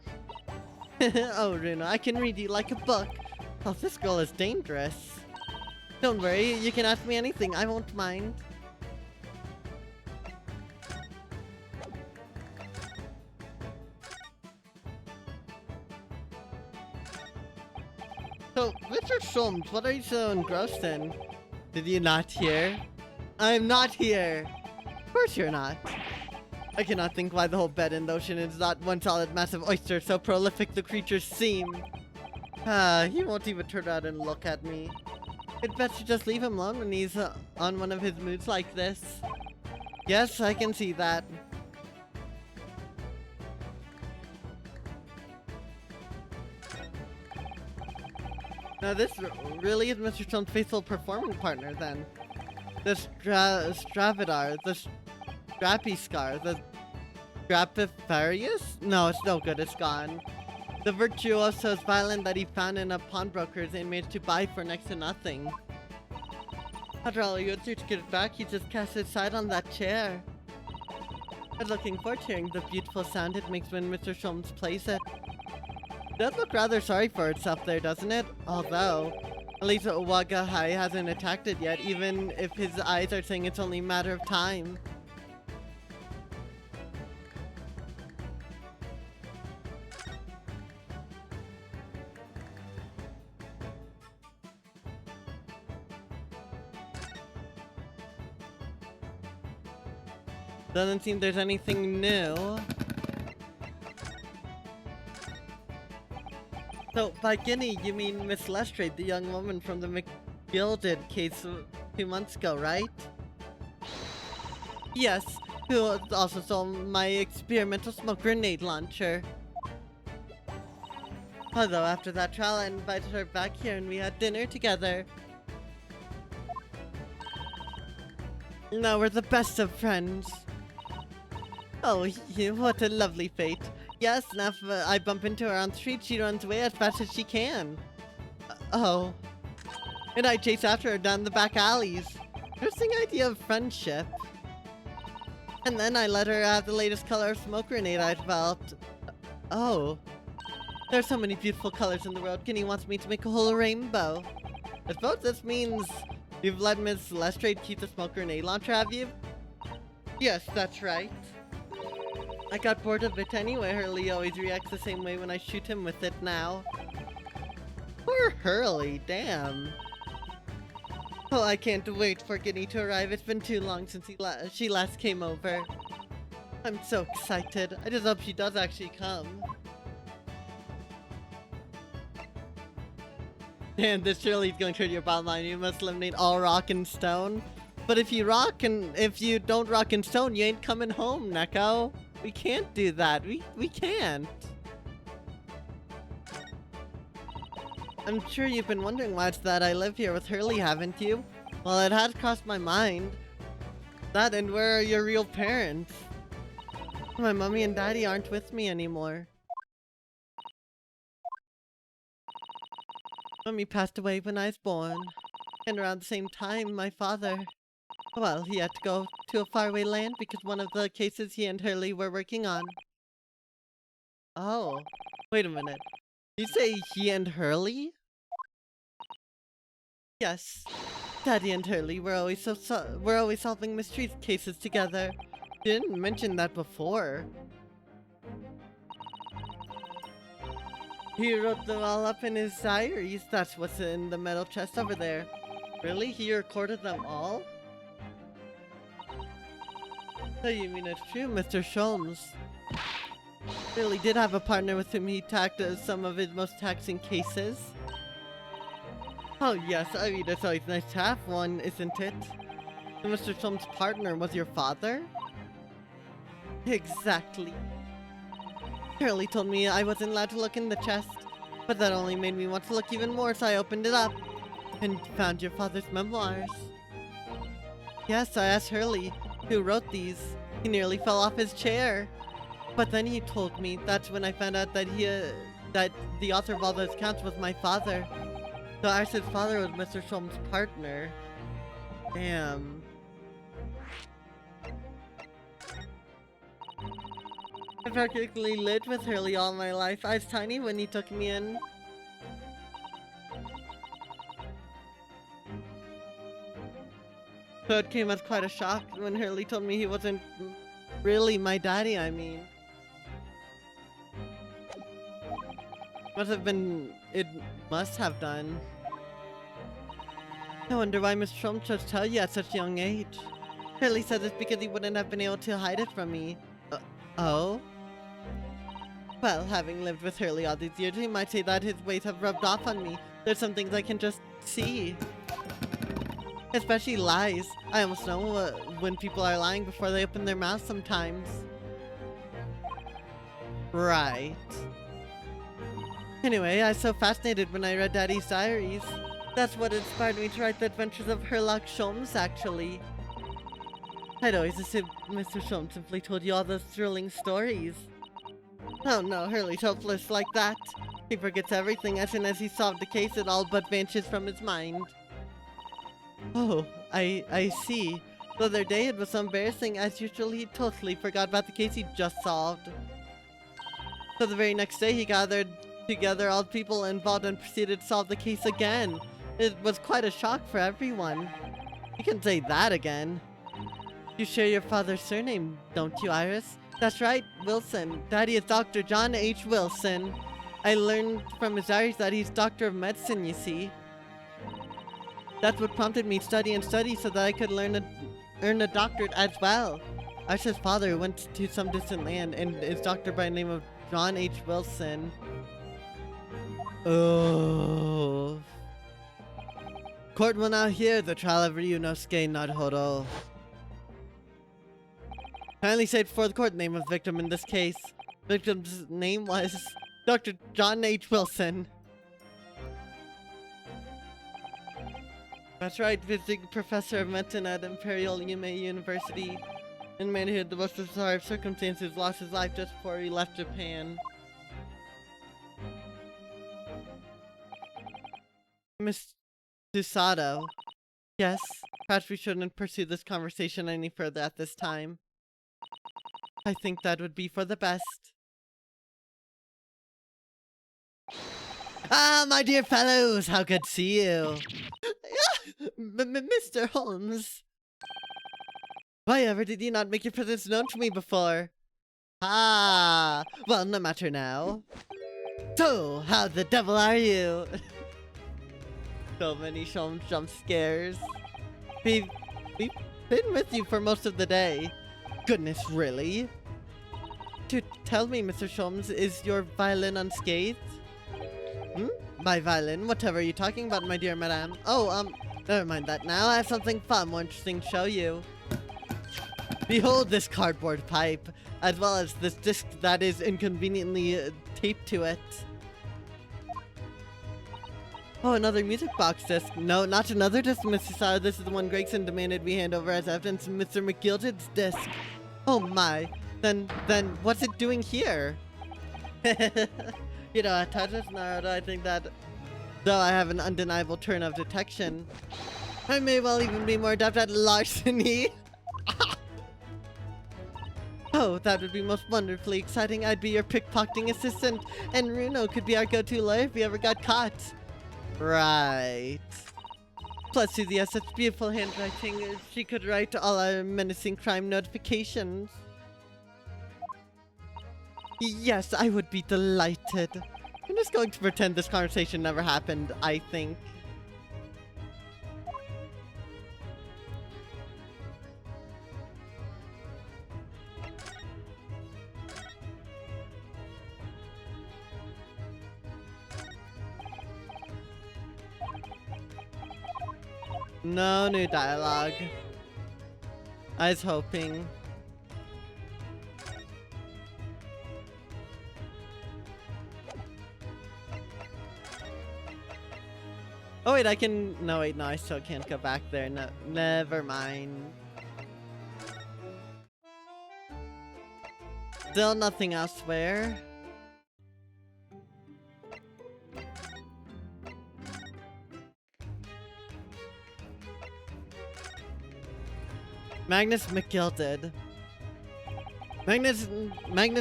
Oh, Runa, I can read you like a book. Oh, this girl is dangerous. Don't worry, you can ask me anything, I won't mind. So, Mr. Sholmes, what are you so engrossed in? Did you not hear? I'm not here! Of course you're not. I cannot think why the whole bed in the ocean is not one solid massive oyster, so prolific the creatures seem. He won't even turn around and look at me. I'd best you just leave him alone when he's on one of his moods like this. Yes, I can see that. Now this really is Mr. Sholmes' faithful performing partner then. The Stravidar, the Strapiscar, the Strapifarius? No, it's no good, it's gone. The virtuoso's violin that he found in a pawnbroker's and managed to buy for next to nothing. After all you went through to get it back, he just cast it aside on that chair. I'm looking forward to hearing the beautiful sound it makes when Mr. Sholmes plays it. It does look rather sorry for itself there, doesn't it? Although, at least Wagahai hasn't attacked it yet, even if his eyes are saying it's only a matter of time. Doesn't seem there's anything new. So, by Guinea, you mean Miss Lestrade, the young woman from the McGilded case 2 months ago, right? Yes, who also stole my experimental smoke grenade launcher. Although after that trial, I invited her back here and we had dinner together. Now we're the best of friends. Oh, what a lovely fate. Yes, and if I bump into her on the street, she runs away as fast as she can. Oh. And I chase after her down the back alleys. Interesting idea of friendship. And then I let her have the latest color of smoke grenade I developed. Oh. There are so many beautiful colors in the world. Kenny wants me to make a whole rainbow. I suppose this means you've let Miss Lestrade keep the smoke grenade launcher, have you? Yes, that's right. I got bored of it anyway. Hurley always reacts the same way when I shoot him with it now. Poor Hurley, damn. Oh, I can't wait for Ginny to arrive. It's been too long since she last came over. I'm so excited. I just hope she does actually come. And this surely is going to hurt your bottom line. You must eliminate all rock and stone. But if you don't rock and stone, you ain't coming home, Neko. We can't do that. We can't. I'm sure you've been wondering why it's that I live here with Hurley, haven't you? Well, it has crossed my mind. That and where are your real parents? My mommy and daddy aren't with me anymore. Mommy passed away when I was born. And around the same time, my father... Well, he had to go to a faraway land because one of the cases he and Hurley were working on. Oh. Wait a minute. You say he and Hurley? Yes. Daddy and Hurley were always solving mystery cases together. You didn't mention that before. He wrote them all up in his diaries. That's what's in the metal chest over there. Really? He recorded them all? So you mean it's true, Mr. Sholmes? Really did have a partner with whom he tackled some of his most taxing cases? Oh yes, I mean it's always nice to have one, isn't it? So Mr. Sholmes' partner was your father? Exactly. Hurley told me I wasn't allowed to look in the chest, but that only made me want to look even more, so I opened it up and found your father's memoirs. Yes, I asked Hurley who wrote these. He nearly fell off his chair. But then he told me. That's when I found out that that the author of all those accounts was my father. So Ars's father was Mr. Sholmes' partner. Damn. I practically lived with Hurley all my life. I was tiny when he took me in. So it came as quite a shock when Hurley told me he wasn't really my daddy, I mean. It must have done. I wonder why Miss Sholmes chose to tell you at such a young age. Hurley says it's because he wouldn't have been able to hide it from me. Oh? Well, having lived with Hurley all these years, he might say that his ways have rubbed off on me. There's some things I can just see. Especially lies. I almost know when people are lying before they open their mouths sometimes. Right. Anyway, I was so fascinated when I read Daddy's diaries. That's what inspired me to write the adventures of Herlock Sholmes, actually. I'd always assumed Mr. Sholmes simply told you all those thrilling stories. Oh no, Hurley's hopeless like that. He forgets everything as soon as he solved the case, it all but vanishes from his mind. Oh, I see. The other day it was so embarrassing, as usual he totally forgot about the case he just solved. So the very next day he gathered together all the people involved and proceeded to solve the case again. It was quite a shock for everyone. You can say that again. You share your father's surname, don't you, Iris? That's right, Wilson. Daddy is Dr. John H. Wilson. I learned from his diaries that he's Doctor of Medicine, you see. That's what prompted me to study and study so that I could earn a doctorate as well. Aisha's father went to some distant land and is doctor by the name of John H. Wilson. Oh. Court will now hear the trial of Ryunosuke Naruhodo. Kindly state before the court the name of the victim in this case. Victim's name was Dr. John H. Wilson. That's right, visiting professor of medicine at Imperial Yume University. In manhood, the most bizarre circumstances, lost his life just before he left Japan. Miss Susato. Yes, perhaps we shouldn't pursue this conversation any further at this time. I think that would be for the best. Ah, my dear fellows, how good to see you. Mr. Holmes. Why ever did you not make your presence known to me before? Ah, well, no matter now. So, how the devil are you? So many jump scares. We've been with you for most of the day. Goodness, really? To tell me, Mr. Sholmes, is your violin unscathed? Hmm? My violin? Whatever are you talking about, my dear madame? Oh, never mind that now. I have something far more interesting to show you. Behold this cardboard pipe, as well as this disc that is inconveniently taped to it. Oh, another music box disc. No, not another disc, Mr. Sire. This is the one Gregson demanded we hand over as evidence, Mr. McGilded's disc. Oh my. Then what's it doing here? You know, at touches Naruto, I think that though I have an undeniable turn of detection, I may well even be more adept at larceny. Oh, that would be most wonderfully exciting. I'd be your pickpocketing assistant, and Runo could be our go-to lawyer if we ever got caught. Right. Plus, Susie has such beautiful handwriting. She could write all our menacing crime notifications. Yes, I would be delighted. I'm just going to pretend this conversation never happened, I think. No new dialogue. I was hoping. Oh wait, I can... No wait, no, I still can't go back there. No, never mind. Still nothing elsewhere. Magnus McGilded. Magnus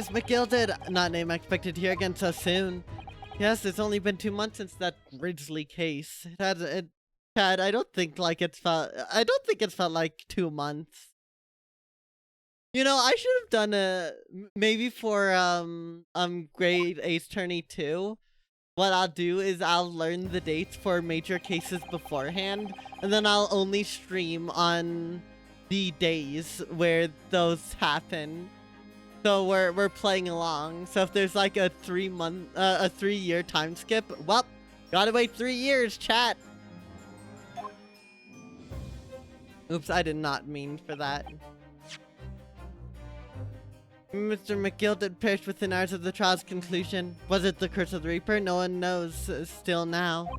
McGilded! Not name expected here again so soon. Yes, it's only been 2 months since that Ridgely case. I don't think it's felt like 2 months. You know, I should have done maybe for grade Ace Attorney 2. What I'll do is I'll learn the dates for major cases beforehand, and then I'll only stream on the days where those happen. So we're playing along. So if there's like a 3-year time skip, well, gotta wait 3 years, chat. Oops, I did not mean for that. Mr. McGilded perished within hours of the trial's conclusion. Was it the curse of the Reaper? No one knows still now.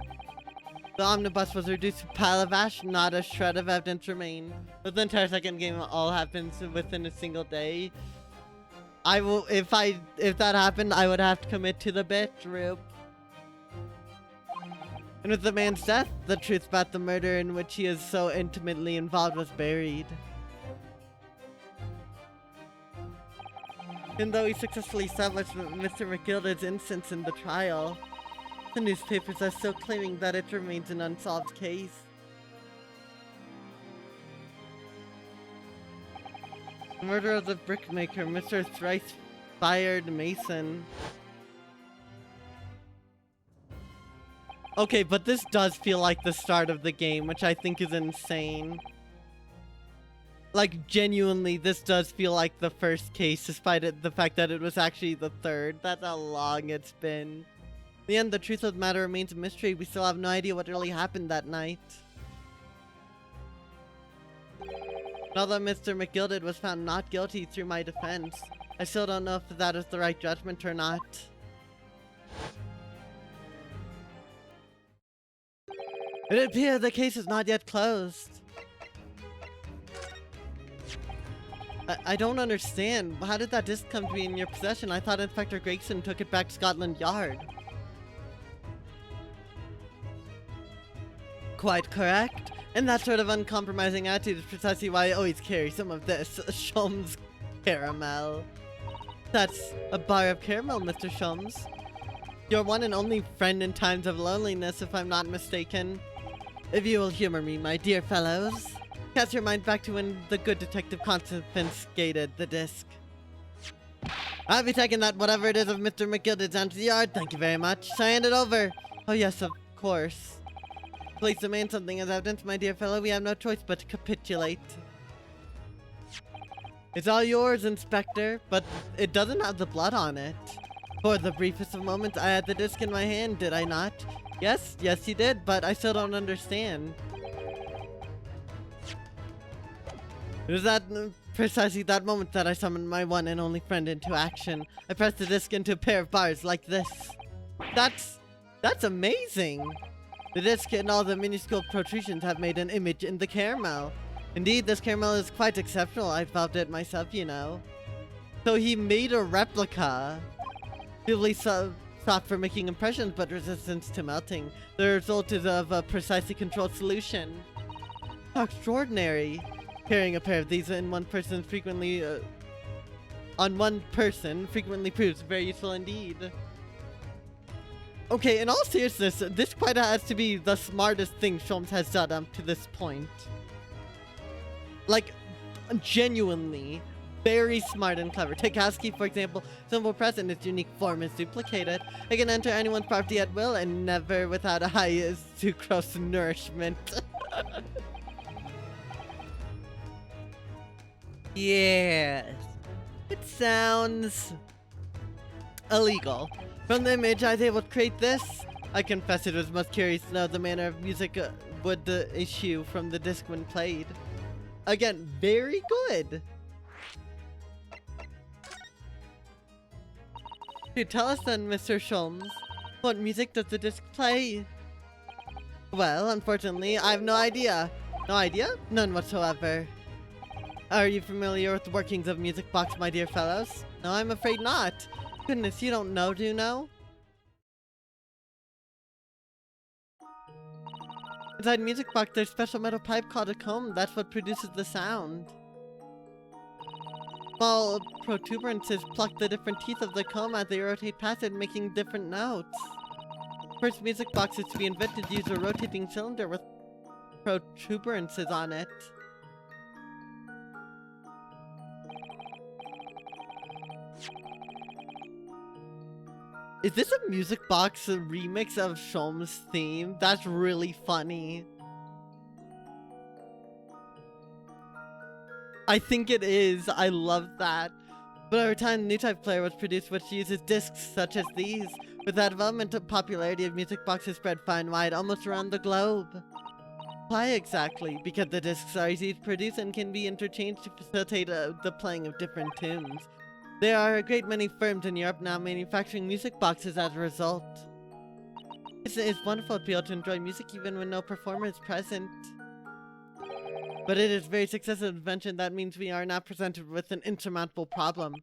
The omnibus was reduced to a pile of ash, not a shred of evidence remained. But the entire second game all happens within a single day. I will, if that happened, I would have to commit to the bit, Roop. And with the man's death, the truth about the murder in which he is so intimately involved was buried. And though he successfully established Mr. McGilded's innocence in the trial, the newspapers are still claiming that it remains an unsolved case. The murder of the brickmaker, Mr. Thrice-fired Mason. Okay, but this does feel like the start of the game, which I think is insane. Like, genuinely, this does feel like the first case, despite the fact that it was actually the third. That's how long it's been. In the end, the truth of the matter remains a mystery. We still have no idea what really happened that night. Although Mr. McGilded was found not guilty through my defense, I still don't know if that is the right judgment or not. It appears the case is not yet closed. I don't understand. How did that disc come to be in your possession? I thought Inspector Gregson took it back to Scotland Yard. Quite correct. And that sort of uncompromising attitude is precisely why I always carry some of this Shums caramel. That's a bar of caramel, Mr. Shums. Your one and only friend in times of loneliness, if I'm not mistaken. If you will humor me, my dear fellows. Cast your mind back to when the good detective confiscated the disc. I'll be taking that whatever it is of Mr. McGilda down to the yard. Thank you very much. So I hand it over. Oh yes, of course. Please demand something as evidence, my dear fellow. We have no choice but to capitulate. It's all yours, Inspector, but it doesn't have the blood on it. For the briefest of moments, I had the disc in my hand, did I not? Yes, you did, but I still don't understand. It was precisely that moment that I summoned my one and only friend into action. I pressed the disc into a pair of bars like this. That's amazing! The disc and all the minuscule protrusions have made an image in the caramel. Indeed, this caramel is quite exceptional. I felt it myself, you know. So he made a replica. Really soft for making impressions, but resistant to melting. The result is of a precisely controlled solution. How extraordinary! Carrying a pair of these on one person frequently proves very useful indeed. Okay, in all seriousness, this quite has to be the smartest thing Sholmes has done up to this point. Like, genuinely, very smart and clever. Take housekeep, for example. Simple press in its unique form is duplicated. It can enter anyone's property at will and never without a high sucrose nourishment. Yes. It sounds illegal. From the image I was able to create this, I confess it was most curious to know the manner of music would issue from the disc when played. Again, very good. Tell us then, Mr. Sholmes, what music does the disc play? Well, unfortunately, I have no idea. No idea? None whatsoever. Are you familiar with the workings of Music Box, my dear fellows? No, I'm afraid not. Goodness, you don't know, do you know? Inside Music Box, there's a special metal pipe called a comb. That's what produces the sound. Small protuberances pluck the different teeth of the comb as they rotate past it, making different notes. First Music Box is to be invented to use a rotating cylinder with protuberances on it. Is this a Music Box remix of Sholmes' theme? That's really funny. I think it is. I love that. But over time, a new type player was produced which uses discs such as these. With that development, the popularity of Music Boxes spread far and wide, almost around the globe. Why exactly? Because the discs are easy to produce and can be interchanged to facilitate the playing of different tunes. There are a great many firms in Europe now manufacturing music boxes as a result. It's wonderful to be able to enjoy music even when no performer is present. But it is a very successful invention. That means we are now presented with an insurmountable problem.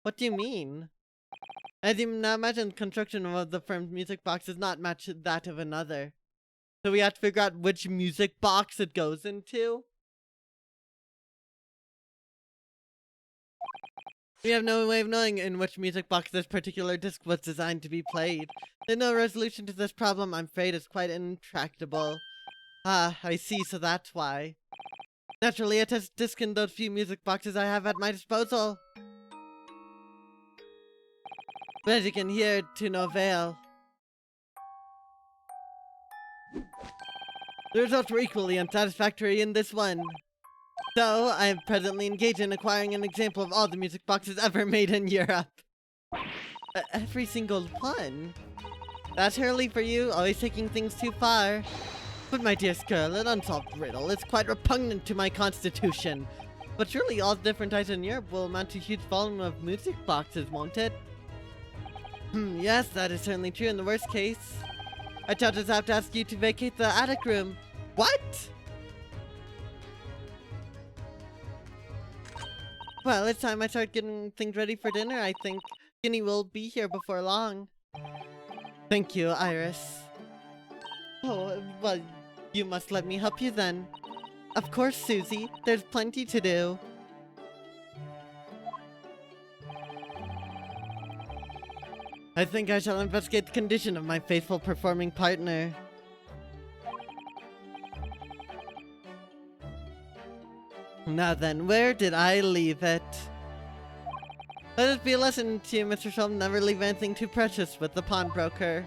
What do you mean? As you now imagine, the construction of the firm's music box does not match that of another. So we have to figure out which music box it goes into. We have no way of knowing in which music box this particular disc was designed to be played. There's no resolution to this problem. I'm afraid it's quite intractable. Ah, I see, so that's why. Naturally, I test disc in those few music boxes I have at my disposal. But as you can hear, to no avail. The results were equally unsatisfactory in this one. So, I am presently engaged in acquiring an example of all the music boxes ever made in Europe. Every single one? That's Hurley for you, always taking things too far. But my dear Skirl, an unsolved riddle. It's quite repugnant to my constitution. But surely all the different types in Europe will amount to a huge volume of music boxes, won't it? Yes, that is certainly true in the worst case. I shall just have to ask you to vacate the attic room. What? Well, it's time I start getting things ready for dinner, I think. Ginny will be here before long. Thank you, Iris. Oh, well, you must let me help you then. Of course, Susie. There's plenty to do. I think I shall investigate the condition of my faithful performing partner. Now then, where did I leave it? Let it be a lesson to you, Mr. Sholm. Never leave anything too precious with the pawnbroker.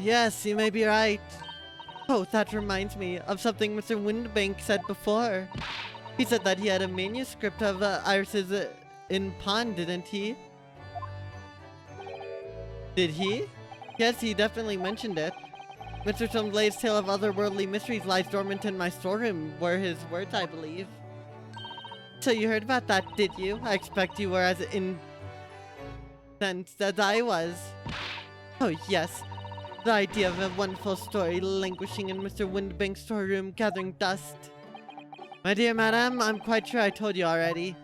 Yes, you may be right. Oh, that reminds me of something Mr. Windbank said before. He said that he had a manuscript of Iris's in pawn, didn't he? Did he? Yes, he definitely mentioned it. Mr. Shumblai's tale of otherworldly mysteries lies dormant in my storeroom, were his words, I believe. So you heard about that, did you? I expect you were as incensed as I was. Oh yes, the idea of a wonderful story languishing in Mr. Windbank's storeroom gathering dust. My dear madam, I'm quite sure I told you already.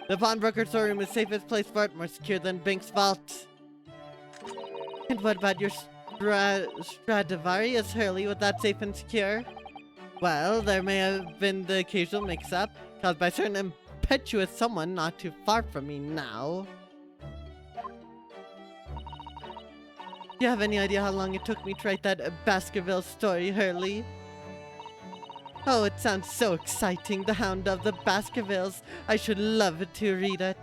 The pawnbroker's storeroom is safest place for it, more secure than Bank's vault. And what about your Stradivarius, Hurley? Was that safe and secure? Well, there may have been the occasional mix-up, caused by a certain impetuous someone not too far from me now. Do you have any idea how long it took me to write that Baskerville story, Hurley? Oh, it sounds so exciting, The Hound of the Baskervilles. I should love to read it.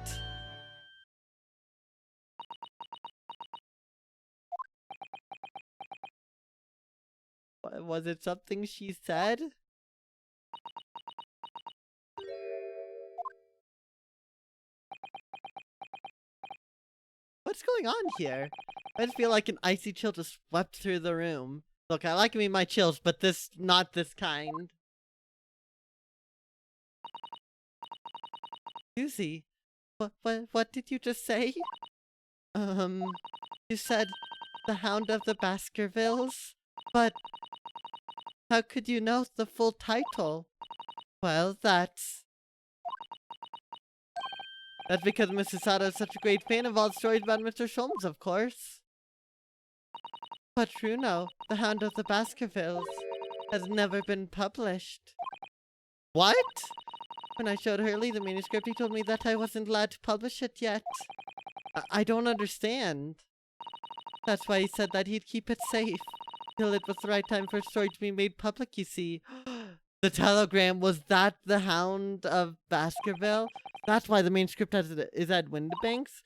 Was it something she said? What's going on here? I just feel like an icy chill just swept through the room. Look, I like me my chills, but not this kind. Susie, what did you just say? You said The Hound of the Baskervilles? But how could you know the full title? Well, that's because Mrs. Sato is such a great fan of all the stories about Mr. Sholmes, of course. But Bruno, The Hound of the Baskervilles, has never been published. What? When I showed Hurley the manuscript, he told me that I wasn't allowed to publish it yet. I don't understand. That's why he said that he'd keep it safe till it was the right time for a story to be made public, you see. The telegram, was that The Hound of Baskerville? That's why the manuscript is at Windbank's?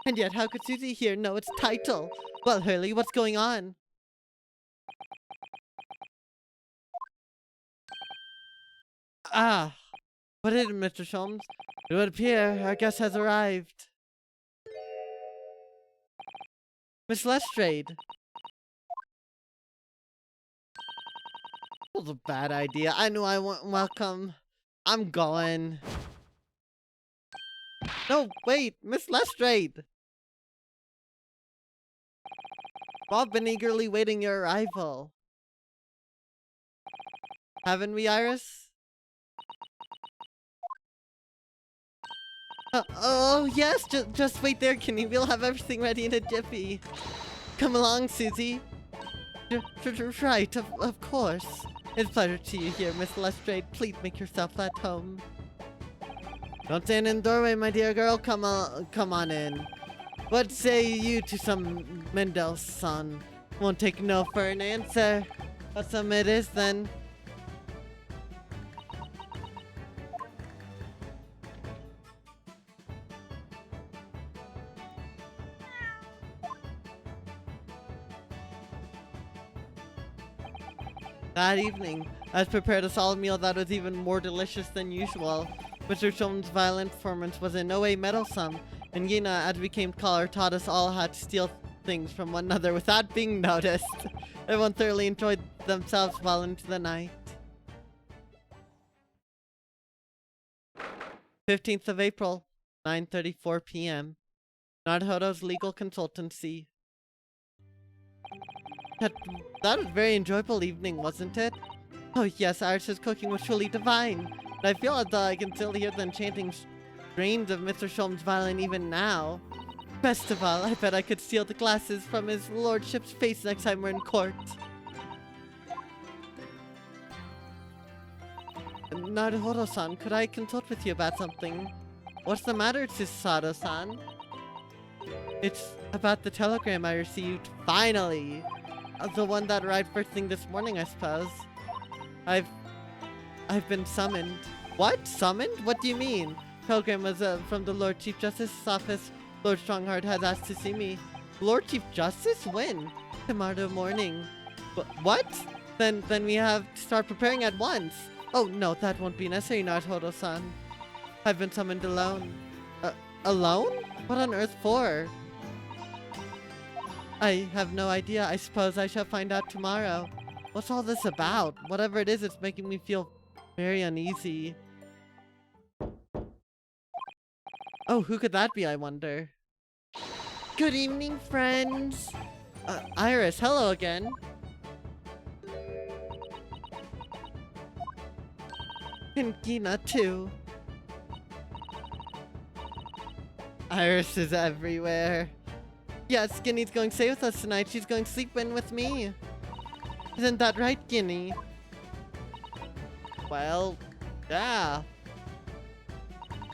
And yet, how could Susie here know its title? Well, Hurley, what's going on? Ah, what is it, Mr. Sholmes? It would appear our guest has arrived. Miss Lestrade. That was a bad idea. I knew I wasn't welcome. I'm going. No, wait, Miss Lestrade. I've been eagerly waiting your arrival. Haven't we, Iris? Oh, yes, just wait there, Kenny. We'll have everything ready in a jiffy. Come along, Susie. Right, of course. It's a pleasure to you here, Miss Lestrade. Please make yourself at home. Don't stand in the doorway, my dear girl. Come on in. What say you to some Mendelssohn? Won't take no for an answer. But some it is then. That evening, I was prepared a solid meal that was even more delicious than usual. Mr. Sholmes' violent performance was in no way meddlesome, and Yina, as we came to call her, taught us all how to steal things from one another without being noticed. Everyone thoroughly enjoyed themselves well into the night. 15th of April, 9:34 p.m. Naruhodo's Legal Consultancy. That was a very enjoyable evening, wasn't it? Oh yes, Iris's cooking was truly divine. I feel as though I can still hear the enchanting strains of Mr. Sholm's violin even now. Best of all, I bet I could steal the glasses from his lordship's face next time we're in court. Naruhodo-san, could I consult with you about something? What's the matter, Susato-san? It's about the telegram I received, finally! The one that arrived first thing this morning, I suppose. I've been summoned. What? Summoned? What do you mean? Telegram was from the Lord Chief Justice's office. Lord Strongheart has asked to see me. Lord Chief Justice? When? Tomorrow morning. What? Then we have to start preparing at once. Oh no, that won't be necessary, Naruhodo-san. I've been summoned alone. Alone? What on earth for? I have no idea. I suppose I shall find out tomorrow. What's all this about? Whatever it is, it's making me feel very uneasy. Oh, who could that be, I wonder? Good evening, friends! Iris, hello again. And Gina, too. Iris is everywhere. Yes, Skinny's going to stay with us tonight. She's going to sleep in with me. Isn't that right, Ginny? Well, yeah.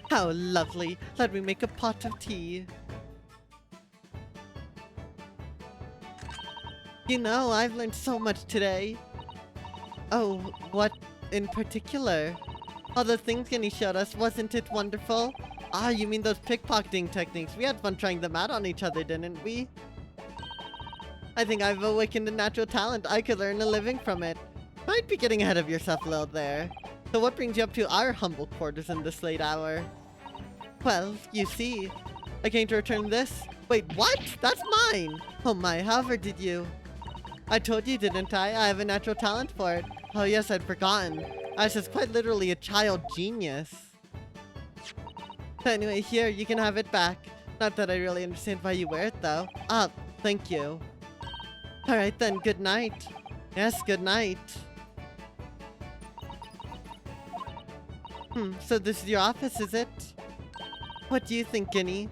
How lovely. Let me make a pot of tea. You know, I've learned so much today. Oh, what in particular? All the things Ginny showed us, wasn't it wonderful? Ah, you mean those pickpocketing techniques. We had fun trying them out on each other, didn't we? I think I've awakened a natural talent. I could earn a living from it. Might be getting ahead of yourself a little there. So what brings you up to our humble quarters in this late hour? Well, you see, I came to return this. Wait, what? That's mine! Oh my, however did you? I told you, didn't I? I have a natural talent for it. Oh yes, I'd forgotten. I was just quite literally a child genius. Anyway, here, you can have it back. Not that I really understand why you wear it, though. Ah, thank you. Alright then, good night. Yes, good night. So this is your office, is it? What do you think, Ginny?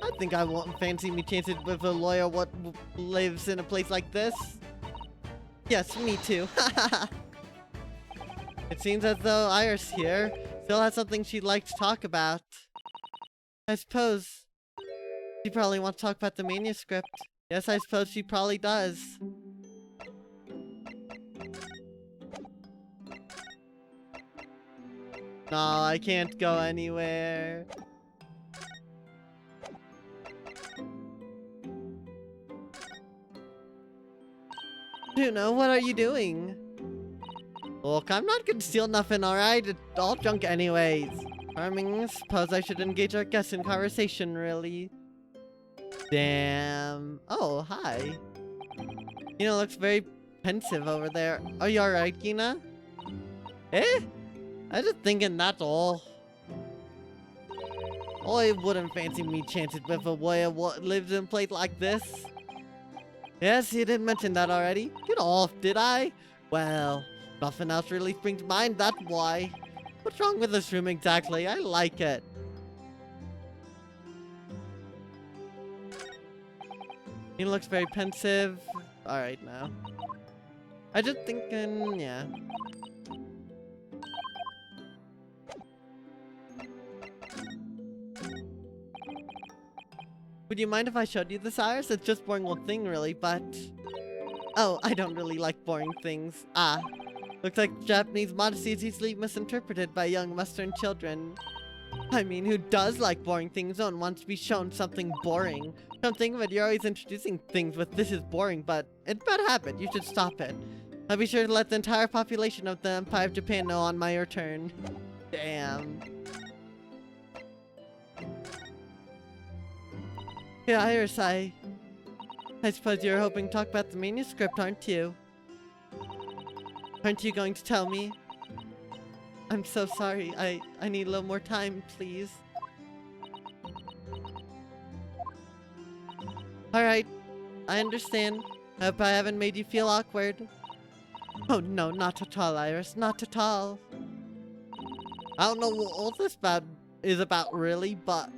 I think I won't fancy me chancing with a lawyer what lives in a place like this. Yes, me too. It seems as though Iris here still has something she'd like to talk about. I suppose she probably wants to talk about the manuscript. Yes, I suppose she probably does. No, I can't go anywhere. Juno, what are you doing? Look, I'm not gonna steal nothing, alright? It's all junk anyways. I mean, suppose I should engage our guests in conversation, really. Damn. Oh, hi. Gina looks very pensive over there. Are you alright, Gina? Eh? I was just thinking that's all. I wouldn't fancy me chancing with a warrior what lives in a place like this. Yes, you didn't mention that already. Get off, did I? Well, nothing else really springs to mind, that's why. What's wrong with this room exactly? I like it. He looks very pensive. Alright now. I just thinking, yeah. Would you mind if I showed you this, Iris? It's just boring old thing, really, but... Oh, I don't really like boring things. Ah. Looks like Japanese modesty is easily misinterpreted by young Western children. I mean, who does like boring things and wants to be shown something boring? Don't think of it, you're always introducing things with "this is boring," but it's a bad habit, you should stop it. I'll be sure to let the entire population of the Empire of Japan know on my return. Damn. Yeah, Iris, I suppose you're hoping to talk about the manuscript, aren't you? Aren't you going to tell me? I'm so sorry. I need a little more time, please. Alright, I understand. I hope I haven't made you feel awkward. Oh no, not at all, Iris, not at all. I don't know what all this is about really, but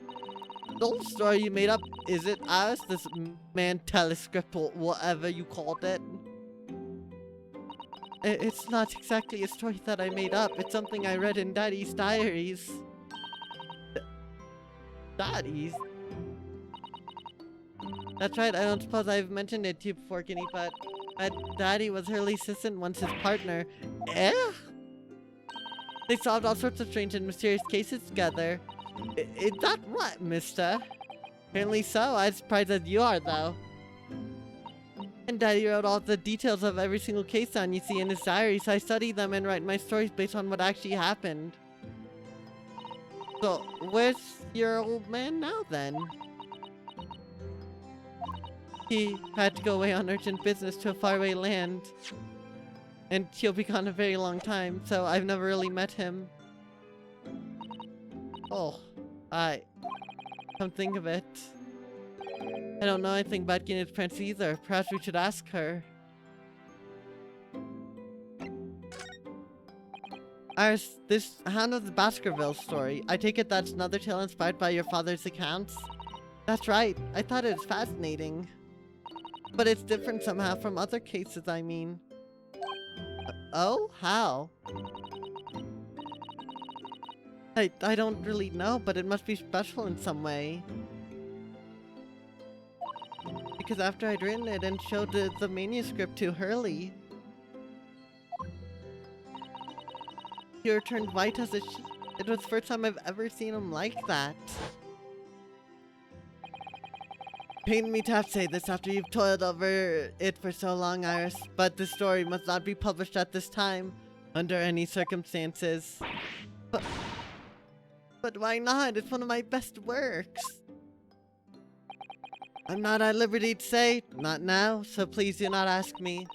the whole story you made up, is it ours? This man telescript or whatever you called it? It's not exactly a story that I made up. It's something I read in Daddy's diaries. Daddy's? That's right, I don't suppose I've mentioned it to you before, Guinea, but my daddy was Hurley's assistant, once his partner. Eh? They solved all sorts of strange and mysterious cases together. Is that right, mister? Apparently so. I'm surprised as you are, though. And Daddy wrote all the details of every single case down you see in his diary, so I study them and write my stories based on what actually happened. So, where's your old man now, then? He had to go away on urgent business to a faraway land. And he'll be gone a very long time, so I've never really met him. Oh, come think of it. I don't know anything about Guinea's parents either. Perhaps we should ask her. Iris, this Hound of the Baskerville story, I take it that's another tale inspired by your father's accounts? That's right. I thought it was fascinating. But it's different somehow from other cases, I mean. Oh? How? I don't really know, but it must be special in some way. Because after I'd written it and showed the manuscript to Hurley, he turned white as it was the first time I've ever seen him like that. Pain me to have to say this after you've toiled over it for so long, Iris, but this story must not be published at this time, under any circumstances. But why not? It's one of my best works. I'm not at liberty to say, not now, so please do not ask me.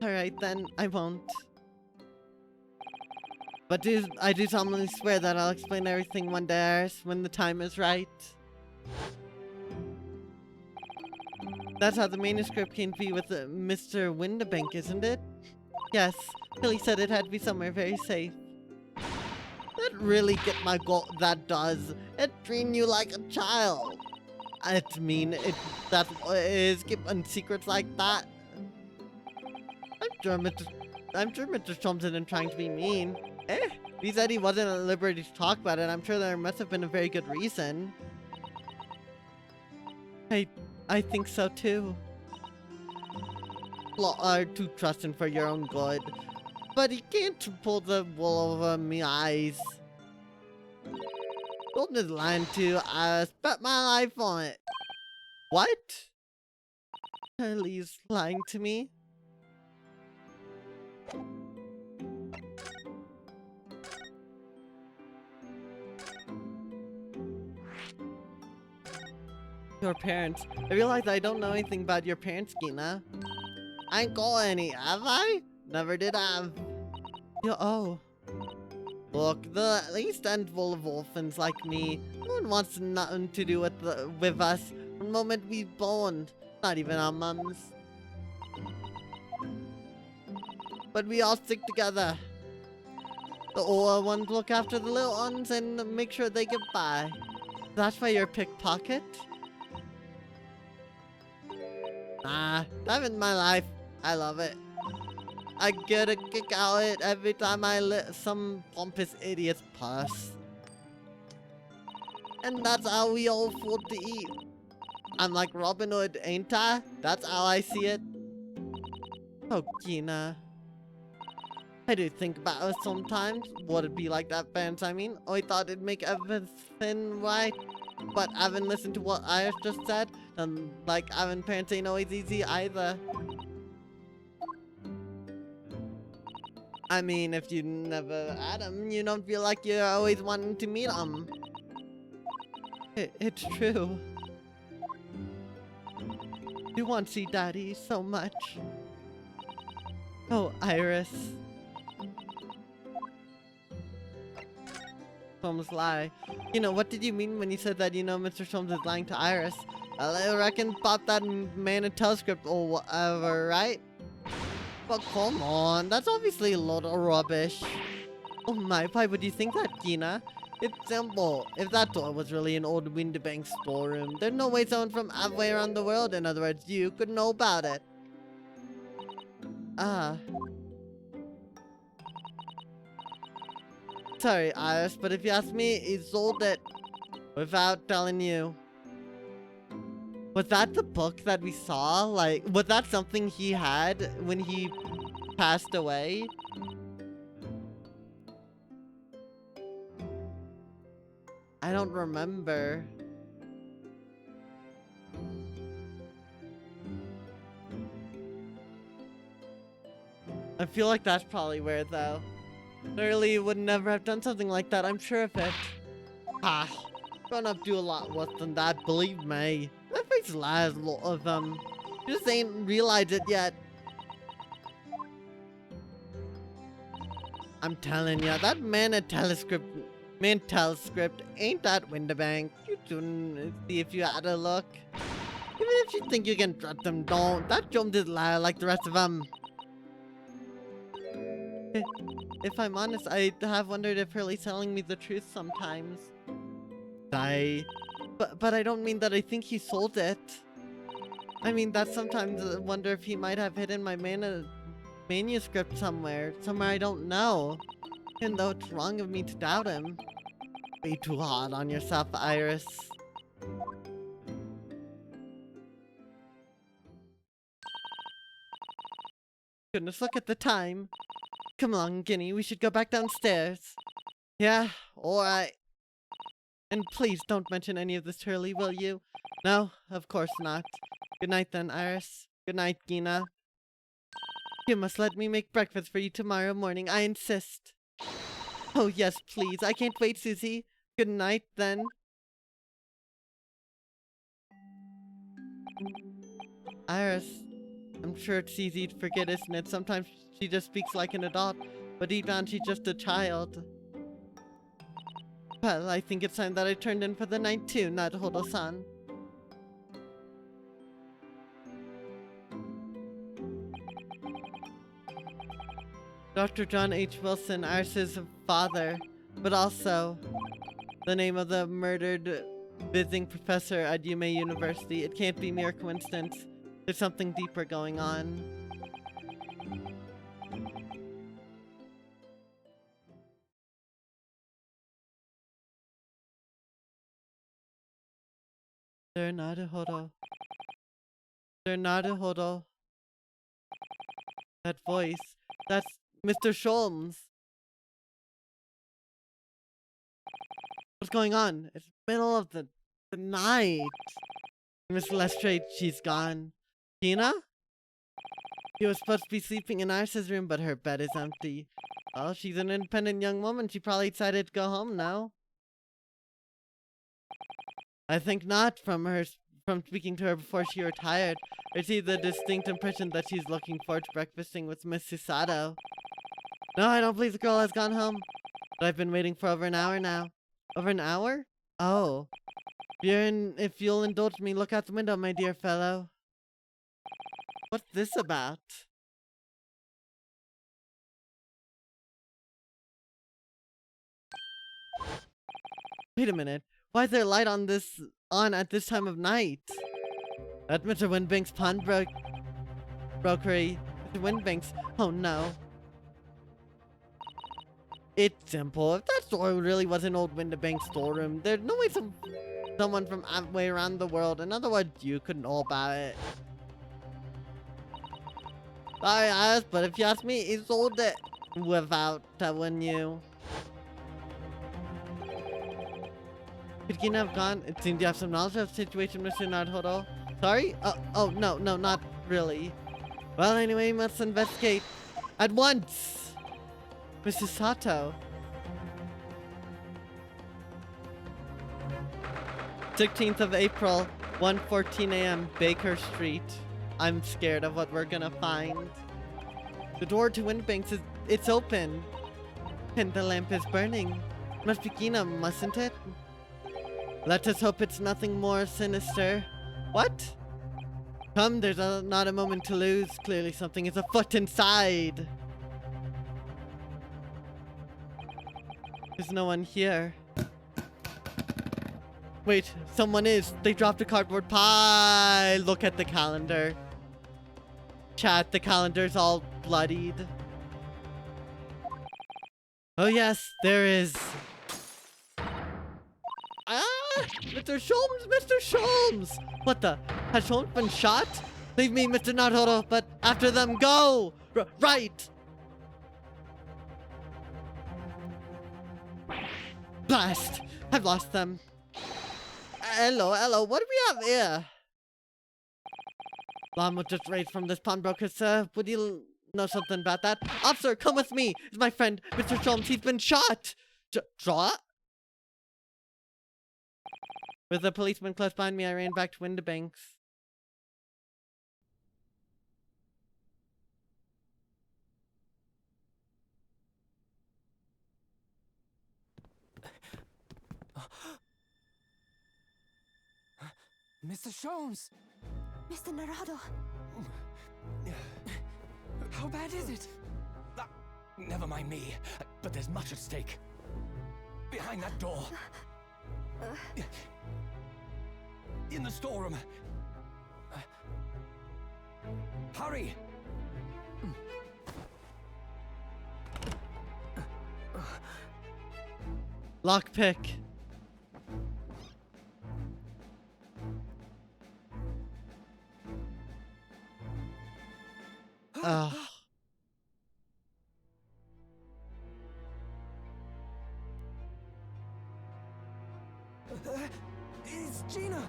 Alright then, I won't. But I do solemnly swear that I'll explain everything one day, Iris, when the time is right. That's how the manuscript came to be with Mr. Windibank, isn't it? Yes, Billy said it had to be somewhere very safe. That really get my goat, that does. It treating you like a child. I mean, that is keeping secrets like that. I'm sure Mr. Storms isn't trying to be mean. He said he wasn't at liberty to talk about it. I'm sure there must have been a very good reason. I think so too. You are too trusting for your own good. But he can't pull the wool over me eyes. Golden is lying to I bet my life on it. What? Hurley's lying to me? Your parents. I realize I don't know anything about your parents, Gina. I ain't got any, have I? Never did have. Oh. Look, the East End full of orphans like me. No one wants nothing to do with us from the moment we born. Not even our mums. But we all stick together. The older ones look after the little ones and make sure they get by. That's why you're a pickpocket? Nah, that's in my life. I love it. I get a kick out of it every time I let some pompous idiot's pass. And that's how we all afford to eat. I'm like Robin Hood, ain't I? That's how I see it. Oh, Gina. I do think about it sometimes. What it'd be like that parents, I mean. I thought it'd make everything right. But having listened to what Iris just said, and like having parents ain't always easy either. I mean, if you never had them, you don't feel like you're always wanting to meet them. It's true. You want to see Daddy so much. Oh, Iris. Holmes lie. You know, what did you mean when you said that, Mr. Holmes is lying to Iris? Well, I reckon pop that man a telescript or whatever, right? But come on, that's obviously a lot of rubbish. Oh my, why would you think that, Gina? It's simple. If that door was really an old Windibank storeroom, there's no way someone from halfway around the world, in other words, you, could know about it. Ah. Sorry, Iris, but if you ask me, he sold it without telling you. Was that the book that we saw? Like, was that something he had when he passed away? I don't remember. I feel like that's probably weird, though. Literally would never have done something like that, I'm sure of it. Ah, grown-up do a lot worse than that, believe me. That face lies, a lot of them. Just ain't realized it yet. I'm telling ya, that telescript ain't that Windibank. You shouldn't see if you had a look. Even if you think you can trust them, don't. That jump is liar like the rest of them. If I'm honest, I have wondered if Hurley's telling me the truth sometimes. But I don't mean that I think he sold it. I mean that sometimes I wonder if he might have hidden my manuscript somewhere I don't know. Even though it's wrong of me to doubt him. Way too hard on yourself, Iris. Goodness, look at the time. Come along, Guinea, we should go back downstairs. Yeah, alright. And please don't mention any of this to Hurley, will you? No, of course not. Good night then, Iris. Good night, Gina. You must let me make breakfast for you tomorrow morning, I insist. Oh yes, please. I can't wait, Susie. Good night, then. Iris, I'm sure it's easy to forget, isn't it? Sometimes she just speaks like an adult, but deep down she's just a child. Well, I think it's time that I turned in for the night too, not Hodo-san. Dr. John H. Wilson, Iris's father, but also the name of the murdered visiting professor at Yume University. It can't be mere coincidence. There's something deeper going on. They're not a Hodo. They're not a Hodo. That voice. That's Mr. Sholmes. What's going on? It's the middle of the night. Miss Lestrade, she's gone. Tina? She was supposed to be sleeping in Iris's room, but her bed is empty. Well, she's an independent young woman. She probably decided to go home now. I think not, from speaking to her before she retired. I see the distinct impression that she's looking forward to breakfasting with Miss Susato. No, I don't believe the girl has gone home. But I've been waiting for over an hour now. Over an hour? Oh. If you'll indulge me, look out the window, my dear fellow. What's this about? Wait a minute. Why is there light on at this time of night? At Mr. Windibank's pawnbrokery. Mr. Windibank's. Oh no. It's simple. If that store really was an old Windibank storeroom, there's no way someone from halfway around the world, in other words, you could know about it. Sorry, Iris, but if you ask me, he sold it without telling you. Could Gina have gone? It seemed you have some knowledge of the situation, Mr. Naruhodo. Sorry? Oh, no, not really. Well, anyway, we must investigate at once. Mrs. Sato. 16th of April, 1:14 a.m., Baker Street. I'm scared of what we're gonna find. The door to Windibank's it's open. And the lamp is burning. It must be Gina, mustn't it? Let us hope it's nothing more sinister. What? Come, there's not a moment to lose. Clearly something is afoot inside. There's no one here. Wait, someone is. They dropped a cardboard pie. Look at the calendar. Chat, the calendar's all bloodied. Oh yes, there is. Ah! Mr. Sholmes! Mr. Sholmes! What the? Has Sholmes been shot? Leave me, Mr. Naruto, but after them, go! Right! Blast! I've lost them. Hello, what do we have here? Alarm was just raised from this pawnbroker, sir. Would you know something about that? Officer, come with me! It's my friend, Mr. Sholmes. He's been shot! Shot? With a policeman close behind me, I ran back to Windibanks. Mr. Sholmes! Mr. Naruto. How bad is it? Never mind me, but there's much at stake. Behind that door. In the storeroom. Hurry! Lockpick. Ugh. It's Gina!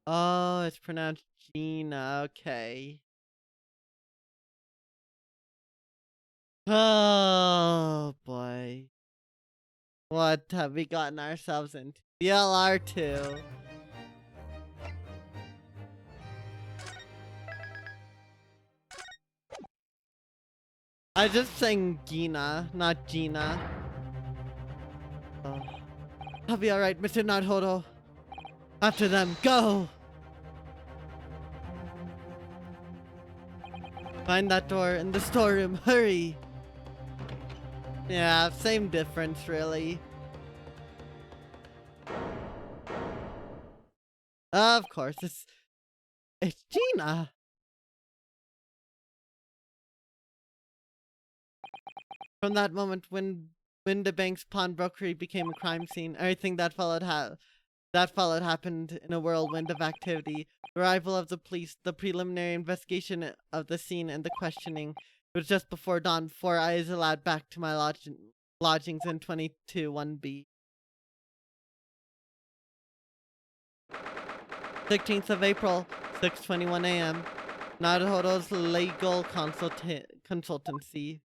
Oh, it's pronounced Gina. Okay. Oh boy. What have we gotten ourselves into? BLR2. I just saying Gina, not Gina. Oh. I'll be alright, Mr. Naruto. After them, go! Find that door in the storeroom, hurry! Yeah, same difference, really. Of course, it's Gina! From that moment when Windibank's pawnbrokery became a crime scene, everything that followed happened in a whirlwind of activity. The arrival of the police, the preliminary investigation of the scene, and the questioning. It was just before dawn before I was allowed back to my lodgings in 22-1B. 16th of April, 6:21 a.m. Naruto's legal consultancy.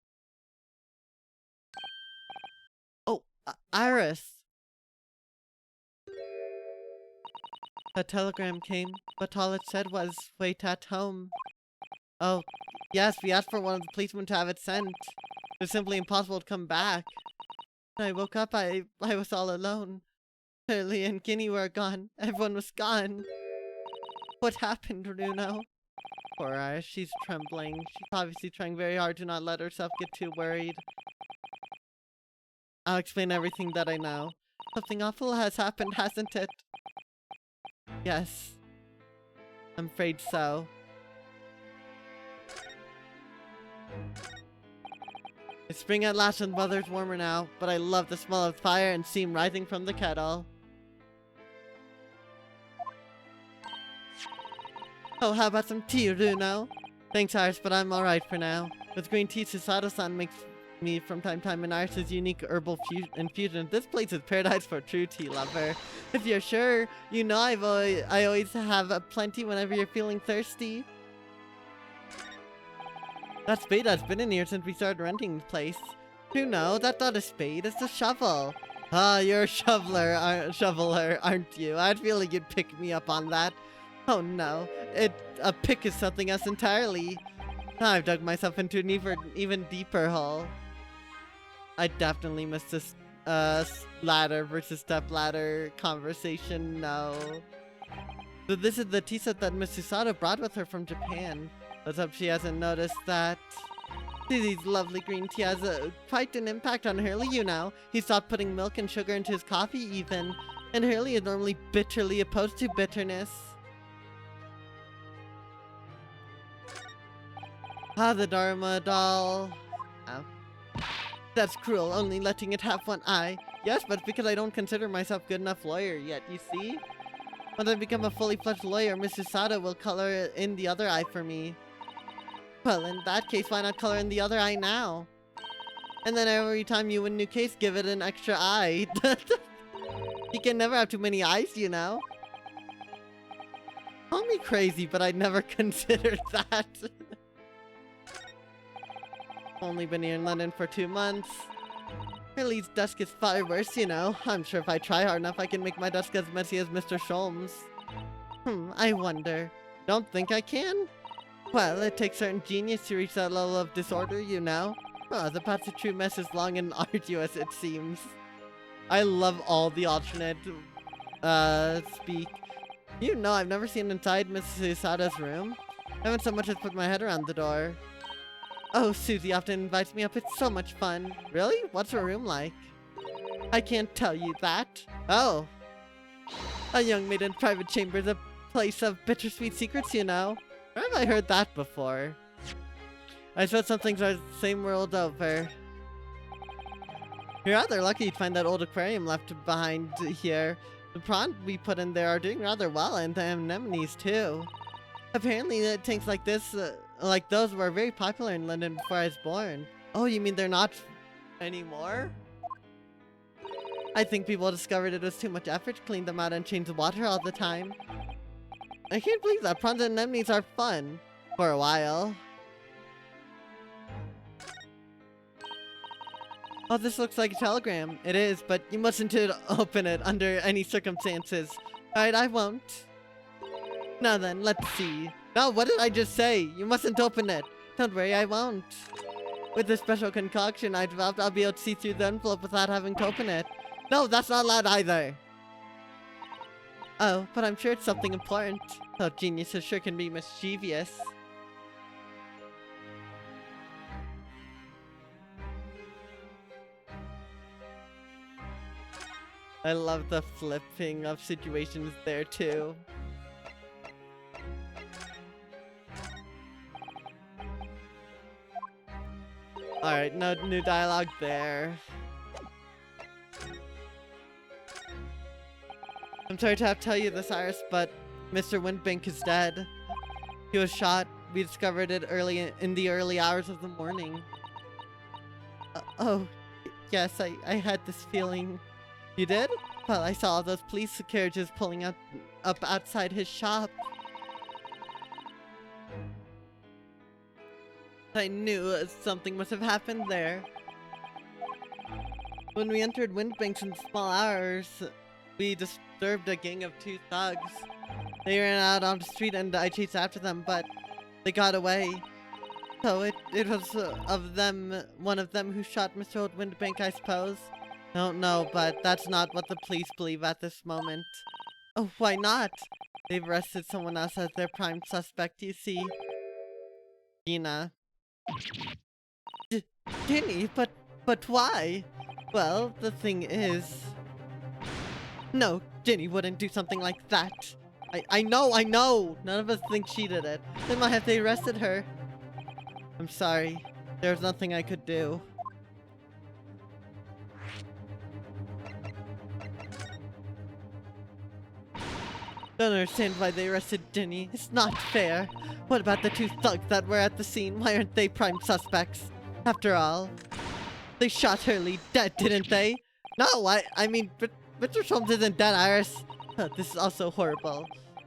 Oh, Iris! A telegram came, but all it said was, wait at home. Oh, yes, we asked for one of the policemen to have it sent. It was simply impossible to come back. When I woke up, I was all alone. Curly and Ginny were gone. Everyone was gone. What happened, Runo? Poor Iris, she's trembling. She's obviously trying very hard to not let herself get too worried. I'll explain everything that I know. Something awful has happened, hasn't it? Yes. I'm afraid so. It's spring at last and the weather's warmer now, but I love the smell of fire and steam rising from the kettle. Oh, how about some tea, Runo? Thanks, Iris, but I'm alright for now. With green tea, Susato-san makes me from time to time in Iris' unique herbal infusion. This place is paradise for a true tea lover. If you're sure, you know I always have plenty whenever you're feeling thirsty. That spade has been in here since we started renting the place. You know, that's not a spade, it's a shovel. Ah, you're a shoveler, aren't you? I'd feel like you'd pick me up on that. Oh no, a pick is something else entirely. I've dug myself into an even deeper hole. I definitely missed this ladder versus step ladder conversation, no. So this is the tea set that Miss Susato brought with her from Japan. Let's hope she hasn't noticed that. Susie's lovely green tea has quite an impact on Hurley, you know. He stopped putting milk and sugar into his coffee even. And Hurley is normally bitterly opposed to bitterness. Ah, the Dharma doll. Oh. That's cruel, only letting it have one eye. Yes, but it's because I don't consider myself good enough lawyer yet, you see? When I become a fully fledged lawyer, Miss Susato will color in the other eye for me. Well, in that case, why not color in the other eye now? And then every time you win a new case, give it an extra eye. You can never have too many eyes, you know? Call me crazy, but I'd never considered that. Only been here in London for 2 months. Hurley's desk is far worse, you know. I'm sure if I try hard enough, I can make my desk as messy as Mr. Sholmes. I wonder. Don't think I can? Well, it takes certain genius to reach that level of disorder, you know. Oh, the path to true mess is long and arduous, it seems. I love all the alternate, speak. You know, I've never seen inside Miss Susato's room. I haven't so much as put my head around the door. Oh, Susie often invites me up. It's so much fun. Really? What's her room like? I can't tell you that. Oh. A young maid in private chamber is a place of bittersweet secrets, you know. Where have I heard that before? I suppose some things are the same world over. You're rather lucky to find that old aquarium left behind here. The prawns we put in there are doing rather well, and the anemones too. Apparently, tanks like this, like those, were very popular in London before I was born. Oh, you mean they're not anymore? I think people discovered it was too much effort to clean them out and change the water all the time. I can't believe that. Prawns and anemones are fun. For a while. Oh, this looks like a telegram. It is, but you mustn't open it under any circumstances. Alright, I won't. Now then, let's see. No, what did I just say? You mustn't open it. Don't worry, I won't. With this special concoction I developed, I'll be able to see through the envelope without having to open it. No, that's not allowed either. Oh, but I'm sure it's something important. Oh, geniuses sure can be mischievous. I love the flipping of situations there too. Alright, no new dialogue there. I'm sorry to have to tell you this, Iris, but Mr. Windbank is dead. He was shot. We discovered it in the early hours of the morning. Oh, yes, I had this feeling. You did? Well, I saw all those police carriages pulling up outside his shop. I knew something must have happened there. When we entered Windbanks in the small hours, we disturbed a gang of 2 thugs. They ran out on the street and I chased after them, but they got away. So it was one of them who shot Mr. Old Windbank, I suppose. I don't know, but that's not what the police believe at this moment. Oh, why not? They've arrested someone else as their prime suspect, you see. Gina. Ginny, but why? Well, the thing is... No, Ginny wouldn't do something like that. I know! None of us think she did it. Then why have they arrested her? I'm sorry. There was nothing I could do. Don't understand why they arrested Ginny. It's not fair. What about the 2 thugs that were at the scene? Why aren't they prime suspects? After all, they shot Hurley dead, didn't they? No, I mean, Mr. Sholmes isn't dead, Iris. This is also horrible.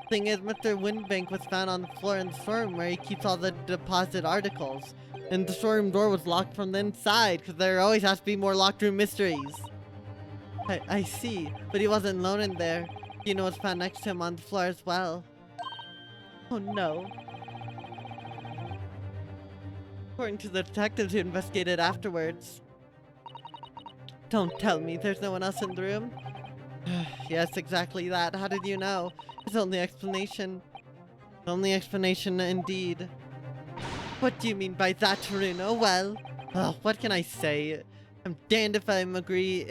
Thing is, Mr. Windbank was found on the floor in the storeroom where he keeps all the deposit articles. And the storeroom door was locked from the inside, because there always has to be more locked room mysteries. I see, but he wasn't alone in there. Gina was found next to him on the floor as well. Oh no. According to the detectives who investigated afterwards. Don't tell me there's no one else in the room. Yes, exactly that. How did you know? His only explanation. Only explanation indeed. What do you mean by that, Taruno? Well, what can I say? I'm damned if I agree,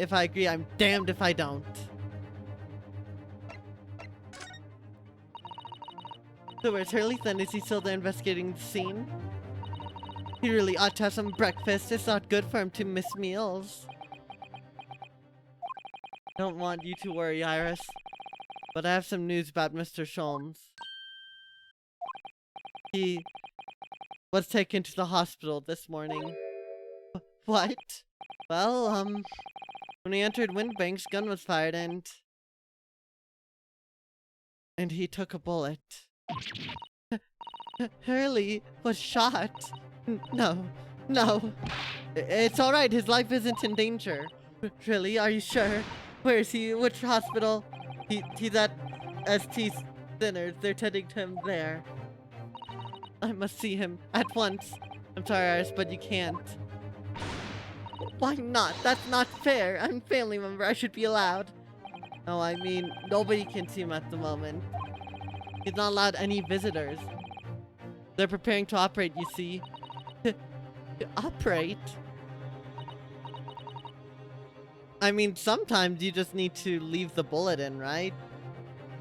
I'm damned if I don't. So where's Hurley then? Is he still there investigating the scene? He really ought to have some breakfast. It's not good for him to miss meals. Don't want you to worry, Iris. But I have some news about Mr. Sholmes. He was taken to the hospital this morning. What? Well, when he entered Windbank's gun was fired and he took a bullet. Hurley was shot. No, no. It's alright, his life isn't in danger. Really, are you sure? Where is he? Which hospital? He's at ST Sinners. They're tending to him there. I must see him at once. I'm sorry, Iris, but you can't. Why not? That's not fair. I'm a family member. I should be allowed. No, I mean, nobody can see him at the moment. He's not allowed any visitors. They're preparing to operate, you see. To operate? I mean, sometimes you just need to leave the bullet in, right?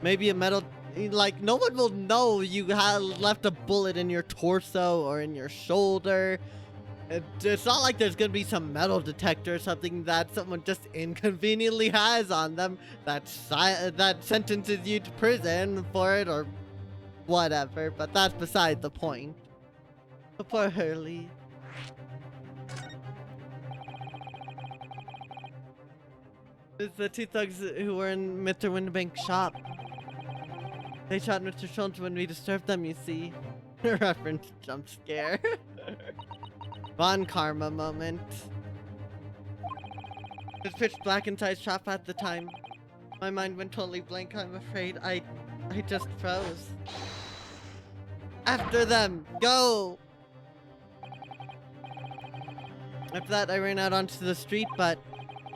Maybe a metal... Like, no one will know you have left a bullet in your torso or in your shoulder. It's not like there's gonna be some metal detector or something that someone just inconveniently has on them that sentences you to prison for it or whatever, but that's beside the point. Poor Hurley. It's the two thugs who were in Mr. Windbank's shop. They shot Mr. Schultz when we disturbed them, you see. Reference jump scare. Von Karma moment. It was pitch black inside shop at the time. My mind went totally blank, I'm afraid. I just froze. After them! Go! After that, I ran out onto the street, but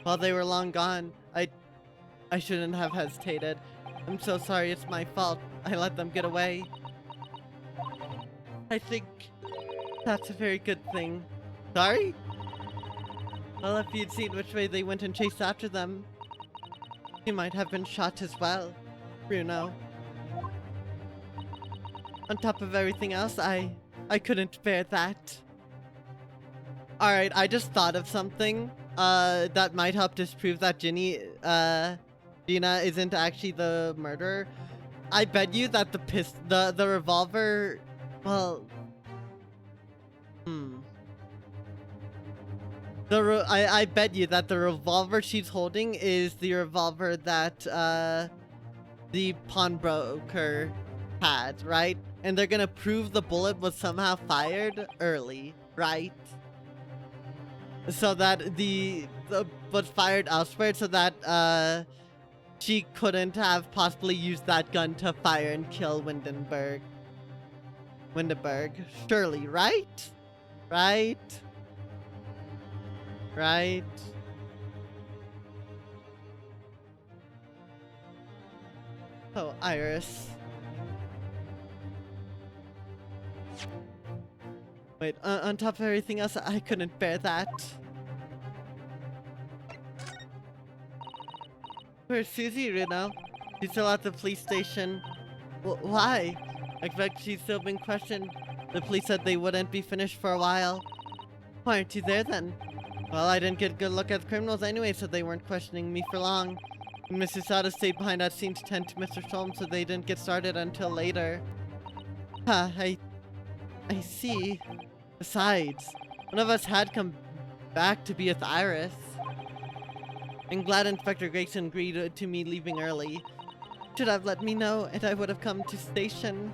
while they were long gone, I shouldn't have hesitated. I'm so sorry, it's my fault. I let them get away. I think that's a very good thing. Sorry? Well, if you'd seen which way they went and chased after them, you might have been shot as well, Bruno. On top of everything else, I couldn't bear that. Alright, I just thought of something, that might help disprove that Gina isn't actually the murderer. I bet you that the revolver, well, I bet you that the revolver she's holding is the revolver that, the pawnbroker had, right? And they're gonna prove the bullet was somehow fired early, right? So that the was fired elsewhere, so that, she couldn't have possibly used that gun to fire and kill Windenburg. Surely, right? Right? Right? Oh, Iris. Wait, on top of everything else, I couldn't bear that. Where's Susie right now? She's still at the police station. Why? I expect she's still being questioned. The police said they wouldn't be finished for a while. Why aren't you there then? Well, I didn't get a good look at the criminals anyway, so they weren't questioning me for long. And Mrs. Sada stayed behind that scene to tend to Mr. Sholmes, so they didn't get started until later. Huh, I see. Besides, one of us had come back to be with Iris. I'm glad Inspector Gregson agreed to me leaving early. Should have let me know, and I would have come to station.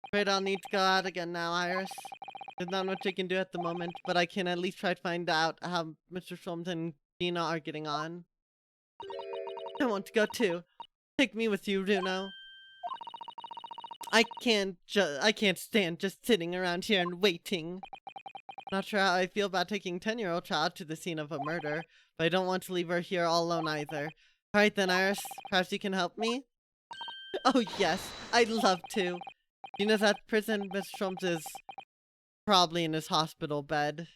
Afraid I'll need to go out again now, Iris. There's not much I can do at the moment, but I can at least try to find out how Mr. Sholmes and Gina are getting on. I want to go too. Take me with you, Bruno. I can't stand just sitting around here and waiting. Not sure how I feel about taking 10-year-old child to the scene of a murder, but I don't want to leave her here all alone either. Alright then, Iris, perhaps you can help me? Oh yes, I'd love to. Gina's at prison, Miss Sholmes is probably in his hospital bed.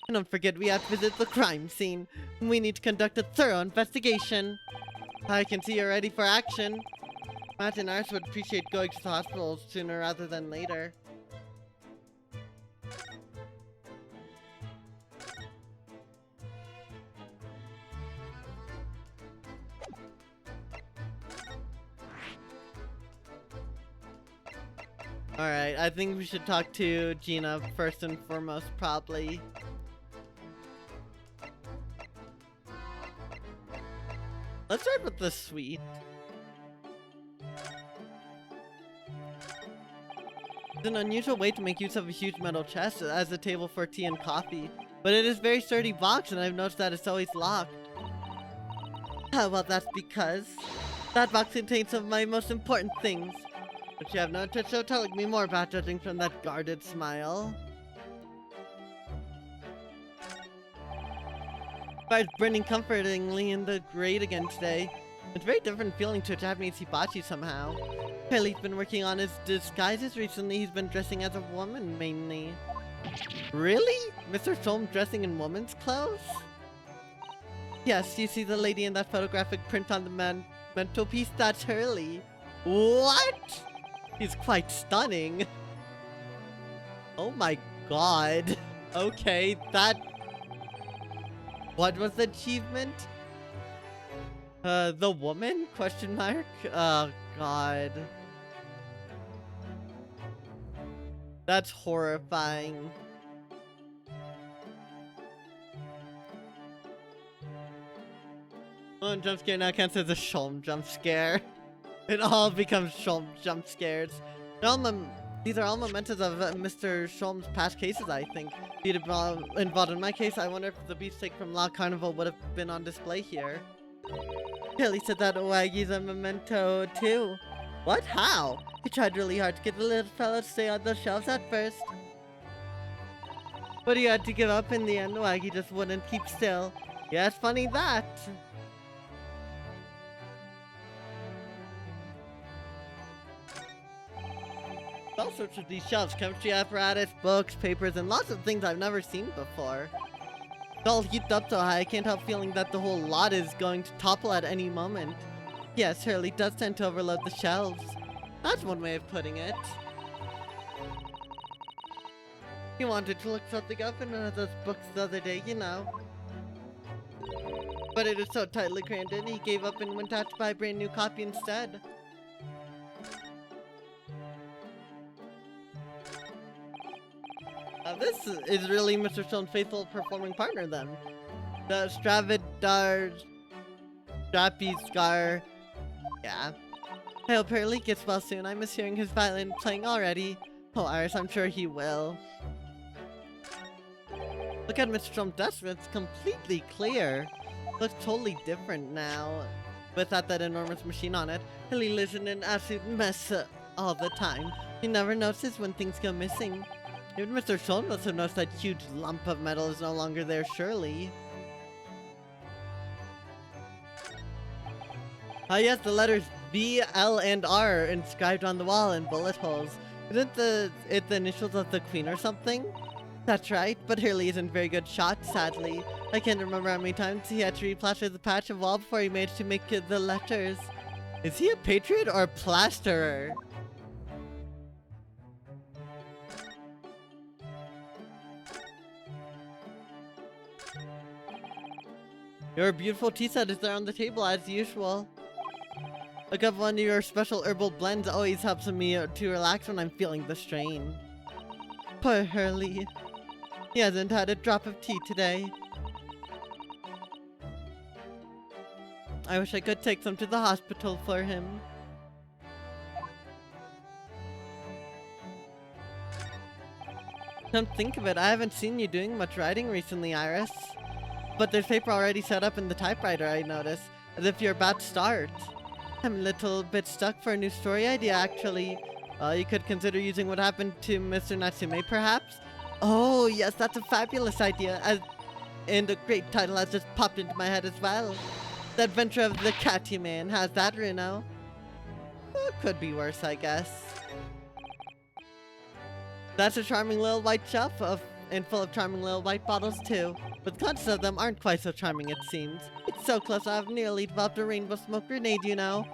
And don't forget, we have to visit the crime scene. We need to conduct a thorough investigation. I can see you're ready for action. Matt and Iris would appreciate going to the hospital sooner rather than later. Alright, I think we should talk to Gina first and foremost, probably. Let's start with the suite. It's an unusual way to make use of a huge metal chest as a table for tea and coffee, but it is a very sturdy box and I've noticed that it's always locked. Well, that's because that box contains some of my most important things. But you have no interest in telling me more about, judging from that guarded smile. Fire's burning comfortingly in the grate again today. It's a very different feeling to a Japanese hibachi somehow. Apparently he's been working on his disguises recently. He's been dressing as a woman mainly. Really? Mr. Sholmes dressing in woman's clothes? Yes, you see the lady in that photographic print on the mantelpiece? That's Hurley. What? He's quite stunning. Oh my god. Okay, that... What was the achievement? The woman? Question mark? Oh god. That's horrifying. Oh, jump scare now counts as a Sholmes jump scare. It all becomes Sholmes jump scares. These are all mementos of Mr. Sholmes' past cases, I think. If he'd been involved in my case, I wonder if the beefsteak from La Carnival would have been on display here. Kelly said that Owagi's a memento too. What? How? He tried really hard to get the little fellow to stay on the shelves at first. But he had to give up in the end. Owagi just wouldn't keep still. Yeah, it's funny that. All sorts of these shelves, chemistry apparatus, books, papers, and lots of things I've never seen before. It's all heaped up so high I can't help feeling that the whole lot is going to topple at any moment. Yes, Hurley does tend to overload the shelves. That's one way of putting it. He wanted to look something up in one of those books the other day, you know. But it is so tightly crammed in, he gave up and went out to buy a brand new copy instead. This is really Mr. Sholmes' faithful performing partner then. The Strapiskar. Yeah. I hope Hurley gets well soon. I miss hearing his violin playing already. Oh, Iris, I'm sure he will. Look at Mr. Sholmes' desk, it's completely clear. Looks totally different now. Without that enormous machine on it. Hurley lives in an absolute mess all the time. He never notices when things go missing. Even Mr. Sholmes must have noticed that huge lump of metal is no longer there, surely. Ah yes, the letters B, L, and R inscribed on the wall in bullet holes. Isn't it the initials of the Queen or something? That's right, but Hurley isn't a very good shot, sadly. I can't remember how many times he had to replaster the patch of wall before he managed to make the letters. Is he a patriot or a plasterer? Your beautiful tea set is there on the table as usual. A cup of one of your special herbal blends always helps me to relax when I'm feeling the strain. Poor Hurley. He hasn't had a drop of tea today. I wish I could take some to the hospital for him. Come think of it, I haven't seen you doing much writing recently, Iris. But there's paper already set up in the typewriter, I noticed, as if you're about to start. I'm a little bit stuck for a new story idea, actually. You could consider using what happened to Mr. Natsume, perhaps? Oh, yes, that's a fabulous idea. And a great title has just popped into my head as well. The Adventure of the Catty Man. How's that, Runo? Could be worse, I guess. That's a charming little white shelf and full of charming little white bottles, too. But the contents of them aren't quite so charming, it seems. It's so close, I've nearly developed a rainbow smoke grenade, you know.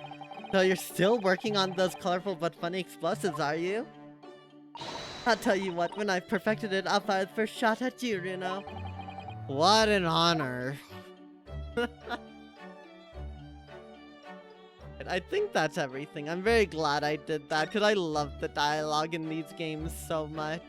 So you're still working on those colorful but funny explosives, are you? I'll tell you what, when I've perfected it, I'll fire the first shot at you, Runo. What an honor. I think that's everything. I'm very glad I did that, because I love the dialogue in these games so much.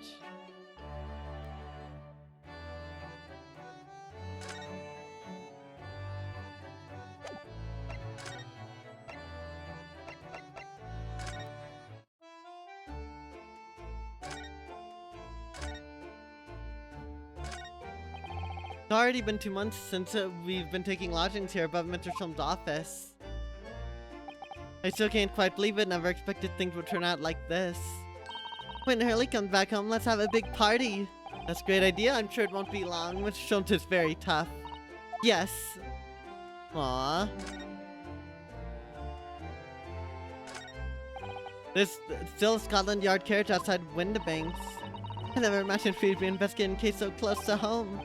It's already been 2 months since we've been taking lodgings here above Mr. Shum's office. I still can't quite believe it. Never expected things would turn out like this. When Hurley comes back home, let's have a big party. That's a great idea. I'm sure it won't be long. Mr. Shum's is very tough. Yes. Aww. There's still a Scotland Yard carriage outside Windibanks. I never imagined we'd be investigating a case so close to home.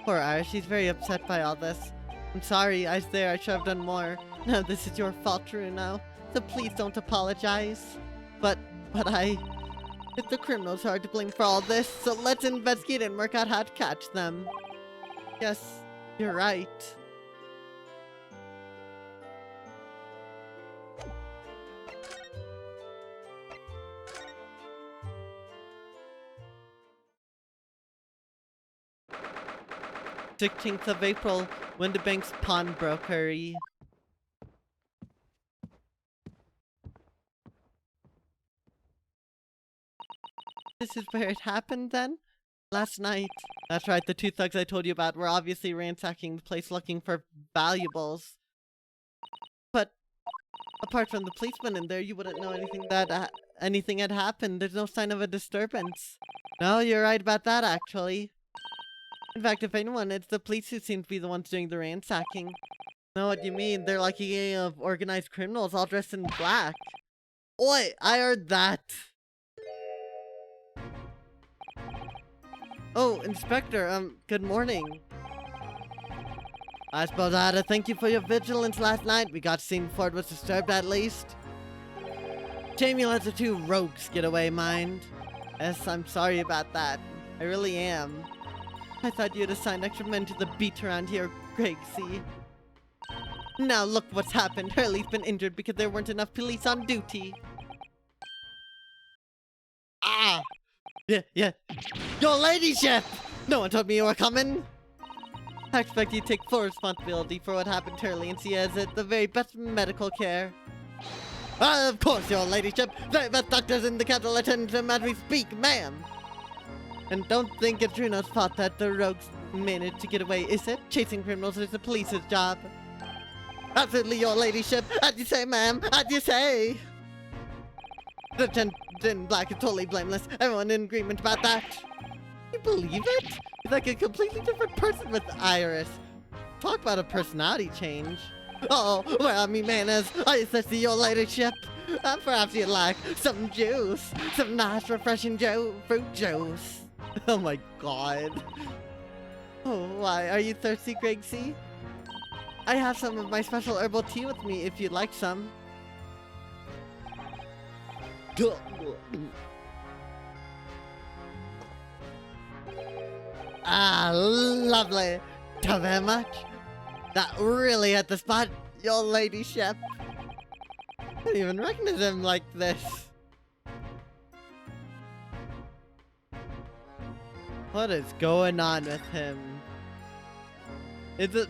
Poor Irish, she's very upset by all this. I'm sorry, I should have done more. No, this is your fault, Runo. So please don't apologize. But it's the criminals who are to blame for all this, so let's investigate and work out how to catch them. Yes, you're right. "16th of April, Windibanks Pawnbrokery." This is where it happened then? Last night. That's right, the two thugs I told you about were obviously ransacking the place looking for valuables. But apart from the policeman in there, you wouldn't know anything had happened. There's no sign of a disturbance. No, you're right about that, actually. In fact, if anyone, it's the police who seem to be the ones doing the ransacking. Know what you mean? They're like a gang of organized criminals all dressed in black. Oi, I heard that. Oh, Inspector, good morning. I suppose I had to thank you for your vigilance last night. We got seen before it was disturbed, at least. Shame you let the two rogues get away, mind. Yes, I'm sorry about that. I really am. I thought you'd assigned extra men to the beat around here, Gracie. Now look what's happened. Hurley's been injured because there weren't enough police on duty. Ah! Yeah. Your ladyship! No one told me you were coming! I expect you to take full responsibility for what happened to Hurley and see as it the very best medical care. Of course, your ladyship! The best doctors in the capital attend to him as we speak, ma'am! And don't think it's Runo's fault that the rogues managed to get away, is it? Chasing criminals is the police's job. Absolutely, your ladyship! As you say, ma'am! As you say! The gent in black is totally blameless. Everyone in agreement about that. You believe it? He's like a completely different person with Iris. Talk about a personality change. Oh, well, me manners. I see your ladyship. Perhaps you'd like some juice. Some nice, refreshing fruit juice. Oh my god. Oh, why? Are you thirsty, Gracie? I have some of my special herbal tea with me if you'd like some. Ah, lovely. Thank you very much. That really hit the spot, your ladyship. I don't even recognize him like this. What is going on with him?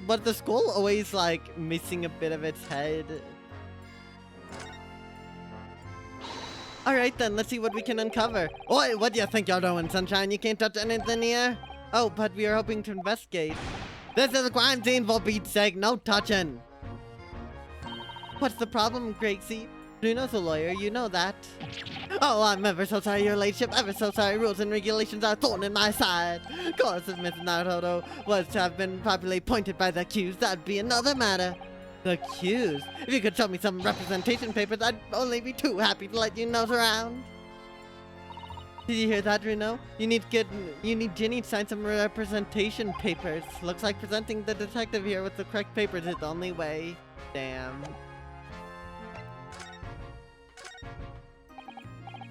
But the skull always like missing a bit of its head. Alright then, let's see what we can uncover. Oi, what do you think you're doing, Sunshine? You can't touch anything here? Oh, but we are hoping to investigate. This is a crime scene, for Pete's sake, no touching. What's the problem, Gracie? Bruno's a lawyer, you know that. Oh, I'm ever so sorry, your ladyship, ever so sorry. Rules and regulations are a thorn in my side. Of course, if Mrs. Naruto was to have been properly appointed by the accused, that'd be another matter. The accused? If you could show me some representation papers, I'd only be too happy to let you nose around. Did you hear that, Bruno? You need Ginny to sign some representation papers. Looks like presenting the detective here with the correct papers is the only way. Damn.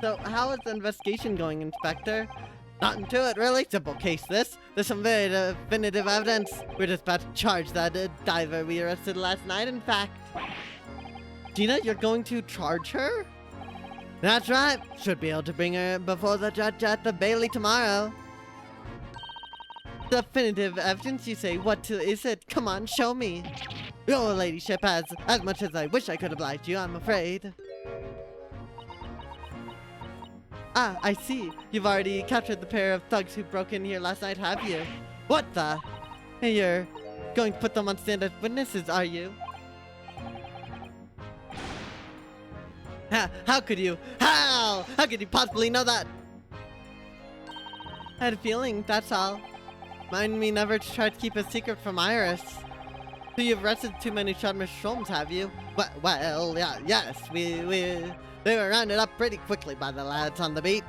So, how is the investigation going, Inspector? Nothing to it, really. Simple case, this. There's some very definitive evidence. We're just about to charge that diver we arrested last night, in fact. Gina, you're going to charge her? That's right. Should be able to bring her before the judge at the Bailey tomorrow. Definitive evidence, you say? What is it? Come on, show me. Your ladyship has, as much as I wish I could oblige you, I'm afraid. Ah, I see. You've already captured the pair of thugs who broke in here last night, have you? What the? Hey, you're going to put them on stand as witnesses, are you? How could you? How? How could you possibly know that? I had a feeling, that's all. Mind me never to try to keep a secret from Iris. So you've arrested too many Miss Sholmes, have you? Well, yeah, yes, they were rounded up pretty quickly by the lads on the beat.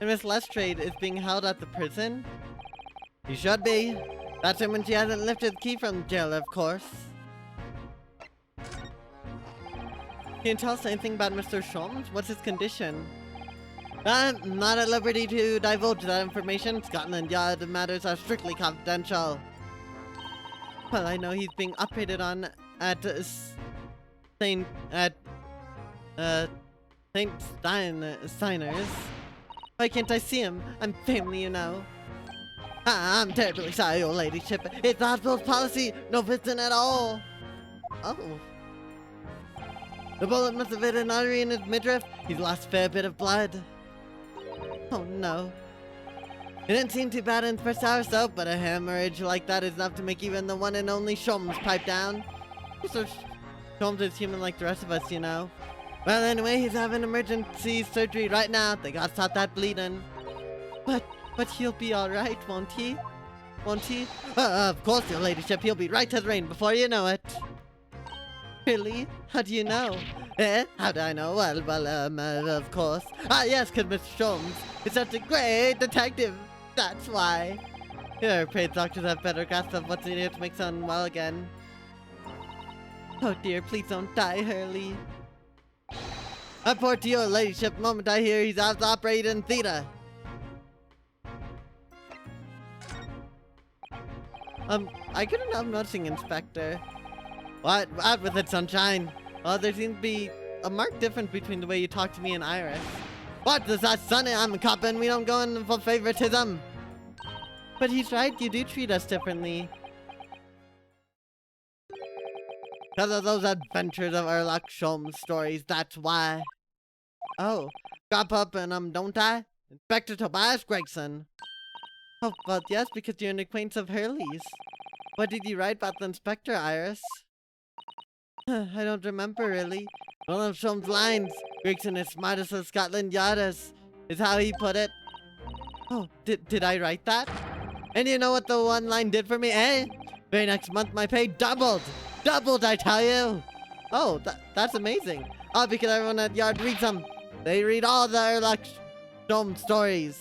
And Miss Lestrade is being held at the prison? She should be. That's when she hasn't lifted the key from the jail, of course. Can you tell us anything about Mr. Sholmes? What's his condition? I'm not at liberty to divulge that information. Scotland Yard matters are strictly confidential. Well, I know he's being operated on at St. Steiner's. Why can't I see him? I'm family, you know. I'm terribly sorry, your ladyship. It's the hospital's policy. No visiting at all. Oh. The bullet must have hit an artery in his midriff. He's lost a fair bit of blood. Oh no. It didn't seem too bad in the first hour or so, but a hemorrhage like that is enough to make even the one and only Sholmes pipe down. So Sholmes is human like the rest of us, you know. Well, anyway, he's having emergency surgery right now. They gotta stop that bleeding. But he'll be alright, won't he? Won't he? Of course, your ladyship. He'll be right as rain before you know it. Really? How do you know? How do I know? Well, of course. Ah, yes, because Mr. Sholmes is such a great detective. That's why. Here, pray doctors have better grasp of what's needed to make someone well again. Oh dear, please don't die, Hurley. I report to your ladyship the moment I hear he's out of the operating theater. I couldn't help noticing, Inspector. What? Out with it, sunshine. Oh, there seems to be a marked difference between the way you talk to me and Iris. What does that, Sonny? I'm a cop and we don't go in for favoritism. But he's right, you do treat us differently. Because of those adventures of Erlock Sholmes stories, that's why. Oh, drop up and don't I? Inspector Tobias Gregson. Oh, well, yes, because you're an acquaintance of Hurley's. What did you write about the inspector, Iris? I don't remember, really. One of Sholmes' lines, Gregson is smartest of Scotland Yarders, is how he put it. Oh, did I write that? And you know what the one line did for me, eh? Very next month my pay doubled! Doubled, I tell you! Oh, that's amazing. Oh, because everyone at Yard reads them. They read all the Erlock Sholmes stories.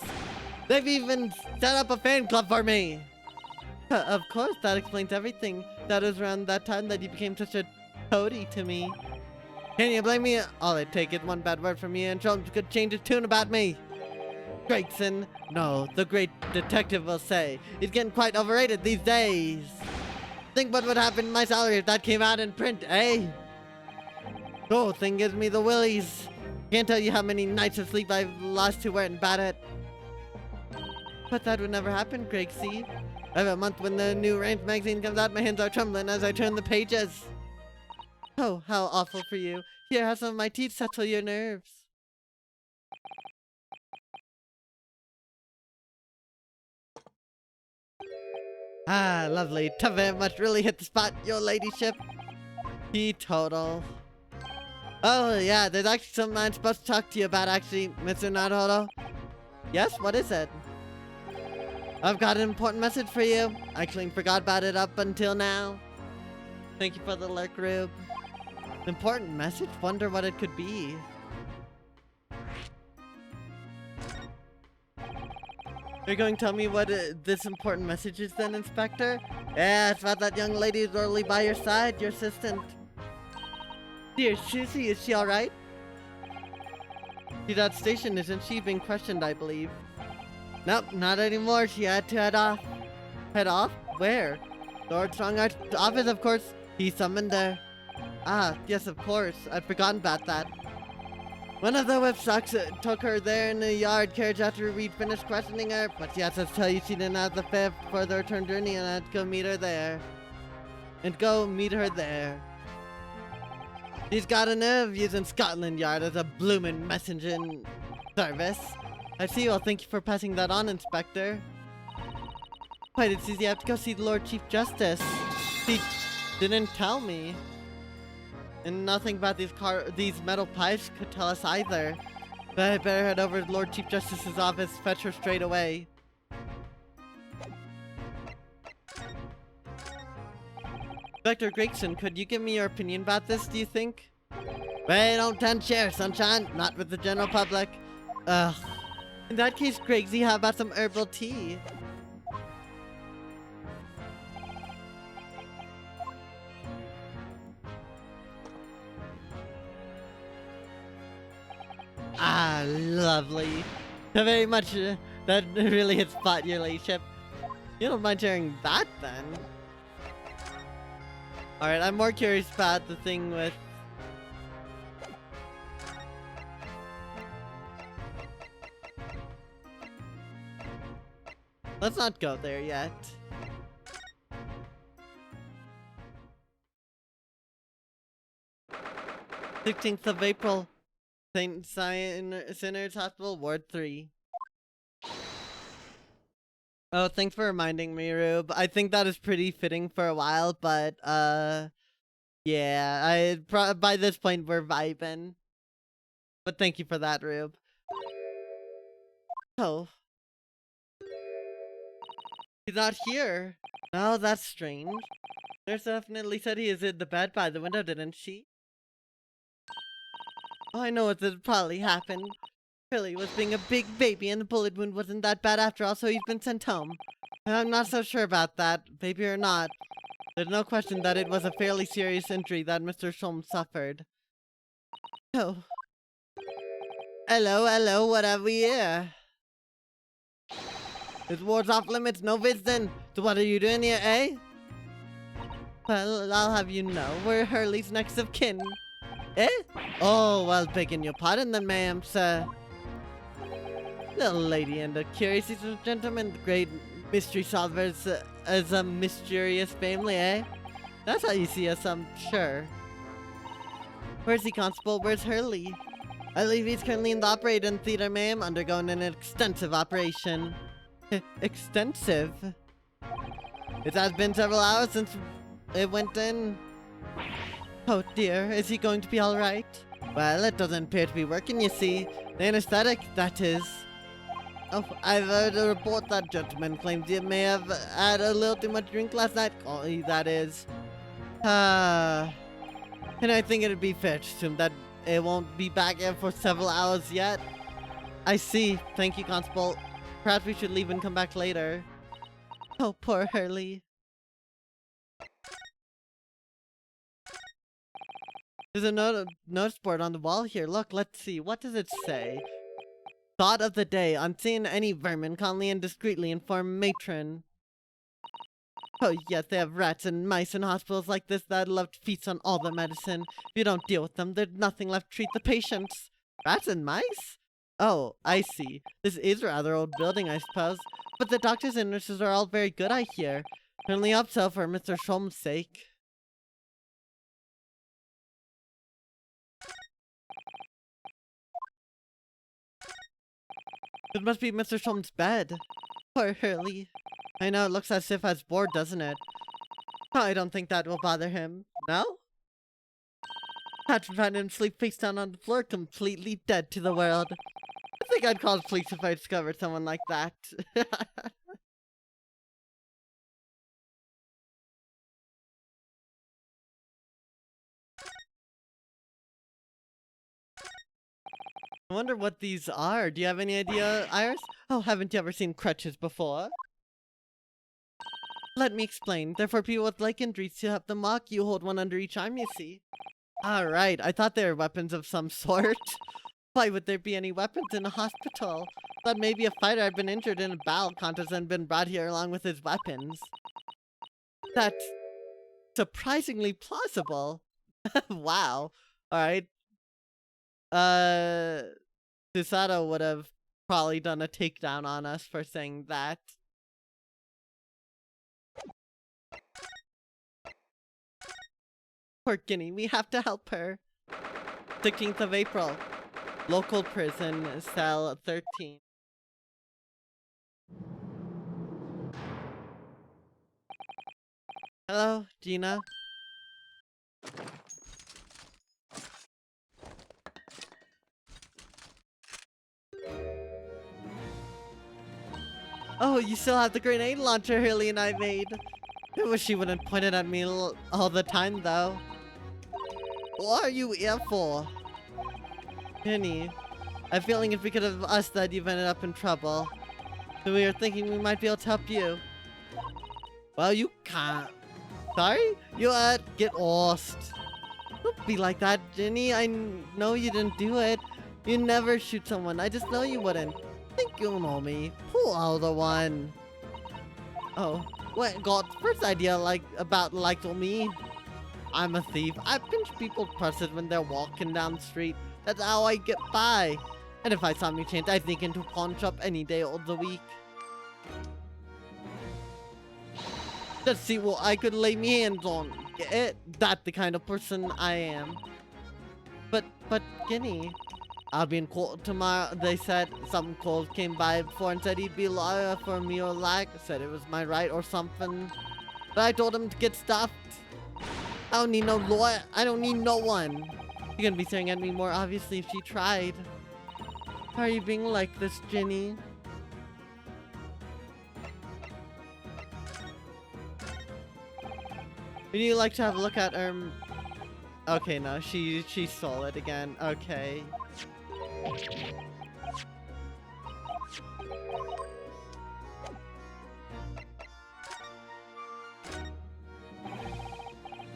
They've even set up a fan club for me. Of course, that explains everything. That was around that time that you became such a toady to me. Can you blame me? All it takes is one bad word from you and Sholmes could change his tune about me. Gregson, no, the great detective will say. He's getting quite overrated these days. Think what would happen to my salary if that came out in print, eh? The whole thing gives me the willies. Can't tell you how many nights of sleep I've lost to wearing about it. But that would never happen, Gracie. Every month when the new Rance magazine comes out, my hands are trembling as I turn the pages. Oh, how awful for you. Here, have some of my tea to settle your nerves. Ah, lovely. Tavern must really hit the spot, your ladyship. Teetotal. Oh, yeah, there's actually something I'm supposed to talk to you about, actually, Mr. Naruto. Yes, what is it? I've got an important message for you. Actually, forgot about it up until now. Thank you for the lurk, Rube. Important message? Wonder what it could be. You're going to tell me what this important message is then, Inspector? Yeah, it's about that young lady who's orderly by your side, your assistant. Dear Susie, is she alright? She's at station, isn't she? Being questioned, I believe. Nope, not anymore. She had to head off. Head off? Where? Lord Strongart's office, of course. He summoned her. Ah, yes, of course. I'd forgotten about that. One of the whipstocks took her there in the yard carriage after we'd finished questioning her, but she had to tell you she didn't have the fare for the return journey and I had to go meet her there. She's got a nerve using Scotland Yard as a bloomin' messaging service. I see. Well, thank you for passing that on, Inspector. Why did Susie have to go see the Lord Chief Justice? He didn't tell me. And nothing about these metal pipes could tell us either. But I better head over to Lord Chief Justice's office, fetch her straight away. Inspector Gregson, could you give me your opinion about this, do you think? Well, don't tend share, sunshine. Not with the general public. Ugh. In that case, Gregsy, how about some herbal tea? Ah, lovely. Very much. That really hits spot, your ladyship. You don't mind sharing that, then? Alright, I'm more curious about the thing with... Let's not go there yet. "16th of April, St. Sinners Hospital, Ward 3. Oh, thanks for reminding me, Rube. I think that is pretty fitting for a while, but, yeah, by this point, we're vibing. But thank you for that, Rube. Oh. He's not here. Oh, that's strange. Nurse definitely said he is in the bed by the window, didn't she? Oh, I know what probably happened. Billy was being a big baby and the bullet wound wasn't that bad after all, so he's been sent home. I'm not so sure about that, baby or not. There's no question that it was a fairly serious injury that Mr. Sholm suffered. Oh. Hello, what have we here? This ward's off limits, no visiting. So what are you doing here, eh? Well, I'll have you know, we're Hurley's next of kin. Eh? Oh, well, begging your pardon then, ma'am, sir. Little lady and a curious gentleman, great mystery solvers as a mysterious family, eh? That's how you see us, I'm sure. Where's he, Constable? Where's Hurley? I believe he's currently in the operating theater, ma'am, undergoing an extensive operation. Extensive? It has been several hours since it went in. Oh dear, is he going to be alright? Well, it doesn't appear to be working, you see. The anesthetic, that is. Oh, I've heard a report that gentleman claims he may have had a little too much drink last night. Oh, that is. And I think it'd be fair to assume that it won't be back here for several hours yet. I see. Thank you, Constable. Perhaps we should leave and come back later. Oh, poor Hurley. There's a notice board on the wall here. Look, let's see. What does it say? Thought of the day. On seeing any vermin, calmly and discreetly inform matron. Oh yes, they have rats and mice in hospitals like this that love to feast on all the medicine. If you don't deal with them, there's nothing left to treat the patients. Rats and mice? Oh, I see. This is a rather old building, I suppose. But the doctors and nurses are all very good, I hear. Certainly hope so for Mr. Sholm's sake. It must be Mr. Sholm's bed. Poor Hurley. I know, it looks as if he's bored, doesn't it? I don't think that will bother him. No? Patrick found him sleep face down on the floor, completely dead to the world. I think I'd call the police if I discovered someone like that. I wonder what these are. Do you have any idea, Iris? Oh, haven't you ever seen crutches before? Let me explain. They're for people with leg injuries. To help them walk, you hold one under each arm, you see. Alright, I thought they were weapons of some sort. Why would there be any weapons in a hospital? Thought maybe a fighter had been injured in a battle contest and been brought here along with his weapons. That's surprisingly plausible. Wow. Alright. Susato would have probably done a takedown on us for saying that. Poor Guinea, we have to help her. 16th of April. Local prison, cell 13. Hello, Gina. Oh, you still have the grenade launcher Haley and I made. I wish she wouldn't point it at me all the time, though. What are you here for? Penny, I have a feeling it's because of us that you've ended up in trouble. So we were thinking we might be able to help you. Well, you can't. Sorry? You get lost. Don't be like that, Jenny. I know you didn't do it. You never shoot someone. I just know you wouldn't. Think you know me. Poor other one. Oh, what got first idea about me? I'm a thief. I pinch people's purses when they're walking down the street. That's how I get by. And if I saw me chance, I'd sneak into a pawn shop any day of the week. Just see what I could lay me hands on. Get it? That's the kind of person I am. But Guinea, I'll be in court tomorrow. They said some calls came by before and said he'd be a lawyer for me or said it was my right or something. But I told him to get stuffed. I don't need no lawyer. I don't need no one. You're gonna be staring at me more obviously if she tried. Why are you being like this, Ginny? Would you like to have a look at Okay, no, she stole it again. Okay.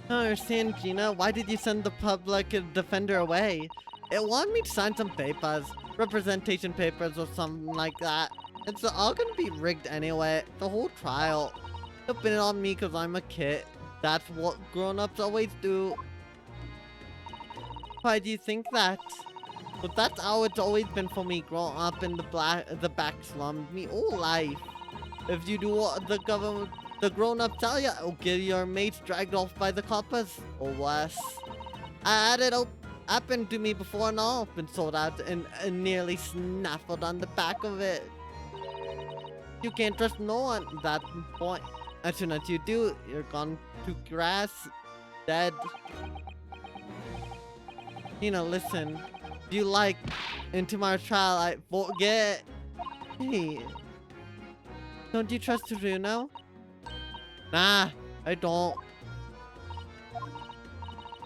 I don't understand, Gina. Why did you send the public defender away? It wanted me to sign some papers. Representation papers or something like that. It's all gonna be rigged anyway. The whole trial. They'll pin it on me because I'm a kid. That's what grown-ups always do. Why do you think that? But that's how it's always been for me, growing up in the back slums, me whole life. If you do what the grown-ups tell you, it'll get your mates dragged off by the coppers, or worse. I had it happen to me before and all, been sold out and nearly snaffled on the back of it. You can't trust no one at that point. As soon as you do, you're gone to grass, dead. You know, listen. If you like, in tomorrow's trial, I forget. Hey. Don't you trust Runo? Nah, I don't.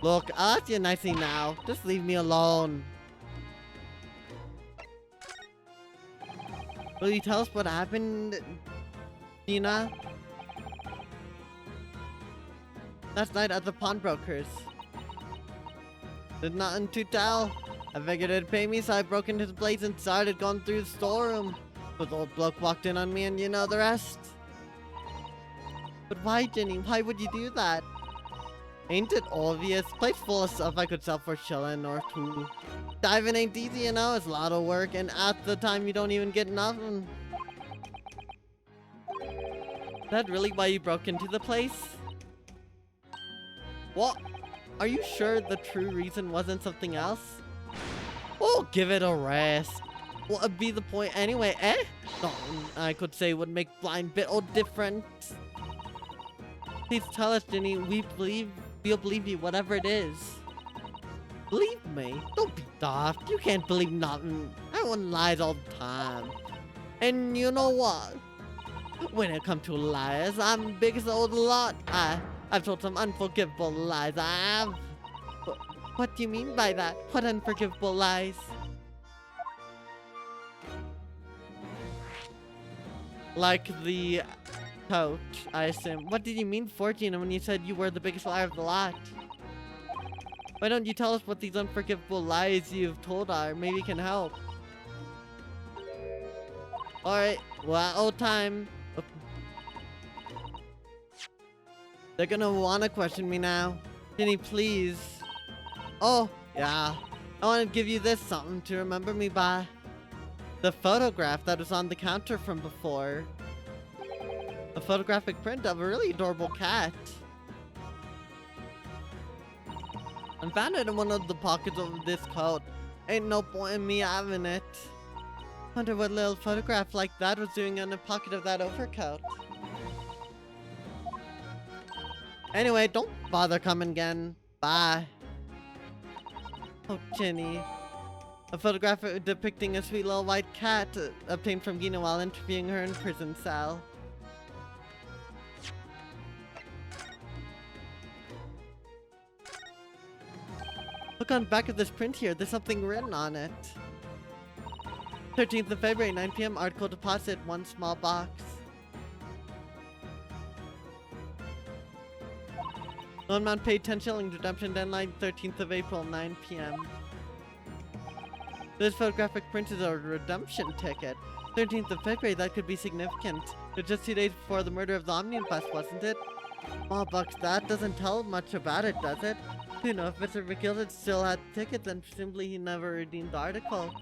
Look, I'll ask you nicely now. Just leave me alone. Will you tell us what happened, Gina? Last night at the pawnbroker's. There's nothing to tell. I figured it'd pay me, so I broke into his place and started going through the storeroom. But the old bloke walked in on me and you know the rest. But why, Jenny? Why would you do that? Ain't it obvious? Place full of stuff I could sell for a shilling or two. Diving ain't easy, you know? It's a lot of work, and at the time you don't even get nothing. Is that really why you broke into the place? What? Are you sure the true reason wasn't something else? Oh, give it a rest. What would be the point anyway, eh? Nothing I could say would make blind bit or different. Please tell us, Jenny. We'll believe you, whatever it is. Believe me. Don't be daft. You can't believe nothing. Everyone lies all the time. And you know what? When it comes to lies, I'm biggest of the lot. I've told some unforgivable lies. I have. What do you mean by that? What unforgivable lies? Like the coach, I assume. What did you mean, Fortuna, when you said you were the biggest liar of the lot? Why don't you tell us what these unforgivable lies you've told are? Maybe we can help. Alright, well, old time. They're gonna wanna question me now. Ginny, please. Oh, yeah. I wanna give you this something to remember me by. The photograph that was on the counter from before. A photographic print of a really adorable cat. I found it in one of the pockets of this coat. Ain't no point in me having it. Wonder what little photograph like that was doing in the pocket of that overcoat. Anyway, don't bother coming again. Bye. Oh, Ginny. A photograph depicting a sweet little white cat obtained from Gina while interviewing her in prison cell. Look on the back of this print here. There's something written on it. 13th of February, 9 p.m. Article deposit, 1 small box. Loan amount paid 10 shillings. Redemption deadline 13th of April, 9 p.m. This photographic print is a redemption ticket. 13th of February, that could be significant. It's just 2 days before the murder of the omnibus, wasn't it? Small box, that doesn't tell much about it, does it? You know, if Mr. McGilded still had the ticket, then presumably he never redeemed the article.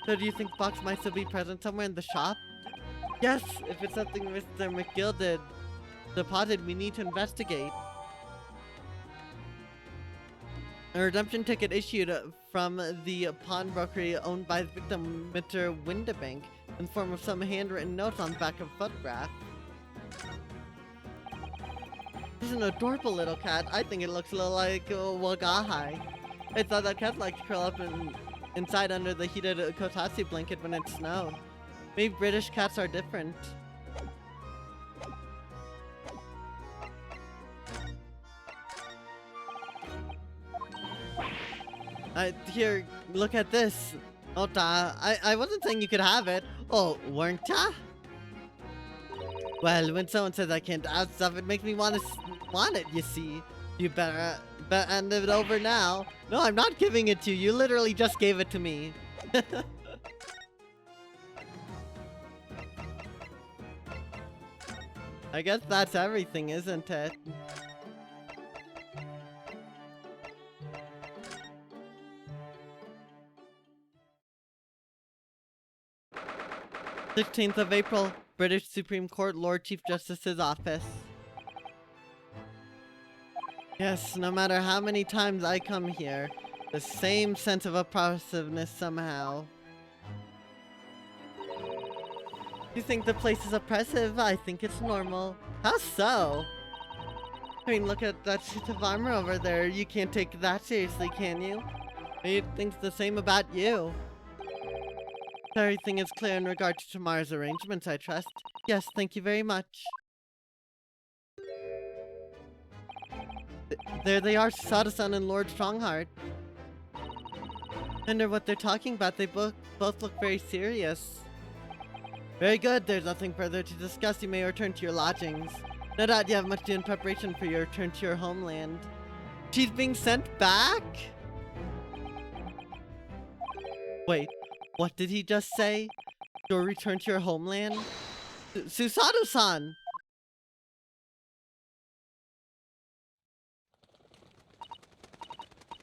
So do you think the box might still be present somewhere in the shop? Yes, if it's something Mr. McGilded deposited, we need to investigate. A redemption ticket issued from the pawnbroker owned by the victim, Mr. Windebank, in the form of some handwritten notes on the back of a photograph. This is an adorable little cat. I think it looks a little like Wagahai. I thought that cat liked to curl up inside under the heated kotatsu blanket when it snowed. Maybe British cats are different. Here, look at this. Oh, I wasn't saying you could have it. Oh, weren't ya? Well, when someone says I can't have stuff, it makes me want it, you see. You better hand it over now. No, I'm not giving it to you. You literally just gave it to me. I guess that's everything, isn't it? "16th of April, British Supreme Court, Lord Chief Justice's office. Yes, no matter how many times I come here, the same sense of oppressiveness somehow. You think the place is oppressive? I think it's normal. How so? I mean, look at that suit of armor over there. You can't take that seriously, can you? He thinks the same about you. Everything is clear in regard to tomorrow's arrangements, I trust. Yes, thank you very much. There they are, Sada-san and Lord Strongheart. I wonder what they're talking about. They both look very serious. Very good, there's nothing further to discuss. You may return to your lodgings. No doubt you have much to do in preparation for your return to your homeland. She's being sent back? Wait. What did he just say? Your return to your homeland? Susato-san!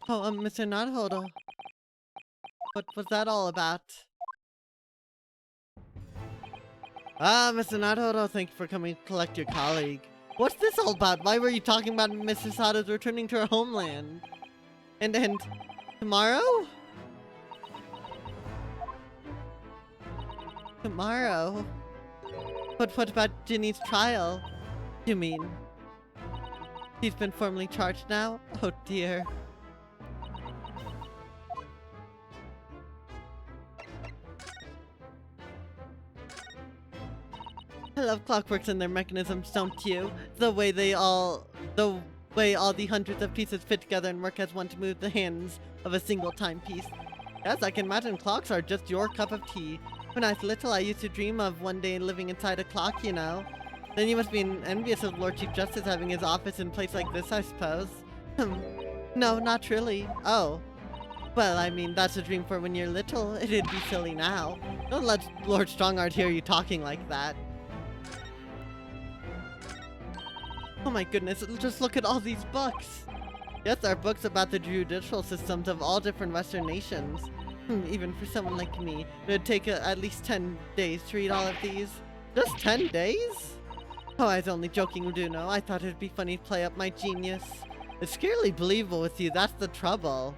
Oh, Mr. Naruhodo. What was that all about? Ah, Mr. Naruhodo, thank you for coming to collect your colleague. What's this all about? Why were you talking about Mrs. Sato's returning to her homeland? And tomorrow? Tomorrow? But what about Ginny's trial? You mean? She's been formally charged now? Oh dear. love clockworks and their mechanisms, don't you? The way all the hundreds of pieces fit together and work as one to move the hands of a single timepiece. Yes, I can imagine clocks are just your cup of tea. When I was little, I used to dream of one day living inside a clock, you know. Then you must be envious of Lord Chief Justice having his office in a place like this, I suppose. No, not really. Oh. Well, I mean, that's a dream for when you're little. It'd be silly now. Don't let Lord Strongheart hear you talking like that. Oh my goodness, just look at all these books. Yes, there are books about the judicial systems of all different Western nations. Even for someone like me, it would take at least 10 days to read all of these. Just 10 days? Oh, I was only joking, Uduno. I thought it'd be funny to play up my genius. It's scarcely believable with you, that's the trouble.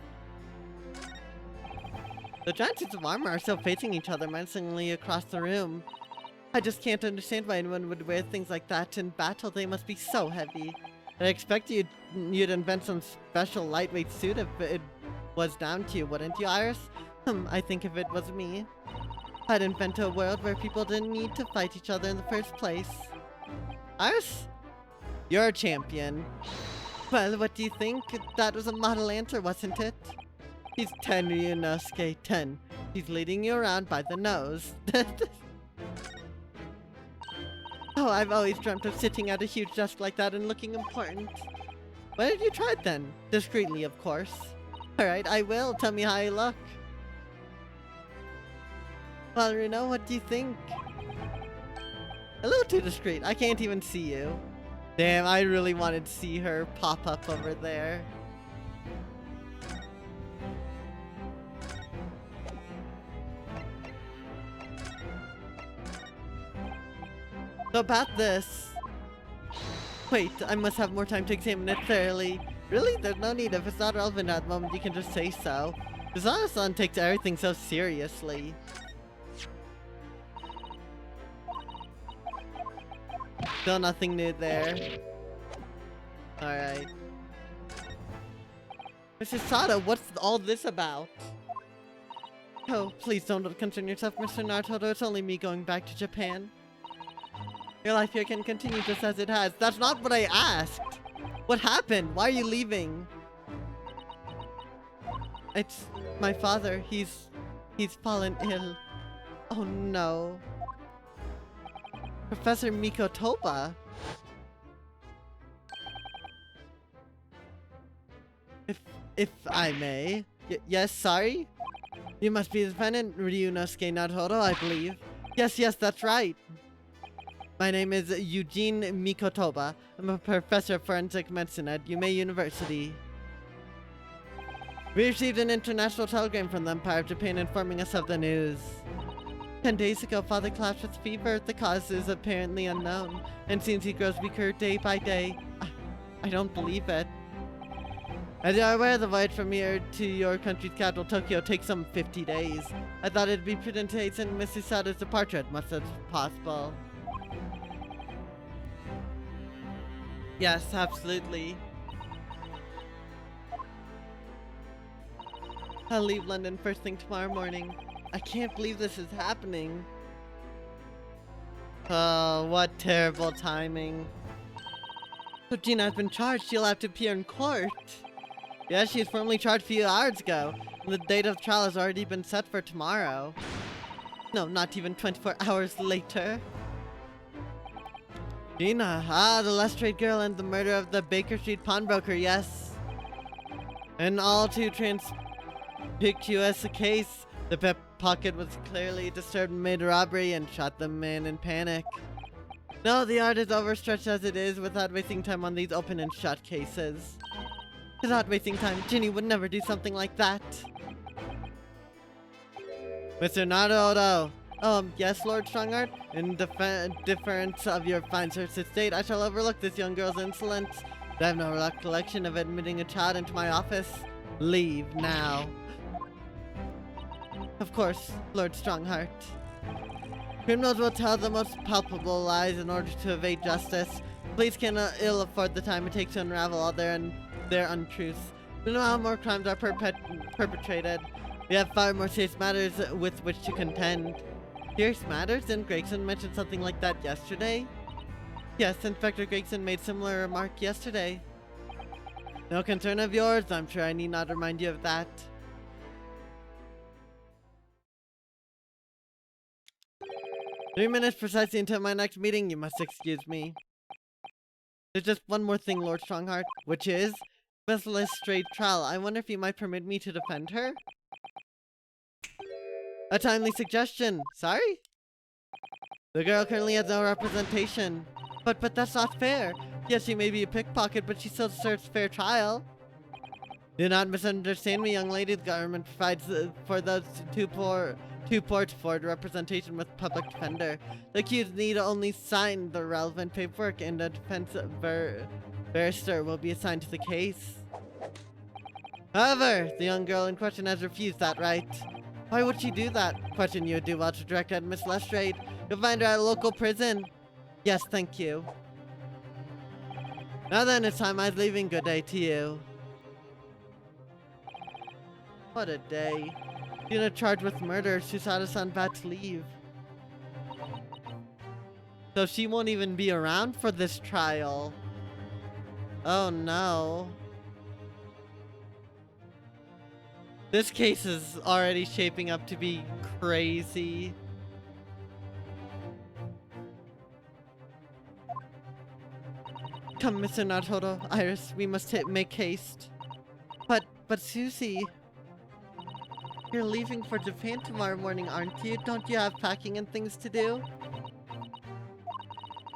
The giant suits of armor are still facing each other menacingly across the room. I just can't understand why anyone would wear things like that in battle. They must be so heavy. I expect you'd invent some special lightweight suit if it was down to you, wouldn't you, Iris? I think if it was me, I'd invent a world where people didn't need to fight each other in the first place. Iris? You're a champion. Well, what do you think? That was a model answer, wasn't it? He's 10, Ryunosuke, 10. He's leading you around by the nose. Oh, I've always dreamt of sitting at a huge desk like that and looking important. Why did you try it then? Discreetly, of course. Alright, I will. Tell me how I look. Well, Reno, what do you think? A little too discreet. I can't even see you. Damn, I really wanted to see her pop up over there. So about this... Wait, I must have more time to examine it thoroughly. Really? There's no need. If it's not relevant at the moment, you can just say so. Kazana-san takes everything so seriously. Still nothing new there. Alright. Mrs. Sada, what's all this about? Oh, please don't concern yourself, Mr. Naruto. It's only me going back to Japan. Your life here can continue just as it has. That's not what I asked! What happened? Why are you leaving? It's my father. He's fallen ill. Oh no. Professor Mikotoba? If I may. Yes, sorry? You must be the defendant, Ryunosuke Naruto, I believe. Yes, that's right. My name is Eugene Mikotoba. I'm a professor of forensic medicine at Yume University. We received an international telegram from the Empire of Japan informing us of the news. 10 days ago, Father collapsed with fever. The cause is apparently unknown, and seems he grows weaker day by day. I don't believe it. As you are aware, the voyage from here to your country's capital, Tokyo, takes some 50 days. I thought it'd be prudent to hasten Mrs. Sada's departure as much as possible. Yes, absolutely. I'll leave London first thing tomorrow morning. I can't believe this is happening. Oh, what terrible timing. So Gina has been charged. She'll have to appear in court. Yeah, she was formally charged a few hours ago. And the date of trial has already been set for tomorrow. No, not even 24 hours later. Gina, the Lestrade girl and the murder of the Baker Street pawnbroker, yes. An all too conspicuous case. The pickpocket was clearly disturbed and made a robbery and shot the man in panic. No, the art is overstretched as it is without wasting time on these open and shut cases. Without wasting time, Ginny would never do something like that. Mr. Naruto. Yes, Lord Strongheart. In deference of your fine sir's estate, I shall overlook this young girl's insolence. I have no recollection of admitting a child into my office. Leave now. Of course, Lord Strongheart. Criminals will tell the most palpable lies in order to evade justice. Police can ill afford the time it takes to unravel all their untruths. We know how more crimes are perpetrated. We have far more serious matters with which to contend. Serious matters? Didn't Gregson mention something like that yesterday? Yes, Inspector Gregson made similar remark yesterday. No concern of yours, I'm sure I need not remind you of that. "3 minutes precisely until my next meeting, you must excuse me. There's just one more thing, Lord Strongheart, which is Miss Lestrade's trial. I wonder if you might permit me to defend her?" "A timely suggestion. Sorry? The girl currently has no representation. But that's not fair. Yes, she may be a pickpocket, but she still deserves fair trial. Do not misunderstand me, young lady. The government provides for those too poor to afford representation with public defender. The accused need only sign the relevant paperwork, and a defense barrister will be assigned to the case. However, the young girl in question has refused that right. Why would she do that? Question you would do well to direct at Miss Lestrade. You'll find her at a local prison. Yes, thank you. Now then, it's time I was leaving. Good day to you." What a day. Gina charged with murder. Susada-san about to leave. So she won't even be around for this trial. Oh no. This case is already shaping up to be crazy. Come, Mr. Naruto, Iris, we must make haste. But Susie, you're leaving for Japan tomorrow morning, aren't you? Don't you have packing and things to do?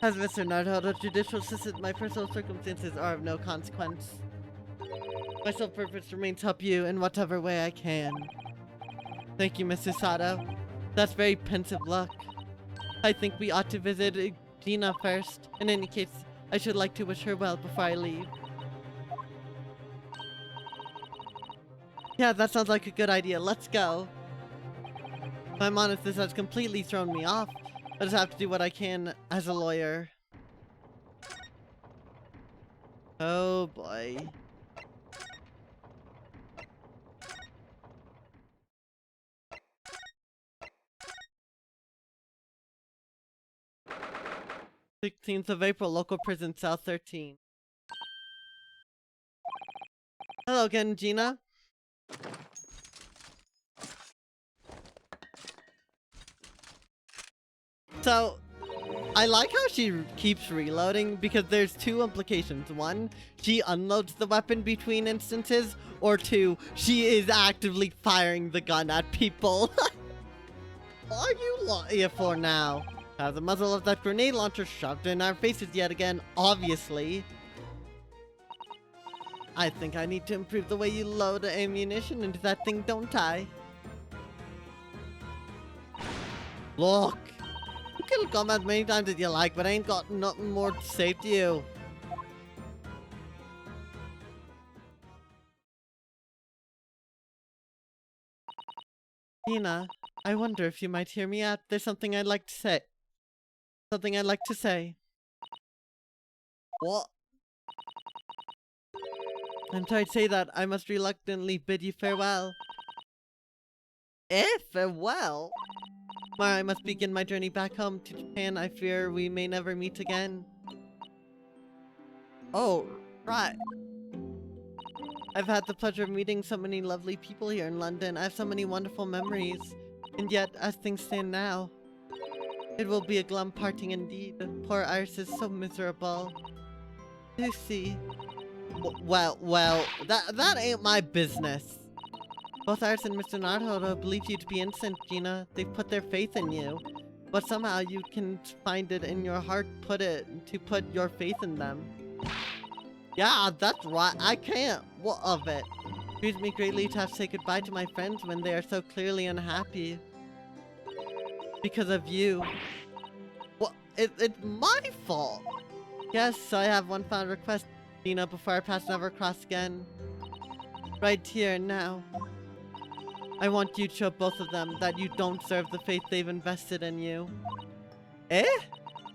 As Mr. Naruto, judicial assistant, my personal circumstances are of no consequence. My sole purpose remains to help you in whatever way I can. Thank you, Miss Susato. That's very pensive look. I think we ought to visit Gina first. In any case, I should like to wish her well before I leave. Yeah, that sounds like a good idea. Let's go. If I'm honest, this has completely thrown me off. I just have to do what I can as a lawyer. Oh boy. "16th of April, local prison, cell 13. Hello again, Gina. So, I like how she keeps reloading because there's two implications. One, she unloads the weapon between instances, or two, she is actively firing the gun at people. Are you lying for now? Have the muzzle of that grenade launcher shoved in our faces yet again, obviously. I think I need to improve the way you load ammunition into that thing, don't I? Look! You can come as many times as you like, but I ain't got nothing more to say to you. Nina, I wonder if you might hear me out. There's something I'd like to say. Something I'd like to say. What? I'm sorry to say that. I must reluctantly bid you farewell. Farewell? Tomorrow I must begin my journey back home to Japan. I fear we may never meet again. Oh, right. I've had the pleasure of meeting so many lovely people here in London. I have so many wonderful memories. And yet, as things stand now, it will be a glum parting indeed. Poor Iris is so miserable. Lucy. Well, that ain't my business. Both Iris and Mr. Naruto believe you to be innocent, Gina. They've put their faith in you. But somehow you can find it in your heart to put your faith in them. Yeah, that's right. I can't. What of it? It grieves me greatly to have to say goodbye to my friends when they are so clearly unhappy. Because of you. Well, it's my fault. Yes, I have one final request, Gina, before our paths never cross again. Right here and now. I want you to show both of them that you don't deserve the faith they've invested in you.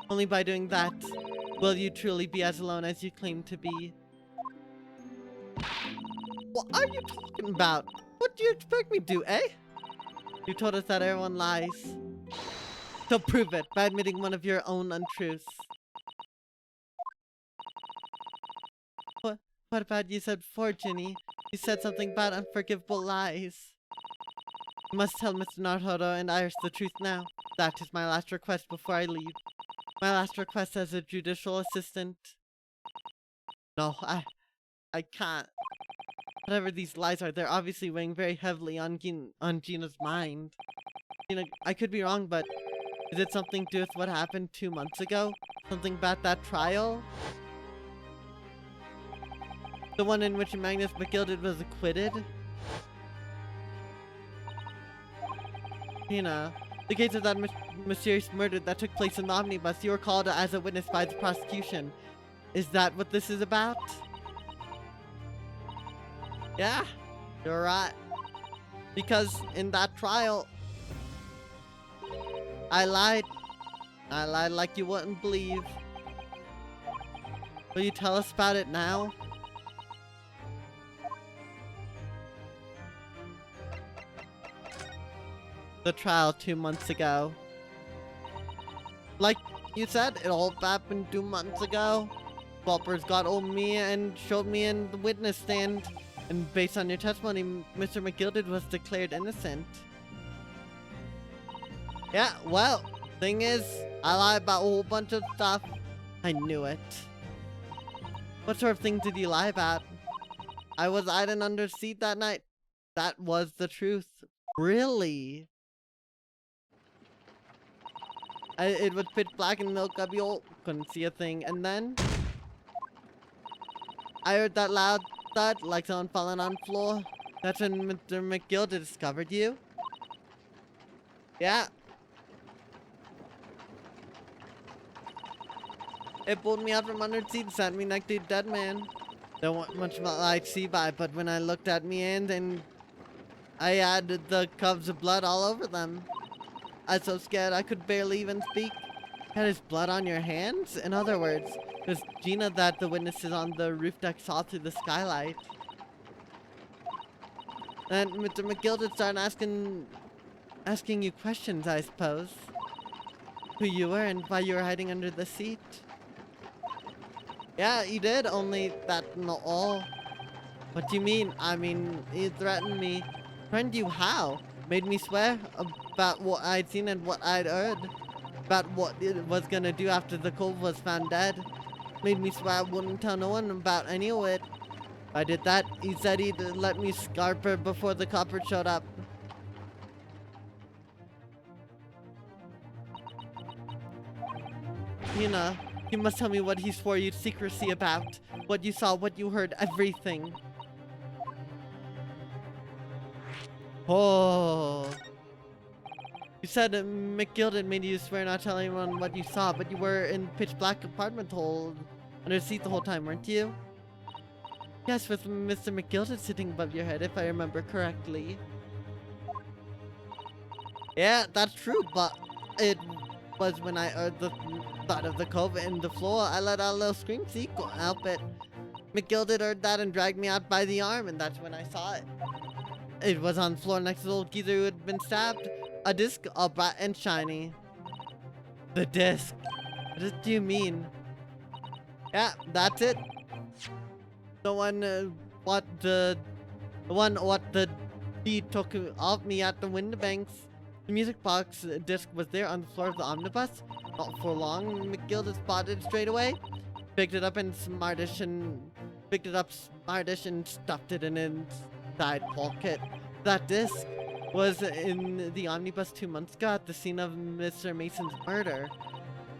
Only by doing that will you truly be as alone as you claim to be. What are you talking about? What do you expect me to do, You told us that everyone lies. So prove it by admitting one of your own untruths. What about you said before, Ginny? You said something about unforgivable lies. You must tell Mr. Naruto and Iris the truth now. That is my last request before I leave. My last request as a judicial assistant. No, I can't. Whatever these lies are, they're obviously weighing very heavily on Gina's mind. Gina, I could be wrong, but is it something to do with what happened 2 months ago? Something about that trial? The one in which Magnus McGilded was acquitted? Gina, the case of that mysterious murder that took place in the omnibus, you were called as a witness by the prosecution. Is that what this is about? Yeah, you're right. Because in that trial, I lied. I lied like you wouldn't believe. Will you tell us about it now? The trial 2 months ago. Like you said, it all happened 2 months ago. Whoppers got on me and showed me in the witness stand. And based on your testimony, Mr. McGilded was declared innocent. Yeah, well, thing is, I lied about a whole bunch of stuff. I knew it. What sort of things did you lie about? I was hiding under the seat that night. That was the truth. Really? It was pitch black in the cubbyhole. Couldn't see a thing. And then I heard that loud thud, like someone falling on the floor. That's when Mr. McGilded discovered you? Yeah. It pulled me out from under the seat and sat me next to a dead man. There wasn't much light to see by, but when I looked at me and I had the cubs of blood all over them. I was so scared I could barely even speak. Had his blood on your hands? In other words, it was Gina that the witnesses on the roof deck saw through the skylight. And Mr. McGilded started asking you questions, I suppose. Who you were and why you were hiding under the seat. Yeah, he did, only that not all. What do you mean? I mean, he threatened me. Threatened you how? Made me swear about what I'd seen and what I'd heard. About what it was gonna do after the cove was found dead. Made me swear I wouldn't tell no one about any of it. If I did that, he said he'd let me scarp her before the copper showed up. Tina, you must tell me what he swore you secrecy about. What you saw, what you heard, everything. Oh. You said McGilded made you swear not to tell anyone what you saw, but you were in pitch black apartment hole under the seat the whole time, weren't you? Yes, with Mr. McGilded sitting above your head, if I remember correctly. Yeah, that's true, but it was when I heard the thud of the cove in the floor, I let out a little scream, see, couldn't help it. McGilded heard that and dragged me out by the arm, and that's when I saw it. It was on the floor next to the old geezer who had been stabbed. A disc, all bright and shiny. The disc. What do you mean? Yeah, that's it. The one, what the thief took off me at the window banks. The music box disc was there on the floor of the omnibus. Not for long, McGilded spotted it straight away. Picked it up smartish and stuffed it in his side pocket. That disc was in the omnibus 2 months ago at the scene of Mr. Mason's murder.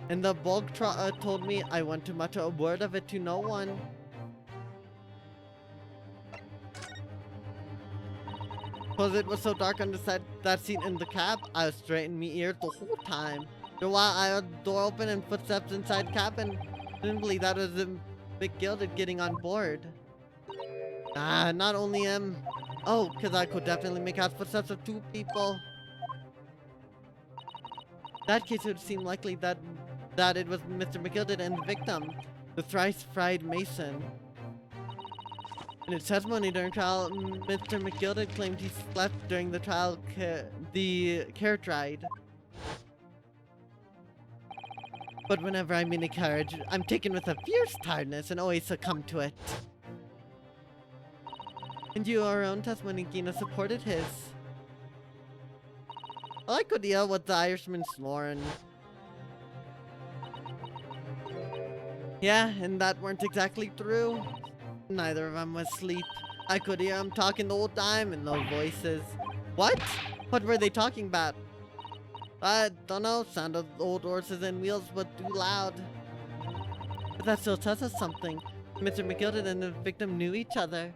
And the bulk told me I want to mutter a word of it to no one. Cause it was so dark on that seat in the cab, I was straight in me ears the whole time. For a while I heard the door open and footsteps inside cabin. Didn't believe that was McGilded getting on board. Ah, not only him. Oh, cause I could definitely make out footsteps of 2 people. In that case, it would seem likely that it was Mr. McGilded and the victim, the thrice-fried Mason. In his testimony during trial, Mr. McGilded claimed he slept during the trial, the carriage ride. But whenever I'm in a carriage, I'm taken with a fierce tiredness and always succumb to it. And you, our own testimony, Gina, supported his. I like what deal with the Irishman snoring. Yeah, and that weren't exactly true. Neither of them was asleep. I could hear them talking the whole time in low voices. What? What were they talking about? I don't know. Sound of old horses and wheels was too loud. But that still tells us something. Mr. McGilded and the victim knew each other.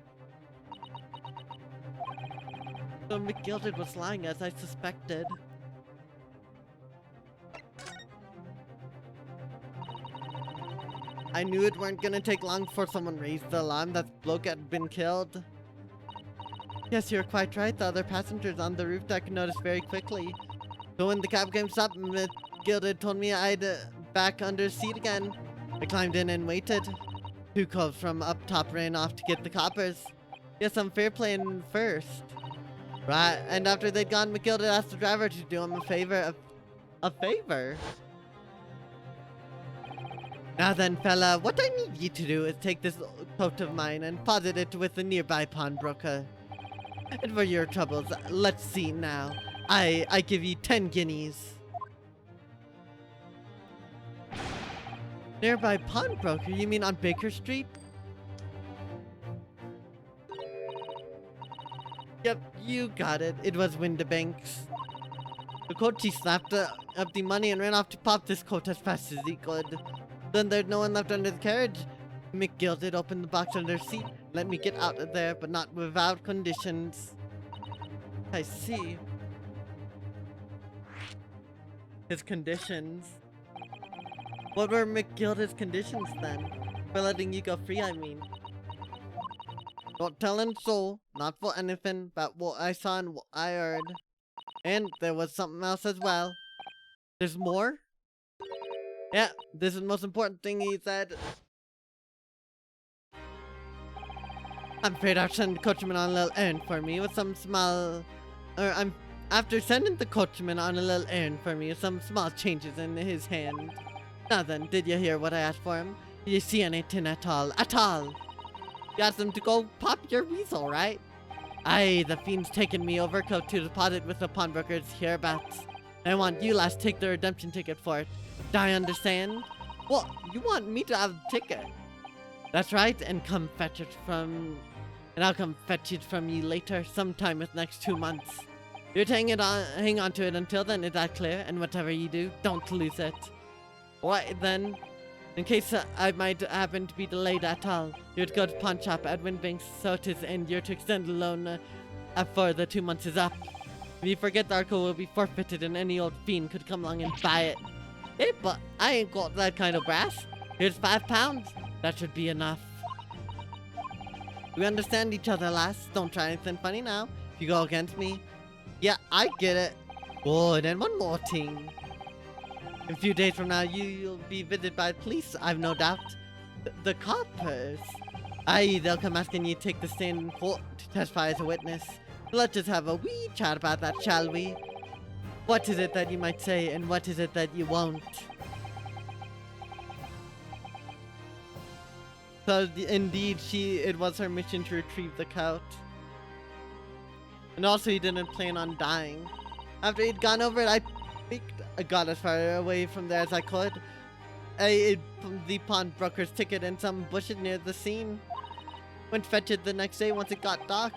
So McGilded was lying as I suspected. I knew it weren't gonna take long before someone raised the alarm that bloke had been killed. Yes, you're quite right. The other passengers on the roof deck noticed very quickly. So when the cab came stop, McGilded told me I'd back under the seat again. I climbed in and waited. Two calls from up top ran off to get the coppers. Yes, I'm fair playing first. Right, and after they'd gone, McGilded asked the driver to do him a favor. A favor? Now then, fella, what I need you to do is take this coat of mine and deposit it with a nearby pawnbroker. And for your troubles, let's see now. I give you 10 guineas. Nearby pawnbroker? You mean on Baker Street? Yep, you got it. It was Windibank's. The coachee snapped up the money and ran off to pop this coat as fast as he could. Then there'd no one left under the carriage. McGilded opened the box under the seat, let me get out of there, but not without conditions. I see. His conditions. What were McGilded's conditions then? For letting you go free, I mean. Don't tell him so, not for anything, but what I saw and what I heard. And there was something else as well. There's more? Yeah, this is the most important thing he said. I'm afraid I'll send the coachman on a little errand for me with some small... After sending the coachman on a little errand for me with some small changes in his hand. Now then, did you hear what I asked for him? Did you see anything at all? At all! You asked him to go pop your weasel, right? Aye, the fiend's taken me overcoat to deposit with the pawnbrokers hereabouts. I want you last take the redemption ticket for it. Do I understand? What? You want me to have the ticket? That's right, and come fetch it from... And I'll come fetch it from you later, sometime with next 2 months. You're hang on to it until then, is that clear? And whatever you do, don't lose it. Right then, in case I might happen to be delayed at all, you're to go to pawn shop at Winbanks, so it is, and you're to extend the loan after the 2 months is up. If you forget, the article will be forfeited and any old fiend could come along and buy it. Hey, but I ain't got that kind of brass. Here's £5. That should be enough. We understand each other, lass. Don't try anything funny now. If you go against me. Yeah, I get it. Good, and one more thing. In a few days from now, you'll be visited by the police, I've no doubt. The coppers. Aye, they'll come asking you to take the stand in court to testify as a witness. Let's just have a wee chat about that, shall we? What is it that you might say, and what is it that you won't? So, indeed, it was her mission to retrieve the coat. And also, he didn't plan on dying. After he'd gone over it, I got as far away from there as I could. The pawnbroker's ticket and some bushes near the scene. Went fetch it the next day once it got dark.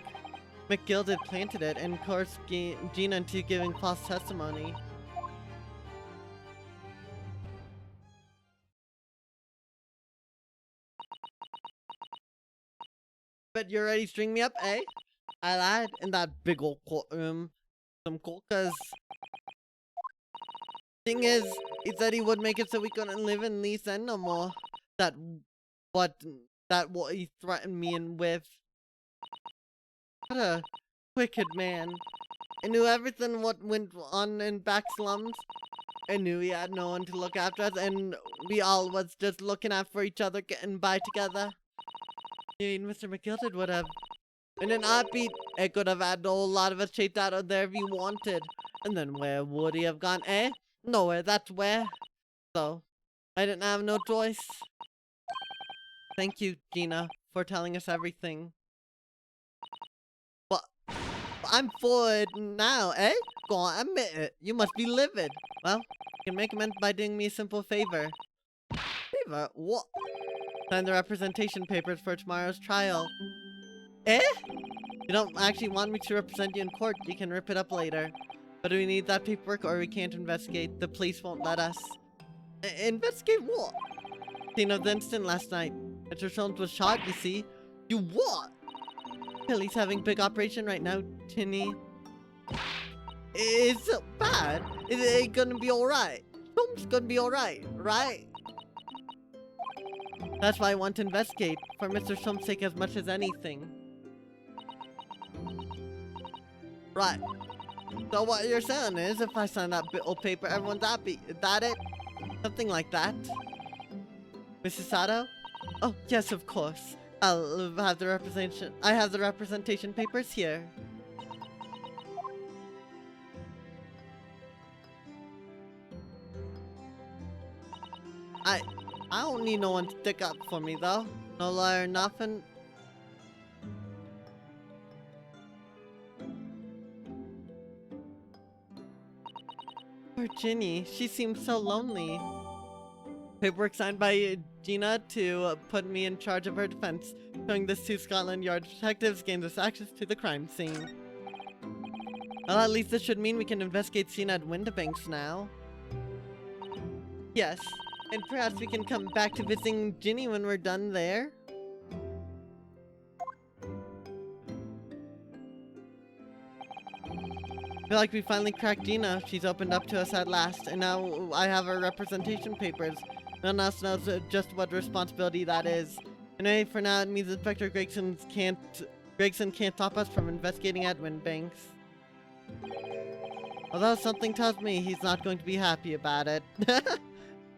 McGilded planted it and coerced Gina into giving false testimony. Bet you're ready to string me up, eh? I lied in that big old courtroom. Some cookers. Thing is, he said he would make it so we couldn't live in Lee's End no more. What he threatened me with. What a wicked man. I knew everything what went on in back slums. I knew he had no one to look after us, and we all was just looking out for each other, getting by together. I mean, Mr. McGilded would have. In an heartbeat, it could have had a whole lot of us chased out of there if he wanted. And then where would he have gone, eh? Nowhere, that's where. So, I didn't have no choice. Thank you, Gina, for telling us everything. But I'm forward now, eh? Go on, admit it. You must be livid. Well, you can make amends by doing me a simple favor. Favor? What? Sign the representation papers for tomorrow's trial. Eh? You don't actually want me to represent you in court. You can rip it up later. But we need that paperwork or we can't investigate. The police won't let us. Investigate what? Scene of the incident last night. Mr. Sholmes was shot, you see. You what? Billy's having a big operation right now, Tinny. It's bad. Is it gonna be alright? Sholmes gonna be alright, right? That's why I want to investigate. For Mr. Sholmes' sake as much as anything. Right. So what you're saying is, if I sign that bit of paper, everyone's happy. Is that it? Something like that. Mrs. Sato? Oh, yes, of course. I'll have the representation. I have the representation papers here. I don't need no one to stick up for me, though. No lawyer, nothing. Poor Ginny, she seems so lonely. Paperwork signed by Gina to put me in charge of her defense. Showing this to Scotland Yard detectives gains us access to the crime scene. Well, at least this should mean we can investigate Gina at Windibanks now. Yes, and perhaps we can come back to visiting Ginny when we're done there. I feel like we finally cracked Gina. She's opened up to us at last, and now I have her representation papers. None of us knows just what responsibility that is. Anyway, for now, it means Inspector Gregson can't stop us from investigating Edwin Banks. Although something tells me he's not going to be happy about it.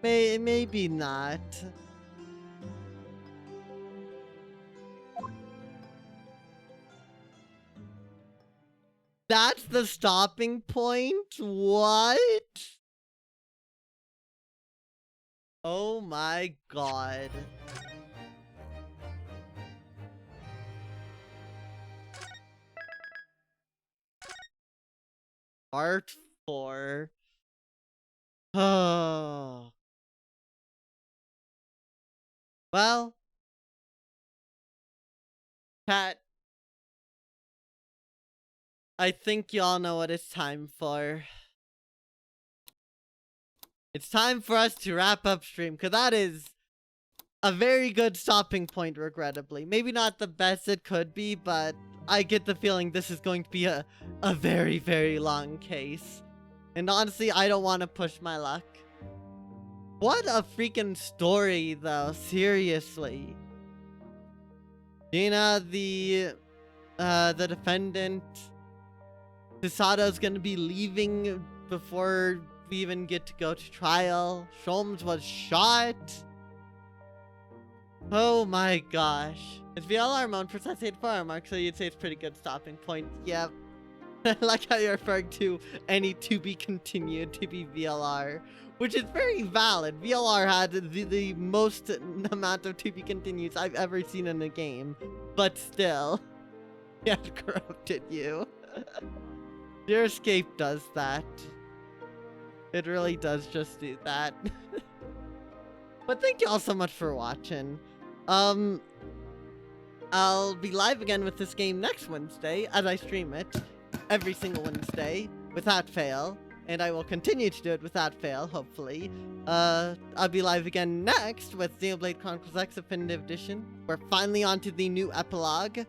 Maybe not. That's the stopping point? What? Oh my god. Part 4. Oh. Well. Chat. I think y'all know what it's time for. It's time for us to wrap up stream, because that is a very good stopping point, regrettably. Maybe not the best it could be, but I get the feeling this is going to be a very, very long case. And honestly, I don't want to push my luck. What a freaking story, though. Seriously. Gina, the defendant. Sasato's gonna be leaving before we even get to go to trial. Sholmes was shot. Oh my gosh. It's VLR mode for Sensate Farm, Mark, so you'd say it's pretty good stopping point. Yep. I like how you're referring to any to be continued to be VLR, which is very valid. VLR had the most amount of to be continues I've ever seen in a game, but still, he had corrupted you. Your escape does that. It really does just do that. But thank you all so much for watching. I'll be live again with this game next Wednesday as I stream it every single Wednesday without fail, and I will continue to do it without fail, hopefully. I'll be live again next with Xenoblade Chronicles X Definitive Edition. We're finally onto the new epilogue.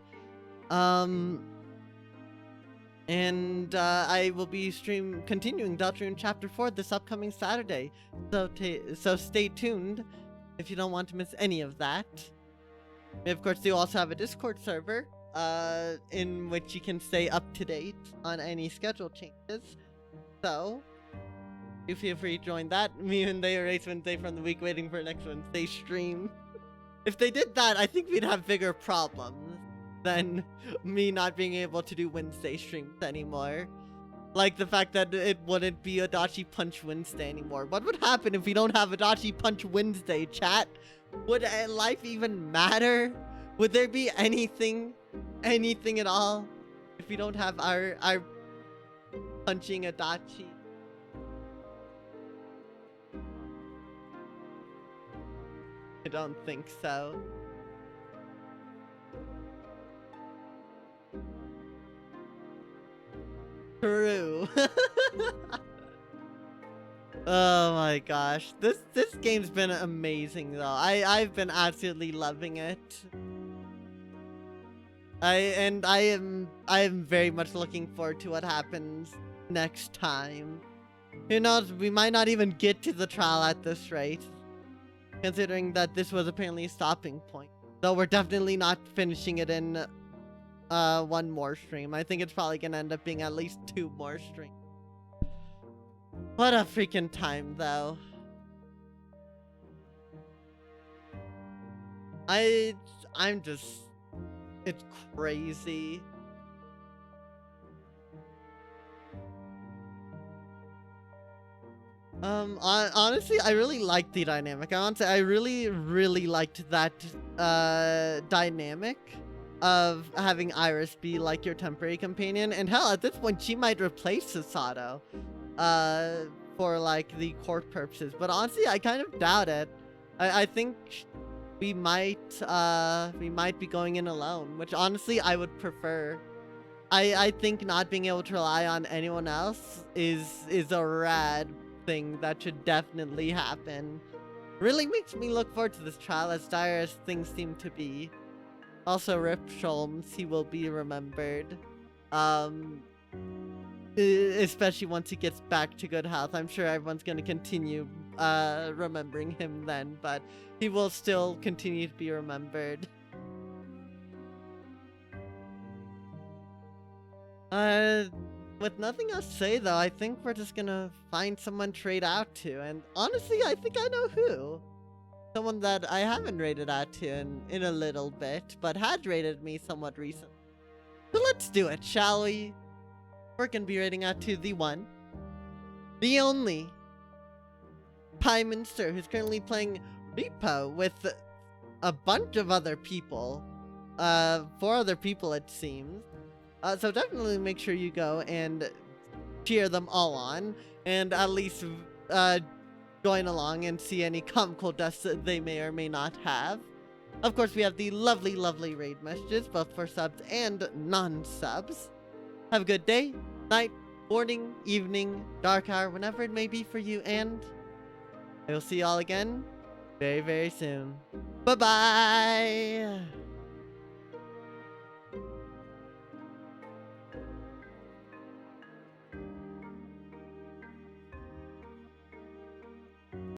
And I will be continuing Deltarune Chapter 4 this upcoming Saturday. So stay tuned if you don't want to miss any of that. We, of course, do also have a Discord server in which you can stay up to date on any schedule changes. So, do feel free to join that. Me and they erase Wednesday from the week waiting for next Wednesday stream. If they did that, I think we'd have bigger problems than me not being able to do Wednesday streams anymore. Like the fact that it wouldn't be Adachi Punch Wednesday anymore. What would happen if we don't have Adachi Punch Wednesday, chat? Would life even matter? Would there be anything at all if we don't have our punching Adachi? I don't think so. True. Oh my gosh. This game's been amazing though. I've been absolutely loving it. I am very much looking forward to what happens next time. Who knows, we might not even get to the trial at this rate, considering that this was apparently a stopping point. Though we're definitely not finishing it in one more stream. I think it's probably gonna end up being at least 2 more streams. What a freaking time, though. I'm just... It's crazy. Honestly, I really liked the dynamic. I really liked that, dynamic of having Iris be, like, your temporary companion. And hell, at this point, she might replace Sasato, for, like, the court purposes. But honestly, I kind of doubt it. I think we might be going in alone, which honestly, I would prefer. I think not being able to rely on anyone else is a rad thing that should definitely happen. Really makes me look forward to this trial, as dire as things seem to be. Also, Rip Sholmes, he will be remembered. Especially once he gets back to good health. I'm sure everyone's gonna continue remembering him then, but he will still continue to be remembered. With nothing else to say though, I think we're just gonna find someone to trade out to, and honestly, I think I know who. Someone that I haven't rated out to in a little bit, but had rated me somewhat recently. So let's do it, shall we? We're gonna be rating out to the one, the only, Paimon Sir, who's currently playing Repo with a bunch of other people. 4 other people it seems. So definitely make sure you go and cheer them all on, and at least join along and see any comical deaths that they may or may not have. Of course, we have the lovely raid messages, both for subs and non-subs. Have a good day, night, morning, evening, dark hour, whenever it may be for you, and I will see you all again very soon. Bye-bye!